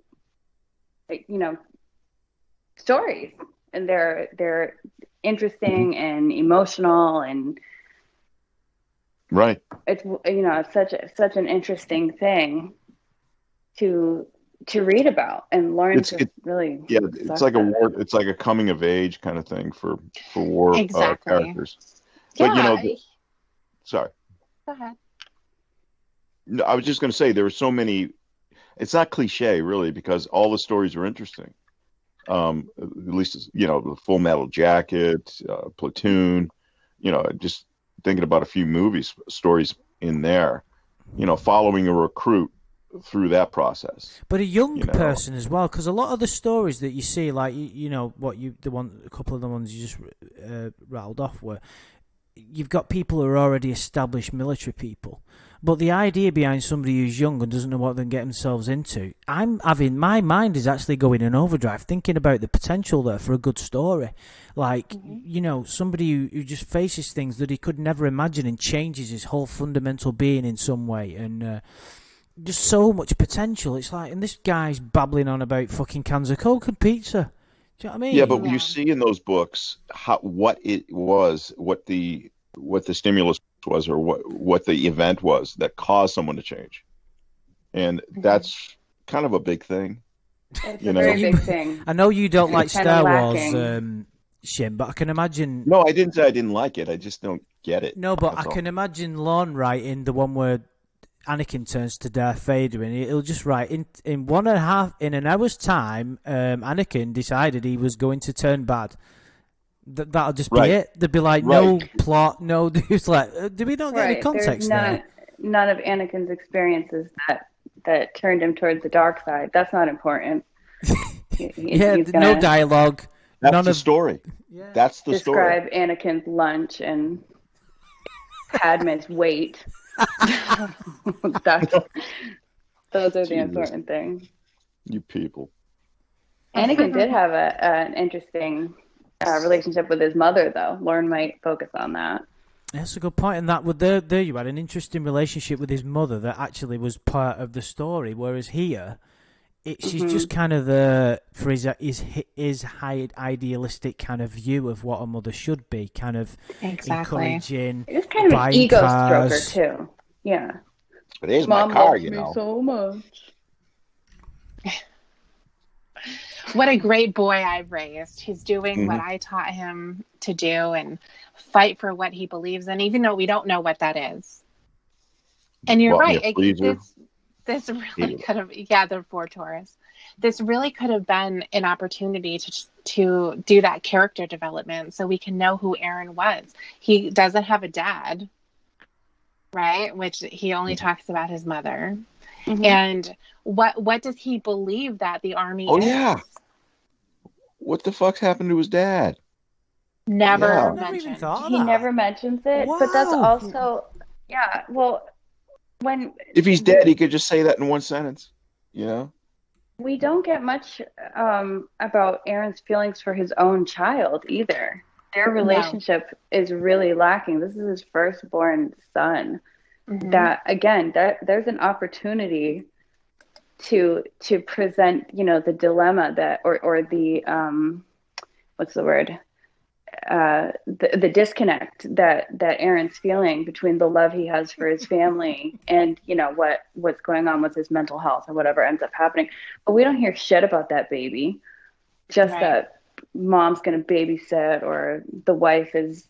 C: stories, and they're interesting and emotional, and
A: right.
C: It's such an interesting thing to read about, and Lauren really
A: it's like it's like a coming of age kind of thing for war characters.
D: Yeah.
A: But sorry.
D: Go ahead.
A: No, I was just going to say there are so many. It's not cliche, really, because all the stories are interesting. At least, the Full Metal Jacket, Platoon, just thinking about a few stories in there, following a recruit through that process.
B: But a young person as well, because a lot of the stories that you see, like, a couple of the ones you just rattled off were, you've got people who are already established military people. But the idea behind somebody who's young and doesn't know what they can get themselves into, my mind is actually going in overdrive, thinking about the potential there for a good story. Like, somebody who just faces things that he could never imagine and changes his whole fundamental being in some way. And just so much potential. It's like, and this guy's babbling on about fucking cans of Coke and pizza. Do you know what I mean?
A: Yeah, but you see in those books what it was, what the stimulus was, or what the event was that caused someone to change, and that's kind of a big thing.
C: It's a very big thing.
B: I know you don't like Star Wars, Shin, but I can imagine.
A: No, I didn't say I didn't like it. I just don't get it.
B: No, but I can imagine Lorne writing the one where Anakin turns to Darth Vader, and he'll just write in an hour's time. Anakin decided he was going to turn bad. That'll just be
A: Right.
B: it. They'd be like,
A: Right.
B: no plot, no. It's like, did we not get any
C: Right.
B: context
C: There's
B: there?
C: none of Anakin's experiences that turned him towards the dark side. That's not important.
B: Yeah,
C: He's
B: no
C: gonna
B: dialogue.
A: That's
B: None
A: the
B: of
A: story.
B: yeah.
A: That's the story.
C: describe Anakin's lunch and Padme's weight. That's, those are the
A: Jesus.
C: important things.
A: You people.
C: Anakin did have an interesting relationship with his mother, though. Lauren might focus on that.
B: That's a good point. And that would there you had an interesting relationship with his mother that actually was part of the story. Whereas here, she's just kind of for his high idealistic kind of view of what a mother should be, kind of encouraging.
C: It's kind of an
B: buying
C: ego
B: cars.
C: stroker too. Yeah.
A: But here's
C: Mom
A: my car,
C: loves
A: you
C: me
A: know.
C: so much.
D: What a great boy I've raised. He's doing what I taught him to do and fight for what he believes in, even though we don't know what that is. And you're
A: Bought me
D: right.
A: a freezer.
D: This really could have, the Ford Taurus. This really could have been an opportunity to do that character development so we can know who Aaron was. He doesn't have a dad, right? Which he only talks about his mother.
C: Mhm.
D: And what does he believe that the army
A: Oh,
D: is?
A: yeah. What the fuck's happened to his dad?
D: Never
A: Yeah.
B: I never even
D: mentioned.
B: thought of
C: He
B: that.
C: never mentions it, but that's
B: Wow.
C: also, yeah. Well, when
A: If he's dead, he could just say that in one sentence. You know?
C: we don't get much about Aaron's feelings for his own child either. Their relationship is really lacking. This is his firstborn son.
D: Mhm.
C: That again, there's an opportunity to present, the dilemma that or the what's the word? The disconnect that Aaron's feeling between the love he has for his family and what's going on with his mental health or whatever ends up happening. But we don't hear shit about that baby. Just that mom's gonna babysit or the wife is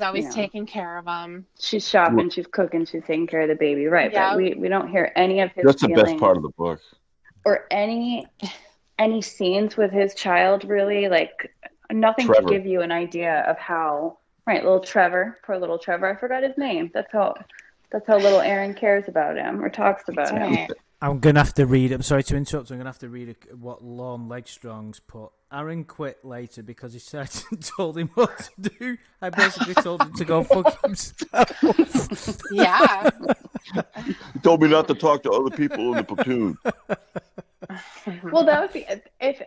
D: always taking care of him.
C: she's shopping, she's cooking, she's taking care of the baby, right?
D: Yeah.
C: But we don't hear any of his
A: That's the
C: feelings
A: best part of the book.
C: or any scenes with his child, really, like nothing
A: Trevor.
C: to give you an idea of how poor little Trevor, I forgot his name. That's how little Aaron cares about him or talks about him.
D: Right.
B: I'm going to have to read, I'm sorry to interrupt, I'm going to have to read what Lorne Legstrong's put. Aaron quit later because his sergeant told him what to do. I basically told him to go fuck himself.
D: Yeah.
A: He told me not to talk to other people in the platoon.
C: Well, that would be if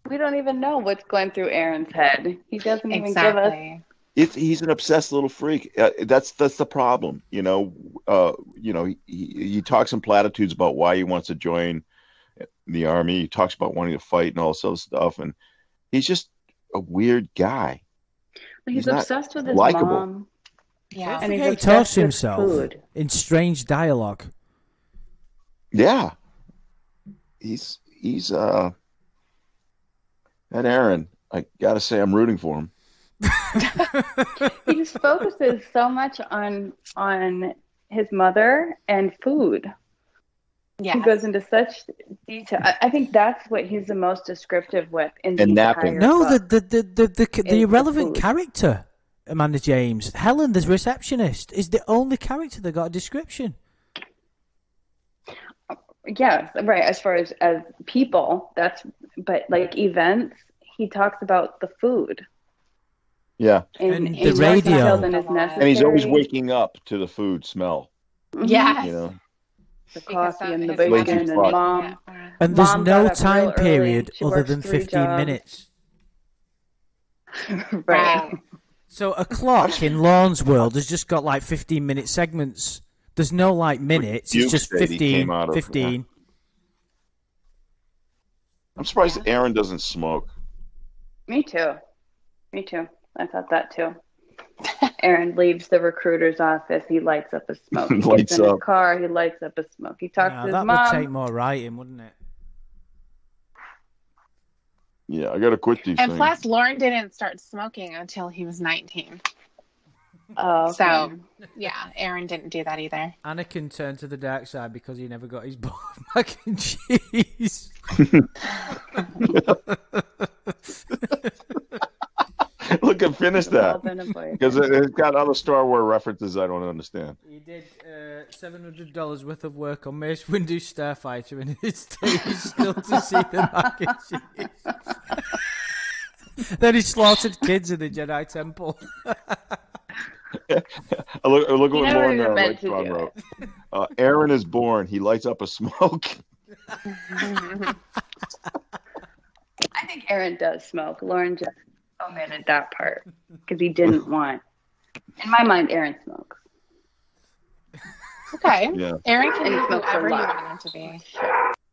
C: we don't even know what's going through Aaron's head. He doesn't even give us.
D: Exactly.
A: He's an obsessed little freak. That's the problem. He talks in platitudes about why he wants to join the army. He talks about wanting to fight and all this other stuff, and he's just a weird guy.
C: He's
A: not
C: obsessed with his
A: likable.
C: mom.
D: Yeah.
C: And he's
B: he
C: obsessed
B: talks to
C: with
B: himself
C: food.
B: in strange dialogue.
A: Yeah, he's that Aaron. I gotta say, I'm rooting for him.
C: He just focuses so much on his mother and food.
D: Yeah.
C: He goes into such detail. I think that's what he's the most descriptive with in the
A: And
C: entire
A: napping.
B: No,
C: book.
B: the
C: the
B: irrelevant
C: food.
B: character, Amanda James. Helen, the receptionist, is the only character that got a description.
C: Yeah, right. As far as people, but like events, he talks about the food.
A: Yeah,
B: And the
C: more
B: radio.
C: detail than is necessary.
A: and he's always waking up to the food smell.
D: Yes.
A: You know,
C: The
D: Because
C: coffee and the
D: his
C: bacon
A: Lazy
C: and
A: fuck.
C: mom.
D: Yeah.
B: And there's
C: Mom
B: no
C: got up
B: time
C: real early.
B: period
C: She
B: other
C: works
B: than
C: 3
B: 15
C: jobs.
B: minutes.
C: Right.
B: So a clock in Lorne's world has just got like 15-minute segments. There's no like minutes.
A: Duke
B: It's just
A: said he
B: 15.
A: came out of-
B: 15.
A: I'm surprised Aaron doesn't smoke.
C: Me too. I thought that too. Aaron leaves the recruiter's office. He lights up a smoke. He
A: Lights
C: gets in his
A: up.
C: car. He lights up a smoke. He talks
B: Yeah,
C: to his
B: that
C: mom.
B: would take more writing, wouldn't it?
A: Yeah, I gotta quit these
D: And
A: things.
D: plus, Lauren didn't start smoking until he was 19.
C: Oh, okay.
D: So, yeah, Aaron didn't do that either.
B: Anakin turned to the dark side because he never got his bowl of mac and cheese.
A: finish
C: We've all
A: that
C: been a boy.
A: because it's got other Star Wars references I don't understand.
B: He did $700 worth of work on Mace Windu's Starfighter, and his stage is still to see the mac and cheese. Then he slaughtered kids in the Jedi Temple.
A: Look at what
C: never
A: Lauren
C: even meant to
A: Lightfon
C: do
A: wrote. Aaron is born. He lights up a smoke.
C: I think Aaron does smoke. Lauren just omitted that part because he didn't want. In my mind, Aaron smokes.
D: Okay.
A: Yeah.
D: Aaron can
C: And
D: be
C: he smokes
D: whoever
C: a
D: you
C: lot.
D: want him to be.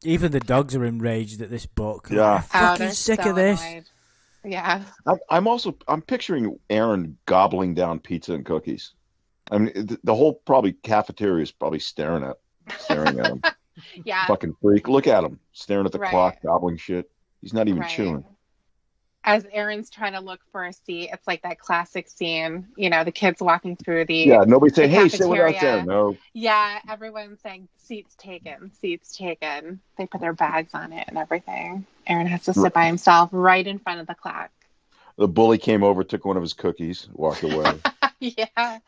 B: Even the dogs are enraged at this book.
A: Yeah.
B: I'm fucking
D: they're
B: sick
D: so
B: of this.
D: annoyed. Yeah.
A: I'm picturing Aaron gobbling down pizza and cookies. I mean, the whole probably cafeteria is probably staring at him.
D: Yeah.
A: Fucking freak. Look at him staring at the
D: Right.
A: clock, gobbling shit. He's not even
D: Right.
A: chewing.
D: As Aaron's trying to look for a seat, it's like that classic scene, the kids walking through the
A: Yeah, nobody say,
D: the
A: "Hey, sit with us
D: cafeteria.
A: there." No.
D: Yeah, everyone's saying seats taken, seats taken. They put their bags on it and everything. Aaron has to sit by himself right in front of the clock.
A: The bully came over, took one of his cookies, walked away.
D: Yeah.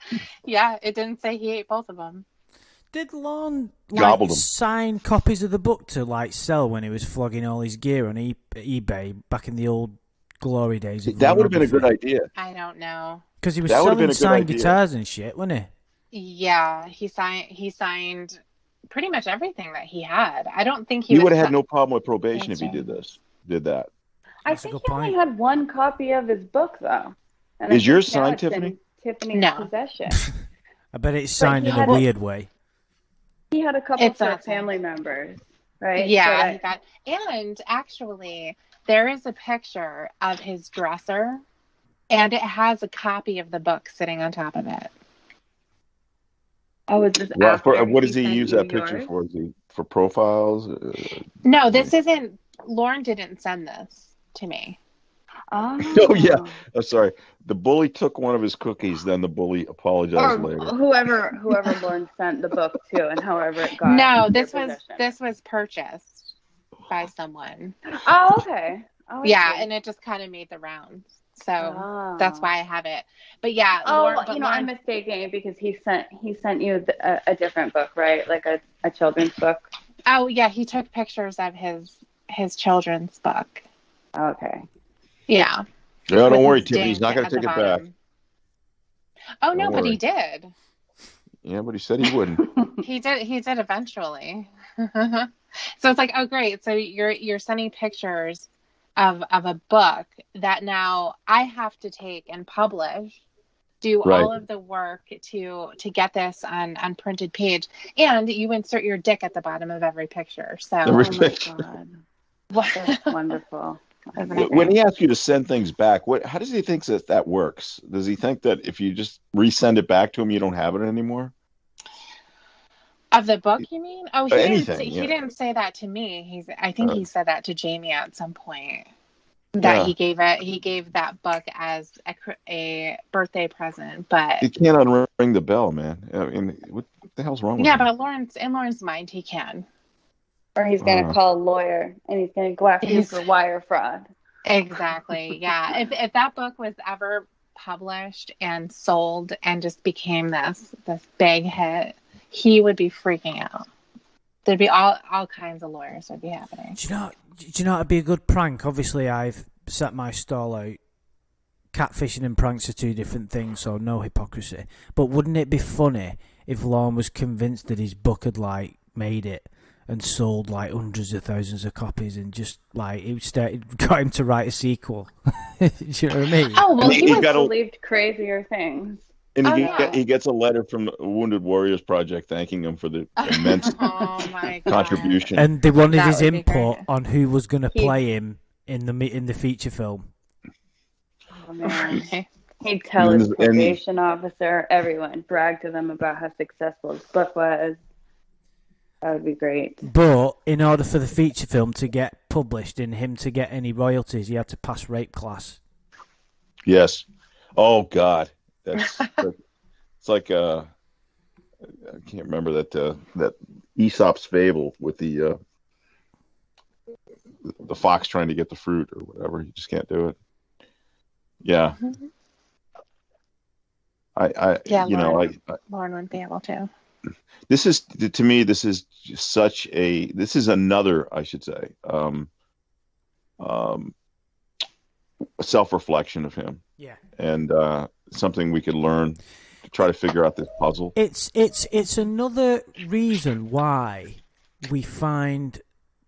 D: Yeah, it didn't say he ate both of them.
B: Did Lorne
A: Gobbled 'em.
B: sign copies of the book to sell when he was flogging all his gear on eBay back in the old glory days?
A: That would have been a good idea.
D: I don't know.
B: Because he was
A: That would've been
B: selling
A: a good
B: signed
A: idea.
B: guitars and shit, wasn't he?
D: Yeah, he signed pretty much everything that he had. I don't think
A: He
D: was
A: would have had no problem with probation if
D: That's
A: he did that.
C: I
B: That's a
C: think
B: good
C: he only
B: point.
C: had one copy of his book, though. And
A: Is
C: I
A: yours
C: think now
A: signed,
C: it's in
A: Tiffany?
C: Tiffany's
D: No.
C: possession.
B: I bet it's signed
C: he
B: in a
C: had
B: weird way.
C: He had a couple
D: It's
C: for
D: not
C: family members, right?
D: Yeah,
C: But
D: and actually, there is a picture of his dresser, and it has a copy of the book sitting on top of it.
C: Oh, is this
A: Well,
C: after
A: what does he
C: sent
A: use
C: you
A: that picture
C: yours?
A: for? Is he for profiles?
D: No, this isn't. Lauren didn't send this to me.
C: Oh,
A: Oh, yeah. I'm sorry. The bully took one of his cookies, then the bully apologized
C: Or
A: later.
C: whoever Lauren sent the book to, and however it got.
D: No,
C: into
D: this
C: their
D: was
C: possession.
D: this was purchased by someone.
C: Oh, okay. Oh, I
D: Yeah,
C: see.
D: and it just kind of made the rounds. So
C: Oh.
D: that's why I have it. But yeah,
C: Oh,
D: Lauren, but
C: I'm
D: Lauren,
C: mistaken because he sent you a different book, right? Like a children's book.
D: oh yeah, he took pictures of his children's book.
C: Okay.
D: Yeah.
A: Yeah, don't
D: with
A: worry,
D: his
A: Tiffany. He's not
D: ding
A: going to
D: at
A: take
D: the
A: it back.
D: bottom. Oh no,
A: Don't
D: but
A: worry.
D: he did.
A: Yeah, but he said he wouldn't.
D: He did eventually. So it's like, oh great. So you're sending pictures of a book that now I have to take and publish, do
A: Right.
D: all of the work to get this on printed page, and you insert your dick at the bottom of every picture. So
A: Every
C: Oh my
A: picture.
C: God,
D: what?
C: that's wonderful.
A: When he asks you to send things back, how does he think that works? Does he think that if you just resend it back to him, you don't have it anymore?
D: Of the book, you mean? Oh, he
A: Anything,
D: didn't.
A: yeah.
D: He didn't say that to me. I think he said that to Jamie at some point.
A: Yeah.
D: That he gave that book as a birthday present, but
A: You can't unring the bell, man. I mean, what the hell's wrong with
D: yeah,
A: him?
D: but in Lauren's mind, he can.
C: Or he's gonna call a lawyer and he's gonna go after you
D: He's-
C: for wire fraud.
D: Exactly. Yeah. If that book was ever published and sold and just became this big hit, he would be freaking out. There'd be all kinds of lawyers would be happening.
B: Do you know it'd be a good prank? Obviously, I've set my stall out. Catfishing and pranks are two different things, so no hypocrisy. But wouldn't it be funny if Lorne was convinced that his book had made it and sold hundreds of thousands of copies, and just it got him to write a sequel? Do you know what I mean?
D: Oh well,
A: He
D: he was.
A: got a-
C: Believed crazier things.
A: And
D: Oh,
A: he gets a letter from the Wounded Warriors Project thanking him for the immense
D: Oh my God.
A: contribution.
B: And they wanted
D: That
B: his
D: would be
B: input
D: great.
B: on who was going to
C: He-
B: play him in the feature film.
C: Oh man.
D: Okay.
C: He'd tell his
A: And-
C: probation officer, everyone, brag to them about how successful his book was. That would be great.
B: But in order for the feature film to get published and him to get any royalties, he had to pass rape class.
A: Yes. Oh God, it's like I can't remember that Aesop's fable with the fox trying to get the fruit or whatever. You just can't do it. Yeah.
D: Yeah,
A: you know,
D: Lauren wouldn't be able to.
A: this is to me, this is this is another, I should say, um, self-reflection of him,
B: Yeah.
A: and something we could learn to try to figure out this puzzle.
B: It's another reason why we find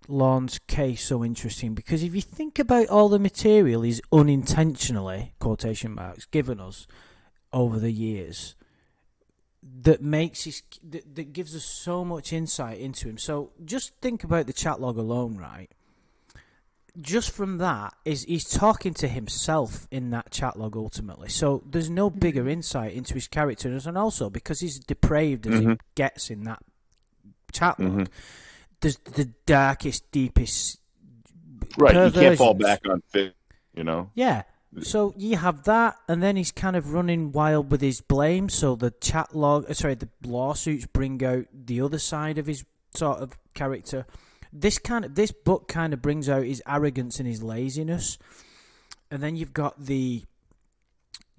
B: Lorne's case so interesting, because if you think about all the material he's unintentionally, quotation marks, given us over the years, that gives us so much insight into him. So just think about the chat log alone, right? Just from that, he's talking to himself in that chat log ultimately. So there's no bigger insight into his character, and also because he's depraved as he gets in that chat log, there's the darkest, deepest
A: Right, you can't fall
B: perversions.
A: back on fit, you know.
B: Yeah. So you have that, and then he's kind of running wild with his blame. So the the lawsuits bring out the other side of his sort of character. This book kind of brings out his arrogance and his laziness, and then you've got the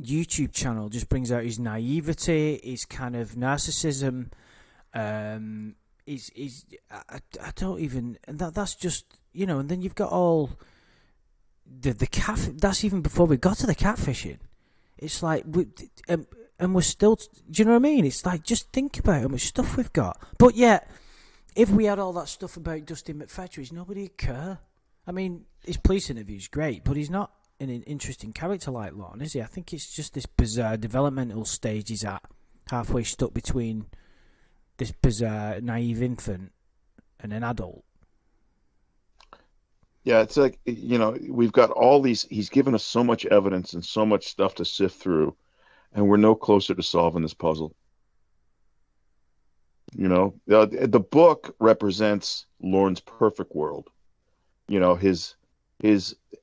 B: YouTube channel just brings out his naivety, his kind of narcissism. I don't even, and that's just, you know. And then you've got all the cat. That's even before we got to the catfishing. It's like and we're still. Do you know what I mean? It's like, just think about how much stuff we've got, but yet, if we had all that stuff about Dustin McFetridge, nobody'd care. I mean, his police interview's great, but he's not an interesting character like Lorne, is he? I think it's just this bizarre developmental stage he's at, halfway stuck between this bizarre, naive infant and an adult.
A: Yeah, it's like, you know, we've got all these. He's given us so much evidence and so much stuff to sift through, and we're no closer to solving this puzzle. You know, the book represents Lorne's perfect world. You know, his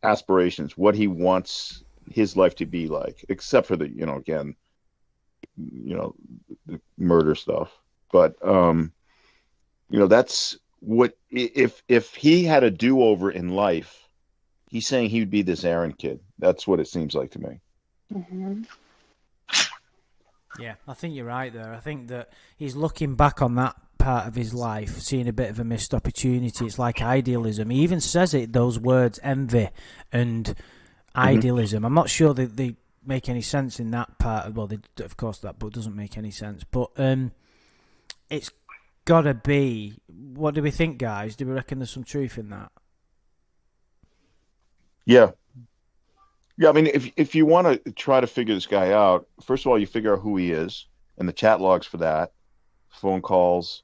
A: aspirations, what he wants his life to be like, except for the, you know, again, you know, the murder stuff. But you know, that's what, if he had a do-over in life, he's saying he would be this Aaron kid. That's what it seems like to me.
D: Mm-hmm.
B: Yeah, I think you're right there. I think that he's looking back on that part of his life, seeing a bit of a missed opportunity. It's like idealism. He even says it, those words, envy and idealism. I'm not sure that they make any sense in that part. Well, of course, that book doesn't make any sense. But it's got to be... What do we think, guys? Do we reckon there's some truth in that?
A: Yeah. Yeah, I mean, if you want to try to figure this guy out, first of all, you figure out who he is, and the chat logs for that, phone calls,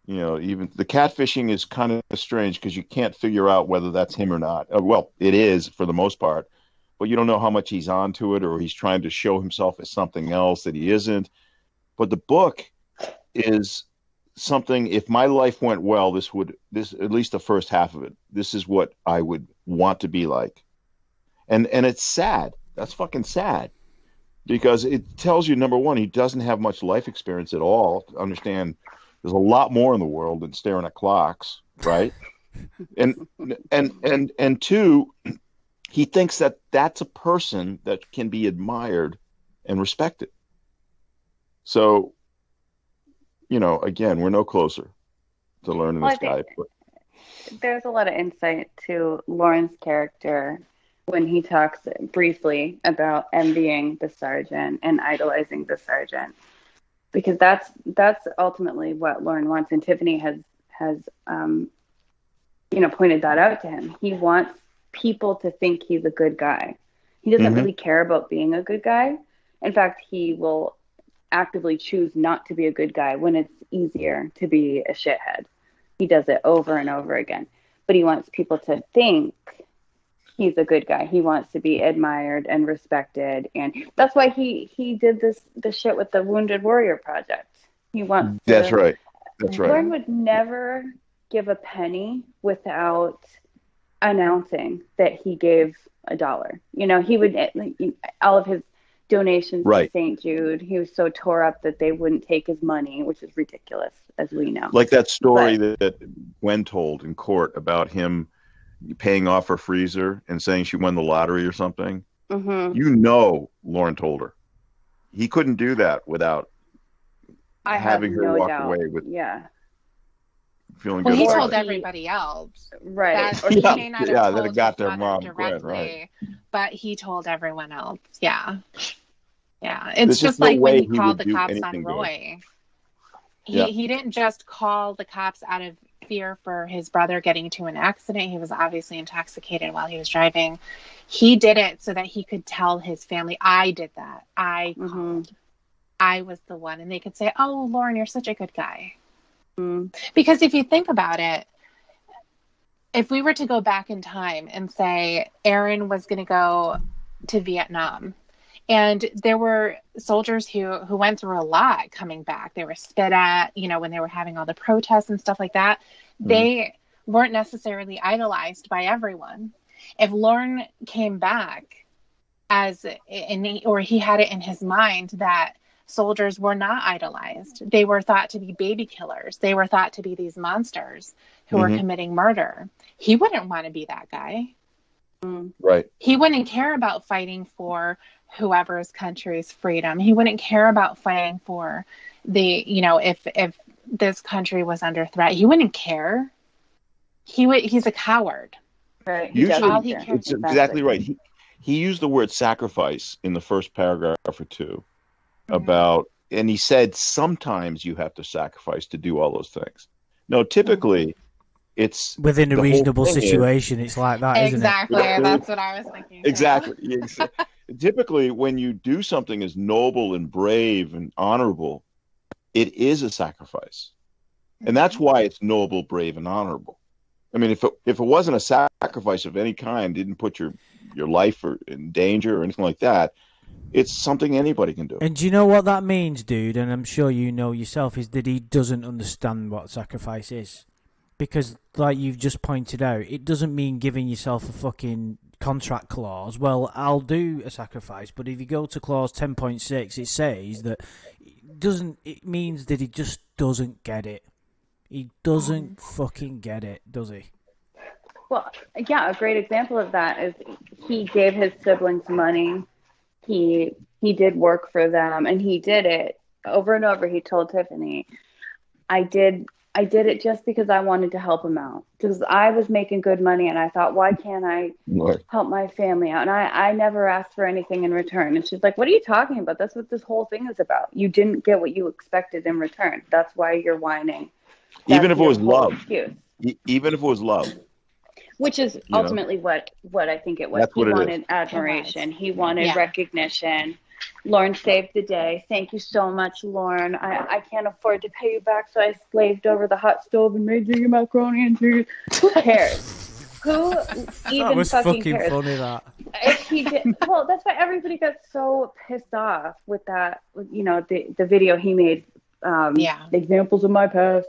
A: you know, even the catfishing is kind of strange because you can't figure out whether that's him or not. Well, it is for the most part, but you don't know how much he's onto it or he's trying to show himself as something else that he isn't. But the book is something, if my life went well, this at least the first half of it, this is what I would want to be like. And it's sad. That's fucking sad. Because it tells you, number one, he doesn't have much life experience at all. To understand there's a lot more in the world than staring at clocks, right? and two, he thinks that that's a person that can be admired and respected. So, you know, again, we're no closer to learning this guy. But
C: there's a lot of insight to Lorne's character when he talks briefly about envying the sergeant and idolizing the sergeant, because that's ultimately what Lorne wants, and Tiffany has pointed that out to him. He wants people to think he's a good guy. He doesn't really care about being a good guy. In fact, he will actively choose not to be a good guy when it's easier to be a shithead. He does it over and over again, but he wants people to think he's a good guy. He wants to be admired and respected, and that's why he did this shit with the Wounded Warrior Project. He wants.
A: That's right. That's right.
C: Lauren would never give a penny without announcing that he gave $1. You know, he would, all of his donations to St. Jude. He was so tore up that they wouldn't take his money, which is ridiculous, as we know.
A: Like that story that Gwen told in court about him paying off her freezer and saying she won the lottery or something. You know, Lauren told her. he couldn't do that without
C: I have
A: having her
C: no
A: walk
C: doubt.
A: away with
C: Yeah.
A: feeling
D: Well,
A: good
D: he
A: about
D: told
A: it.
D: everybody else.
C: Right.
D: That
C: Or
D: he
A: Yeah,
D: may not have
A: yeah, that
D: told
A: it got
D: his
A: their
D: mother
A: mom quick,
D: directly,
A: right?
D: but he told everyone else. Yeah. Yeah.
A: There's
D: It's
A: just
D: just
A: no
D: like when
A: way
D: he
A: he
D: called
A: would
D: the
A: do
D: cops on
A: anything good.
D: Roy.
A: Yeah.
D: He didn't just call the cops out of fear for his brother getting into an accident. He was obviously intoxicated while he was driving. He did it so that he could tell his family, I did that. I called. I was the one. And they could say, oh, Lauren, you're such a good guy. Because if you think about it, if we were to go back in time and say Aaron was going to go to Vietnam, and there were soldiers who went through a lot coming back. They were spit at, when they were having all the protests and stuff like that. They weren't necessarily idolized by everyone. If Lauren came back he had it in his mind that soldiers were not idolized. They were thought to be baby killers. They were thought to be these monsters who were committing murder. He wouldn't want to be that guy.
A: Right.
D: He wouldn't care about fighting for whoever's country's freedom. He wouldn't care about fighting for if this country was under threat. He wouldn't care. He's a coward.
C: Right.
A: Usually,
D: cares
A: it's exactly right. He used the word sacrifice in the first paragraph or two about, and he said sometimes you have to sacrifice to do all those things. No, typically it's
B: within a reasonable situation. It's like that, isn't it?
D: Exactly. That's what I was thinking.
A: Exactly. Typically, when you do something as noble and brave and honorable, it is a sacrifice, and that's why it's noble, brave, and honorable. I mean, if it wasn't a sacrifice of any kind, didn't put your life in danger or anything like that, it's something anybody can do.
B: And do you know what that means, dude? And I'm sure you know yourself, is that he doesn't understand what sacrifice is. Because, like you've just pointed out, it doesn't mean giving yourself a fucking contract clause. Well, I'll do a sacrifice, but if you go to clause 10.6, it says that it means that he just doesn't get it. He doesn't fucking get it, does he?
C: Well, yeah, a great example of that is he gave his siblings money. He did work for them, and he did it over and over. He told Tiffany, I did it just because I wanted to help him out, because I was making good money, and I thought, why can't I help my family out? And I never asked for anything in return. And she's like, what are you talking about? That's what this whole thing is about. You didn't get what you expected in return. That's why you're whining.
A: Even if it was love.
C: Excuse.
A: Even if it was love.
C: Which is ultimately what I think it was.
A: That's what
C: he
A: it
C: wanted
A: is.
C: admiration. He wanted recognition. Lauren saved the day. Thank you so much, Lauren. I can't afford to pay you back, so I slaved over the hot stove and made you macaroni and cheese. Who cares? Who even
B: that was fucking
C: cares?
B: funny, that.
C: If he did, well, that's why everybody got so pissed off with that. The video he made. Examples of my past.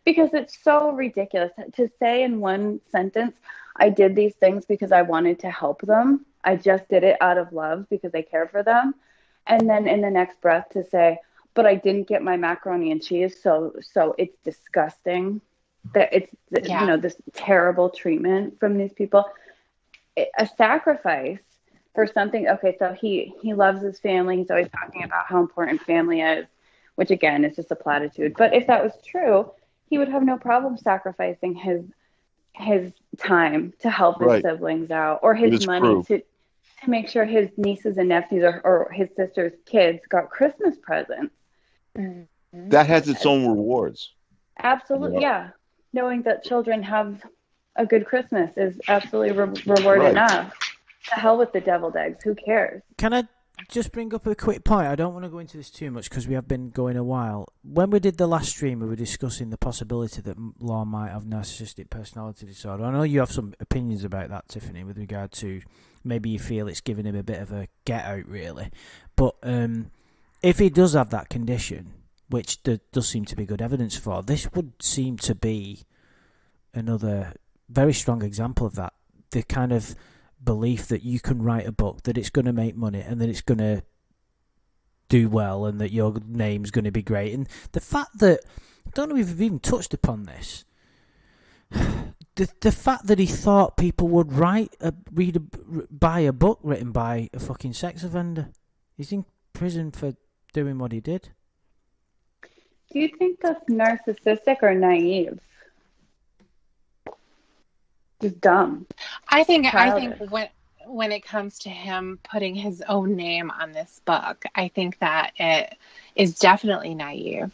C: Because it's so ridiculous to say in one sentence, I did these things because I wanted to help them. I just did it out of love because I care for them. And then in the next breath to say, but I didn't get my macaroni and cheese. So it's disgusting that it's, this terrible treatment from these people. A sacrifice for something. Okay. So he loves his family. He's always talking about how important family is, which again is just a platitude. But if that was true, he would have no problem sacrificing his time to help his siblings out, or his money to make sure his nieces and nephews or his sister's kids got Christmas presents.
A: That has its own rewards.
C: Absolutely, yeah. Knowing that children have a good Christmas is absolutely reward enough. To hell with the deviled eggs. Who cares?
B: Can I just bring up a quick point? I don't want to go into this too much because we have been going a while. When we did the last stream, we were discussing the possibility that Lauren might have narcissistic personality disorder. I know you have some opinions about that, Tiffany, with regard to maybe you feel it's giving him a bit of a get out, really. But if he does have that condition, which there does seem to be good evidence for, this would seem to be another very strong example of that. The kind of belief that you can write a book, that it's going to make money and that it's going to do well and that your name's going to be great. And the fact that, I don't know if we've even touched upon this, the fact that he thought people would buy a book written by a fucking sex offender. He's in prison for doing what he did.
C: Do you think that's narcissistic or naive? Just dumb.
D: I think
C: Childish.
D: when it comes to him putting his own name on this book, I think that it is definitely naive,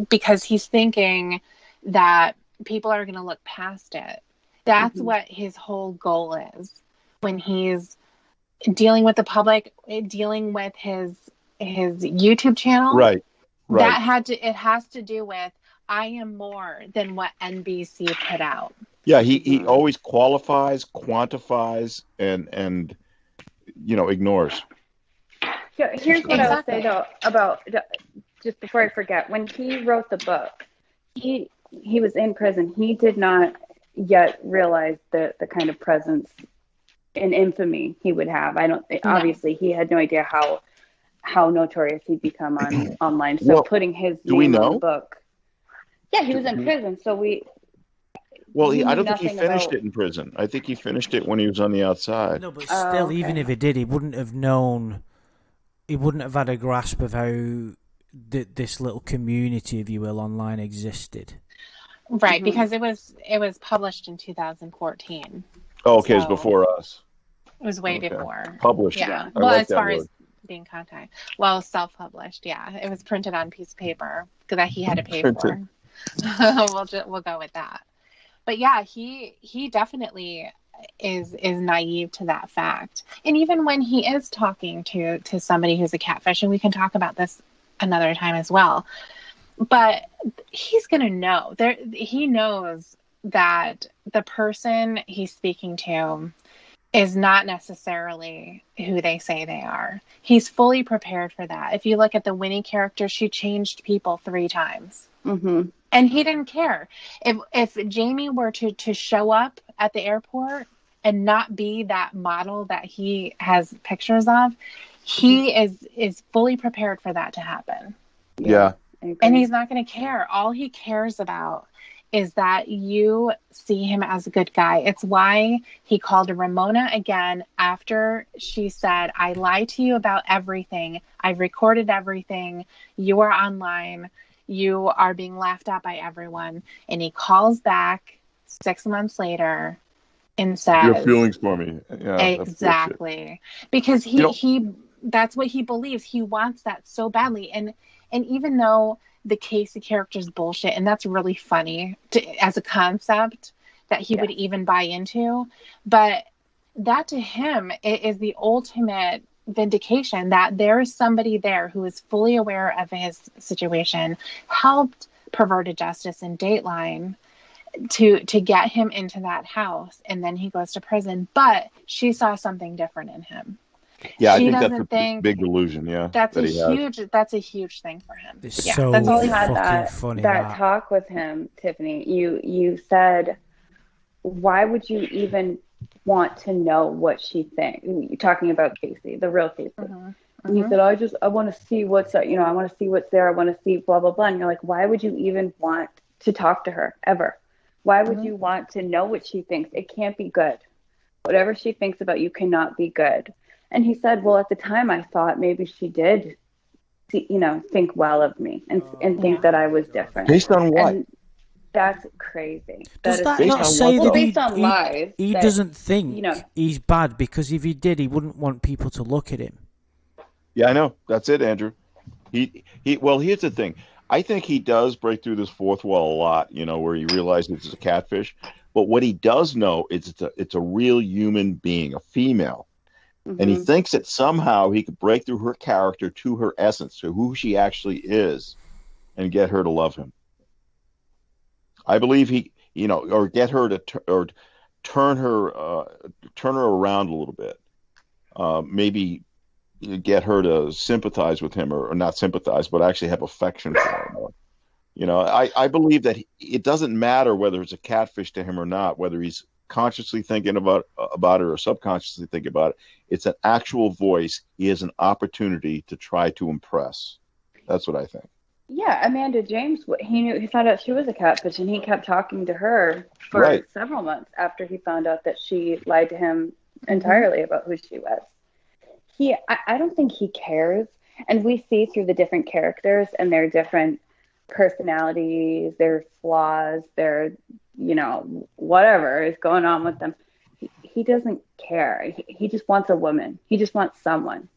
D: because he's thinking that people are going to look past it. That's what his whole goal is when he's dealing with the public, dealing with his YouTube channel.
A: Right.
D: It has to do with, I am more than what NBC put out.
A: Yeah, he always qualifies, quantifies, and ignores.
C: Here's what I would say though about, just before I forget, when he wrote the book, he was in prison. He did not yet realize the kind of presence and infamy he would have. Obviously he had no idea how notorious he'd become online. So putting his name on the book. Yeah, he was in prison, so
A: I don't think he finished it in prison. I think he finished it when he was on the outside.
B: No, but still, even if he did, he wouldn't have known. He wouldn't have had a grasp of how this little community, if you will, online existed.
D: Right, because it was published in 2014.
A: Oh, okay, so it was before us.
D: It was way before.
A: Published.
D: Yeah.
A: I
D: well,
A: like
D: as
A: that
D: far
A: word.
D: as being contact. Well, self-published, yeah. It was printed on a piece of paper that he had to pay for. We'll go with that. But yeah, he definitely is naive to that fact. And even when he is talking to somebody who's a catfish, and we can talk about this another time as well, but he's going to know. He knows that the person he's speaking to is not necessarily who they say they are. He's fully prepared for that. If you look at the Winnie character, she changed people 3 times.
C: Mm-hmm.
D: And he didn't care. If Jamie were to show up at the airport and not be that model that he has pictures of, he is fully prepared for that to happen.
A: Yeah.
D: And he's not going to care. All he cares about is that you see him as a good guy. It's why he called Ramona again after she said, I lied to you about everything. I've recorded everything. You are online. You are being laughed at by everyone. And he calls back 6 months later and says,
A: "You have feelings for me." Yeah,
D: exactly. Because he that's what he believes. He wants that so badly. And even though the Casey character is bullshit, and that's really funny as a concept that he would even buy into, but that to him is the ultimate vindication that there is somebody there who is fully aware of his situation, helped Perverted Justice and Dateline to get him into that house, and then he goes to prison. But she saw something different in him.
A: Yeah, I think that's a big delusion. Yeah,
D: that's a huge thing for him.
B: It's
D: yeah,
B: so
D: that's all
C: he
D: he
C: had that talk with him, Tiffany. You said, why would you even want to know what she thinks? You're talking about Casey, the real Casey.
D: Mm-hmm.
C: And you said, I want to see what's I want to see what's there. I want to see blah blah blah. And you're like, why would you even want to talk to her ever? Why would you want to know what she thinks? It can't be good. Whatever she thinks about you cannot be good. And he said, well, at the time I thought maybe she did, think well of me and think that I was different.
A: Based on what?
C: And that's crazy.
B: Does that not say that
C: based on lies?
B: He doesn't think he's bad, because if he did, he wouldn't want people to look at him.
A: Yeah, I know. That's it, Andrew. Well, here's the thing. I think he does break through this fourth wall a lot, where he realizes it's a catfish. But what he does know is it's a real human being, a female. Mm-hmm. And he thinks that somehow he could break through her character to her essence, to who she actually is, and get her to love him. I believe or get her to turn her around a little bit. Maybe get her to sympathize with him, or not sympathize, but actually have affection for him. I believe that it doesn't matter whether it's a catfish to him or not, whether he's consciously thinking about it or subconsciously thinking about it. It's an actual voice. He has an opportunity to try to impress. That's what I think.
C: Yeah, Amanda James, he found out she was a catfish, and he kept talking to her for several months after he found out that she lied to him entirely about who she was. I don't think he cares. And we see through the different characters and their different personalities, their flaws, their, whatever is going on with them. He doesn't care. He just wants a woman. He just wants someone.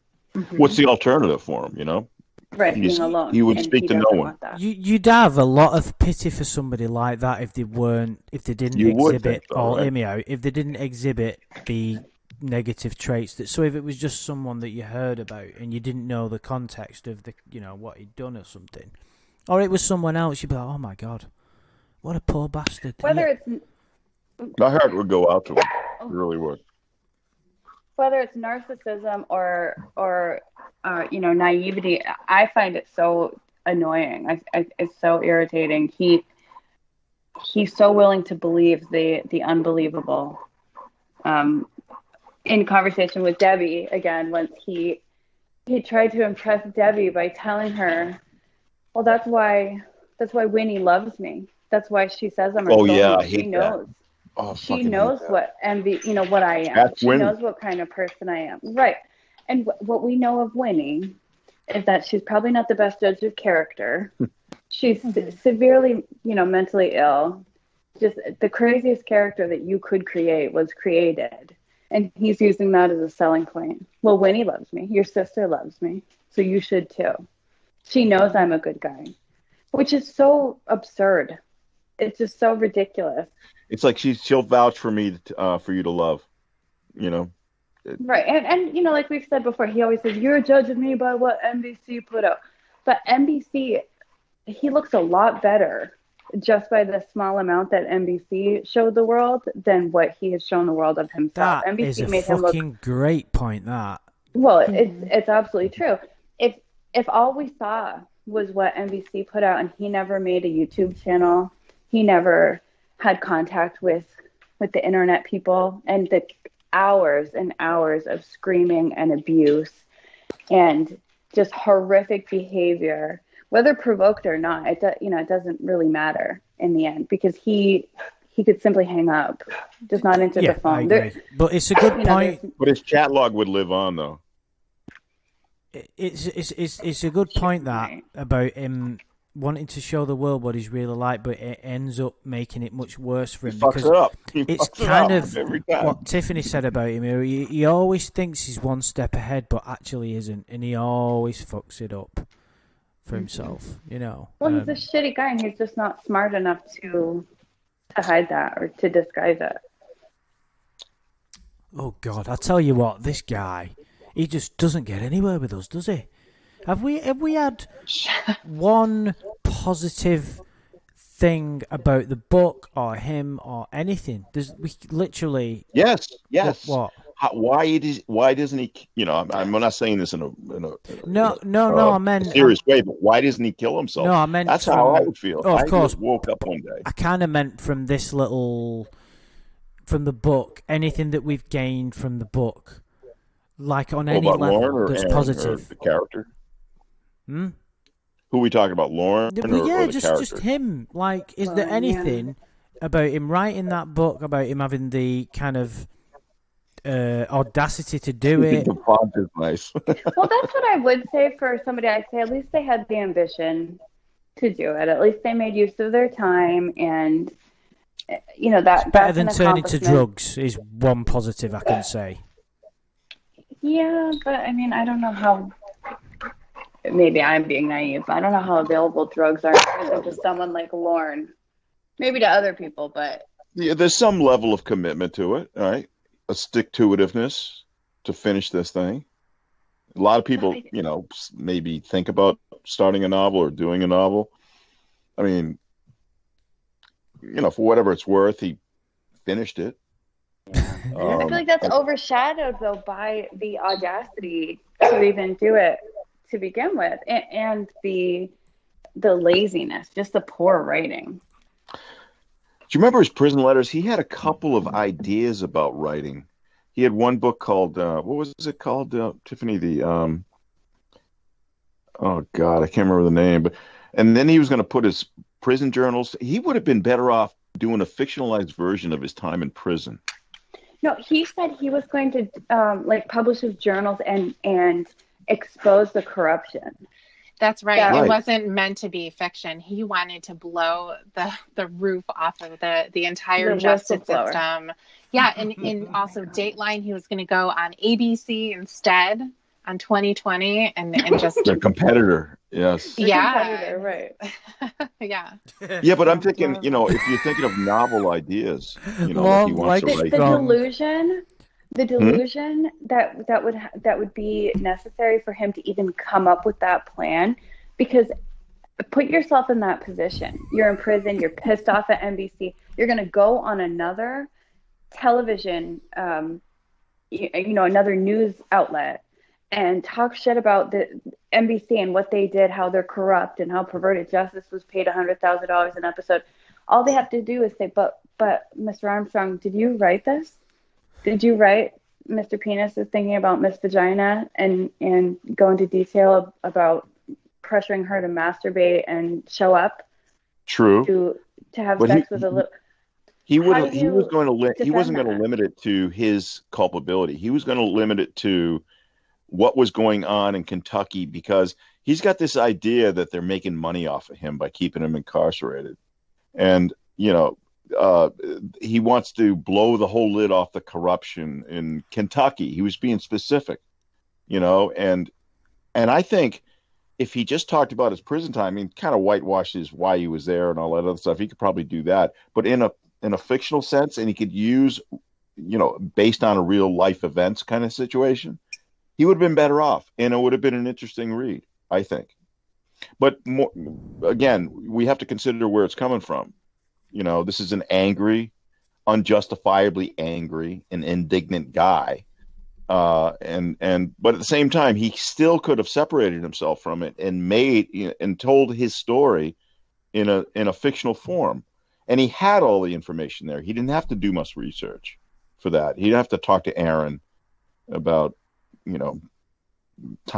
A: What's the alternative for him,
C: Right, being alone.
A: He would speak to no one.
B: You'd have a lot of pity for somebody like that if they didn't exhibit, or hear me out, if they didn't exhibit the negative traits. So if it was just someone that you heard about and you didn't know the context of what he'd done or something, or it was someone else, you'd be like, oh my God, what a poor bastard.
A: My heart would go out to him. It really would.
C: Whether it's narcissism or naivety, I find it so annoying. It's so irritating. He's so willing to believe the unbelievable. In conversation with Debbie, again, once he tried to impress Debbie by telling her, well, that's why Winnie loves me. That's why she says I'm her soulmate.
A: Yeah, I hate
C: she knows.
A: That. Oh,
C: she knows what envy, what I am.
A: That's
C: she
A: Winnie.
C: knows what kind of person I am. Right. And what we know of Winnie is that she's probably not the best judge of character. She's severely, mentally ill. Just the craziest character that you could create was created. And he's using that as a selling point. Well, Winnie loves me. Your sister loves me. So you should too. She knows I'm a good guy, which is so absurd. It's just so ridiculous.
A: It's like she'll vouch for me for you to love,
C: Right, and like we've said before, he always says you're judging me by what NBC put out, but NBC, he looks a lot better just by the small amount that NBC showed the world than what he has shown the world of himself.
B: That
C: NBC
B: is a
C: made
B: fucking
C: him look
B: great point. That
C: it's absolutely true. If all we saw was what NBC put out, and he never made a YouTube channel, he never had contact with the internet people, and the hours and hours of screaming and abuse and just horrific behavior, whether provoked or not, it doesn't really matter in the end, because he could simply hang up, just not answer the phone.
B: But it's a good point.
A: But his chat log would live on, though.
B: It's a good point that about him wanting to show the world what he's really like, but it ends up making it much worse for him.
A: Because
B: it's kind of what Tiffany said about him. He always thinks he's one step ahead, but actually isn't, and he always fucks it up for himself.
C: Well, he's a shitty guy, and he's just not smart enough to hide that or to disguise it.
B: Oh God, I tell you what, this guy, he just doesn't get anywhere with us, does he? Have we had one positive thing about the book or him or anything? We literally.
A: Yes.
B: What?
A: Why doesn't he? I'm not saying this in a
B: I meant
A: serious way, but why doesn't he kill himself?
B: No, I meant
A: that's how I would feel.
B: Oh, of course.
A: Just woke up one day.
B: I kind of meant from the book. Anything that we've gained from the book, like on any level,
A: Lauren
B: that's
A: Aaron,
B: positive.
A: Or the character.
B: Hmm?
A: Who are we talking about, Lauren? Or
B: just him. Like, is there anything about him writing that book, about him having the kind of audacity to do it?
A: The font is nice.
C: Well, that's what I would say for somebody. I say at least they had the ambition to do it. At least they made use of their time, and that.
B: It's better than turning to drugs. Is one positive I can say.
C: Yeah, but I mean, I don't know how. Maybe I'm being naive. I don't know how available drugs are to someone like Lauren. Maybe to other people, but
A: yeah, there's some level of commitment to it, right? A stick-to-itiveness to finish this thing. A lot of people, maybe think about starting a novel or doing a novel. I mean, for whatever it's worth, he finished it.
C: I feel like that's overshadowed, though, by the audacity to even do it to begin with, and the laziness, just the poor writing.
A: Do you remember his prison letters? He had a couple of ideas about writing. He had one book called, what was it called, Tiffany? Oh God, I can't remember the name. And then he was going to put his prison journals. He would have been better off doing a fictionalized version of his time in prison.
C: No, he said he was going to publish his journals and expose the corruption.
D: That's right.
C: Right.
D: It wasn't meant to be fiction. He wanted to blow the roof off of the entire justice system. Yeah, and also Dateline, he was going to go on ABC instead on 2020 and just
A: Their competitor. Yes.
C: Competitor, right.
D: Yeah.
A: Yeah, but I'm thinking, if you're thinking of novel ideas, that he wants to write.
C: The delusion that would be necessary for him to even come up with that plan, because put yourself in that position. You're in prison, you're pissed off at NBC, you're going to go on another television, another news outlet and talk shit about the NBC and what they did, how they're corrupt and how perverted. Justice was paid $100,000 an episode. All they have to do is say, but Mr. Armstrong, did you write this? Did you write Mr. Penis is thinking about Miss Vagina and go into detail about pressuring her to masturbate and show up?
A: True.
C: To have sex with a little.
A: He wasn't going to limit it to his culpability. He was going to limit it to what was going on in Kentucky, because he's got this idea that they're making money off of him by keeping him incarcerated. And, he wants to blow the whole lid off the corruption in Kentucky. He was being specific, and I think if he just talked about his prison time and kind of whitewashes why he was there and all that other stuff, he could probably do that. But in a fictional sense, and he could use, based on a real life events kind of situation, he would have been better off, and it would have been an interesting read, I think. But again, we have to consider where it's coming from. This is an angry, unjustifiably angry and indignant guy. But at the same time, he still could have separated himself from it and and told his story in a fictional form. And he had all the information there. He didn't have to do much research for that. He didn't have to talk to Aaron about,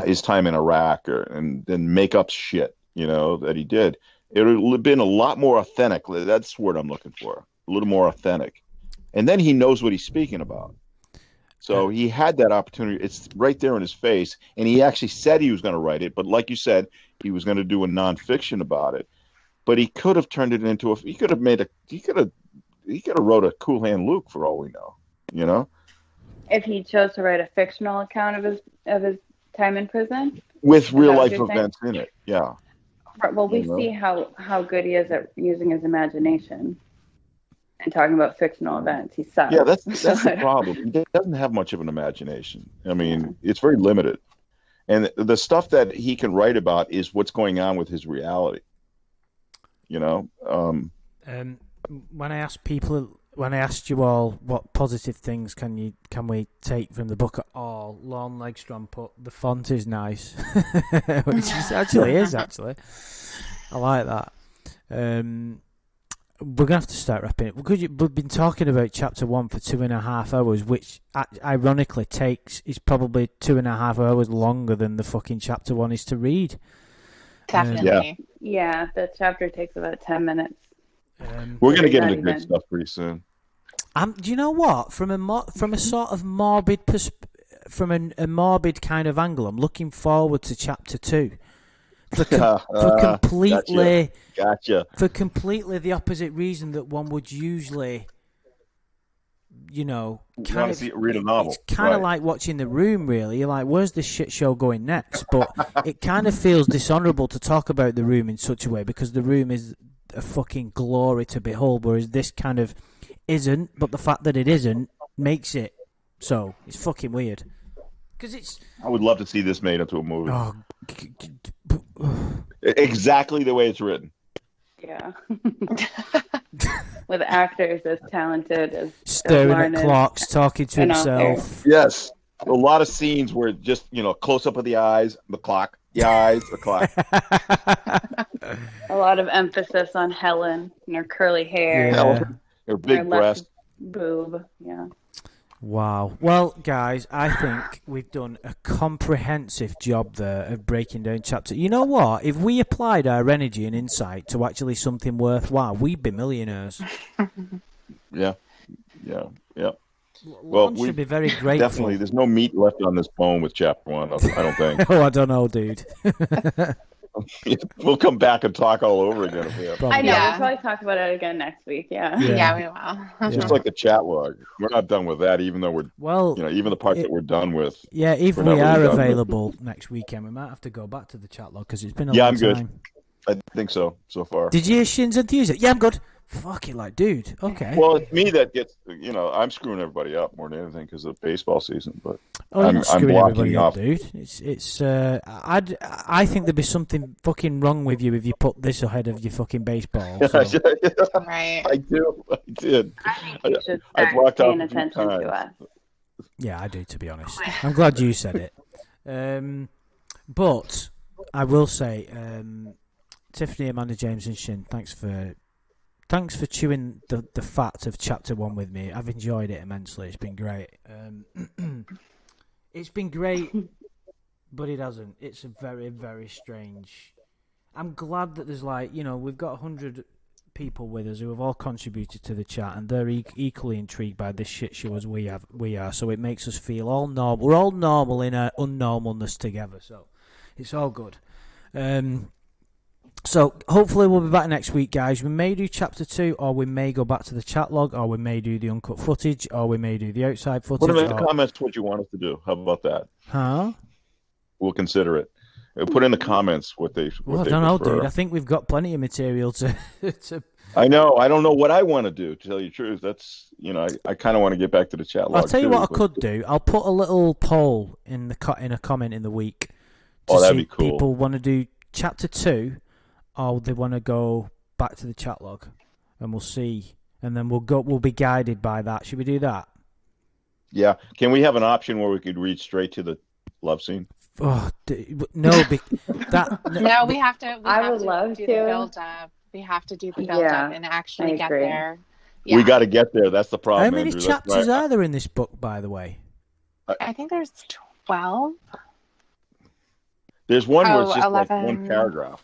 A: his time in Iraq and then make up shit, that he did. It would have been a lot more authentic. That's the word I'm looking for. A little more authentic. And then he knows what he's speaking about. So he had that opportunity. It's right there in his face. And he actually said he was going to write it. But like you said, he was going to do a nonfiction about it. But he could have turned it into he could have wrote a Cool Hand Luke for all we know,
C: If he chose to write a fictional account of his time in prison
A: with real life events in it. Yeah.
C: Well, we see how good he is at using his imagination and talking about fictional events. He sucks.
A: Yeah, that's the problem. He doesn't have much of an imagination. I mean, it's very limited. And the stuff that he can write about is what's going on with his reality.
B: When I asked you all what positive things can we take from the book at all, Lorne Legstrom put the font is nice, which is actually. I like that. We're gonna have to start wrapping it. We've been talking about chapter 1 for 2.5 hours, which ironically is probably 2.5 hours longer than the fucking chapter 1 is to read.
D: Definitely.
C: Yeah, the chapter takes about 10 minutes.
A: We're going to get into good stuff pretty soon.
B: Do you know what? From a sort of morbid from a morbid kind of angle, I'm looking forward to chapter 2. For completely the opposite reason that one would usually, read
A: a novel.
B: It's kind of like watching The Room, really. You're like, where's this shit show going next? But it kind of feels dishonourable to talk about The Room in such a way, because The Room is a fucking glory to behold, whereas this kind of isn't. But the fact that it isn't makes it so. It's fucking weird.
A: I would love to see this made into a movie.
B: Oh,
A: exactly the way it's written.
C: Yeah. With actors as talented as
B: staring at clocks, talking to himself.
A: Yes. A lot of scenes where just, close up of the eyes, the clock, the eyes, the clock.
C: A lot of emphasis on Helen and her curly hair.
A: Yeah. Her big breast.
C: Boob. Yeah.
B: Wow. Well, guys, I think we've done a comprehensive job there of breaking down chapter. You know what? If we applied our energy and insight to actually something worthwhile, we'd be millionaires.
A: Yeah.
B: Lon should be very grateful.
A: Definitely, there's no meat left on this bone with chapter 1. I don't think.
B: Oh, I don't know, dude.
A: We'll come back and talk all over again if we have.
C: I know.
D: Yeah.
C: We'll probably talk about it again next week. Yeah.
D: Yeah, we will.
A: Just like the chat log, we're not done with that. Even though we're, even the part that we're done with.
B: Yeah, if
A: we're
B: we
A: not
B: are
A: really done with.
B: available next weekend, we might have to go back to the chat log because it's been a
A: Yeah,
B: long
A: I'm good.
B: time.
A: I think so far.
B: Did you hear Shin's enthusiasm? Yeah, I'm good. Fuck it, like, dude. Okay.
A: Well, it's me that gets, I'm screwing everybody up more than anything because of baseball season. But
B: Oh, you're not screwing
A: blocking
B: everybody
A: off.
B: up, dude. It's. I think there'd be something fucking wrong with you if you put this ahead of your fucking baseball. So.
D: Right.
A: I did.
C: I think you should
A: I
C: start
A: blocked
C: paying
A: off a few
C: attention to
A: times.
C: us.
B: Yeah, I do, to be honest. I'm glad you said it. But I will say, Tiffany, Amanda, James, and Shin, thanks for chewing the fat of chapter 1 with me. I've enjoyed it immensely. It's been great. It's been great, but it hasn't. It's a very, very strange. I'm glad that there's we've got 100 people with us who have all contributed to the chat, and they're equally intrigued by this shit show as we are. So it makes us feel all normal. We're all normal in our unnormalness together. So it's all good. So hopefully we'll be back next week, guys. We may do chapter 2, or we may go back to the chat log, or we may do the uncut footage, or we may do the outside footage.
A: Put in the comments what you want us to do. How about that?
B: Huh?
A: We'll consider it. Put in the comments what they.
B: Well, I don't know, dude. I think we've got plenty of material to.
A: I know. I don't know what I want to do. To tell you the truth, that's I kind of want to get back to the chat log.
B: I'll tell you what I could do. I'll put a little poll in a comment in the week. To
A: that'd
B: see
A: be cool.
B: People want to do chapter 2. Or they want to go back to the chat log, and we'll see, and then we'll be guided by that. Should we do that?
A: Yeah. Can we have an option where we could read straight to the love scene?
B: Oh no,
D: No, we have to.
C: I would love
D: do
C: to.
D: the build up. We have to do the build up and actually get
C: agree.
D: there. Yeah.
A: We got to get there. That's the problem.
B: How many
A: Andrew.
B: chapters are there in this book, by the way?
D: I think there's 12.
A: There's one where it's just
D: 11.
A: like one paragraph.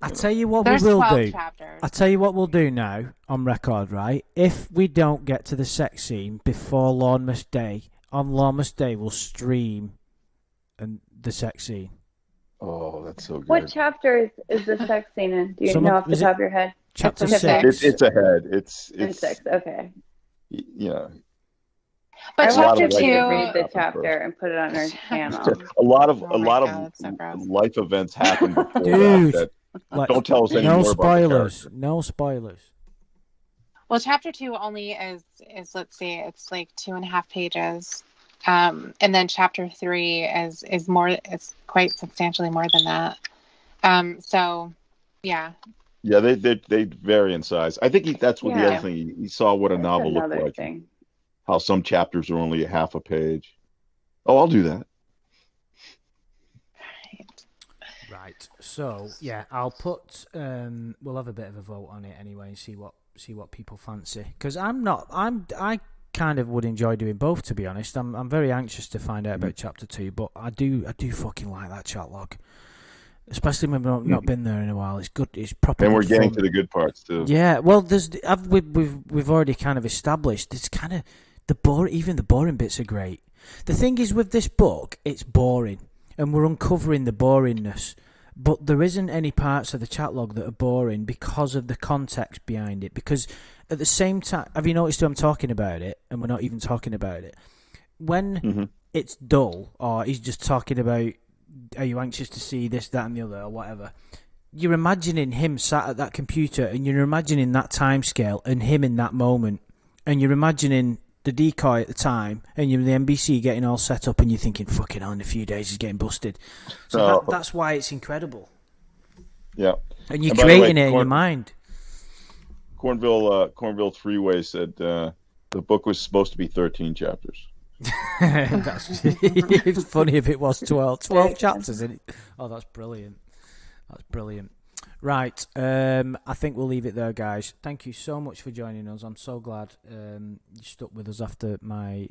B: I tell you what
D: There's
B: we will
D: 12
B: do.
D: chapters.
B: I tell you what we'll do now on record, right? If we don't get to the sex scene before Lawnmas Day, on Lawnmas Day we'll stream the sex scene.
A: Oh, that's so good.
C: What chapter is the sex scene in? Do you know off the top of your head?
B: Chapter
C: It's
B: 6.
A: It's ahead. It's
C: 6. Okay.
A: Yeah.
D: But
C: I want
D: chapter
C: you to
D: 2.
C: read the chapter and put it on our channel.
A: A lot of
D: God, that's so gross.
A: life events happen before
B: Dude.
A: that.
B: Like,
A: Don't tell us any
B: no
A: more
B: spoilers.
A: about the
B: No spoilers.
D: Well, chapter 2 only is let's see, it's like 2.5 pages, and then chapter 3 is more. It's quite substantially more than that. So, yeah.
A: Yeah, they vary in size. I think that's what the
C: Yeah.
A: other thing he saw what a
C: That's
A: novel looked
C: another
A: like.
C: thing.
A: How some chapters are only a half a page. Oh, I'll do that.
B: Right. So yeah, I'll put. We'll have a bit of a vote on it anyway, and see what people fancy. Because I kind of would enjoy doing both. To be honest, I'm very anxious to find out about chapter 2, but I do fucking like that chat log, especially when we've not been there in a while. It's good. It's proper.
A: And we're
B: good
A: getting
B: fun.
A: to the good parts too.
B: Yeah. Well, we've already kind of established. It's kind of even the boring bits are great. The thing is with this book, it's boring, and we're uncovering the boringness. But there isn't any parts of the chat log that are boring because of the context behind it. Because at the same time, have you noticed who I'm talking about it? And we're not even talking about it. When it's dull, or he's just talking about, are you anxious to see this, that, and the other, or whatever, you're imagining him sat at that computer, and you're imagining that time scale and him in that moment. And you're imagining the decoy at the time, and you're the NBC getting all set up, and you're thinking, fucking hell, in a few days he's getting busted. So that's why it's incredible.
A: Yeah.
B: And you're
A: And by the way,
B: creating it in your mind.
A: Cornville Freeway said the book was supposed to be 13 chapters.
B: It's funny if it was 12 chapters in it. Oh, that's brilliant. That's brilliant. Right, I think we'll leave it there, guys. Thank you so much for joining us. I'm so glad you stuck with us after my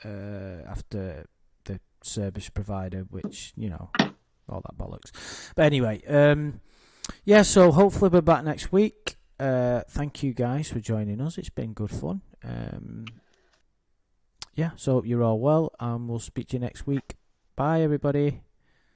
B: after the service provider, which, you know, all that bollocks. But anyway, yeah, so hopefully we're back next week. Thank you guys for joining us. It's been good fun. Yeah, so hope you're all well, and we'll speak to you next week. Bye, everybody.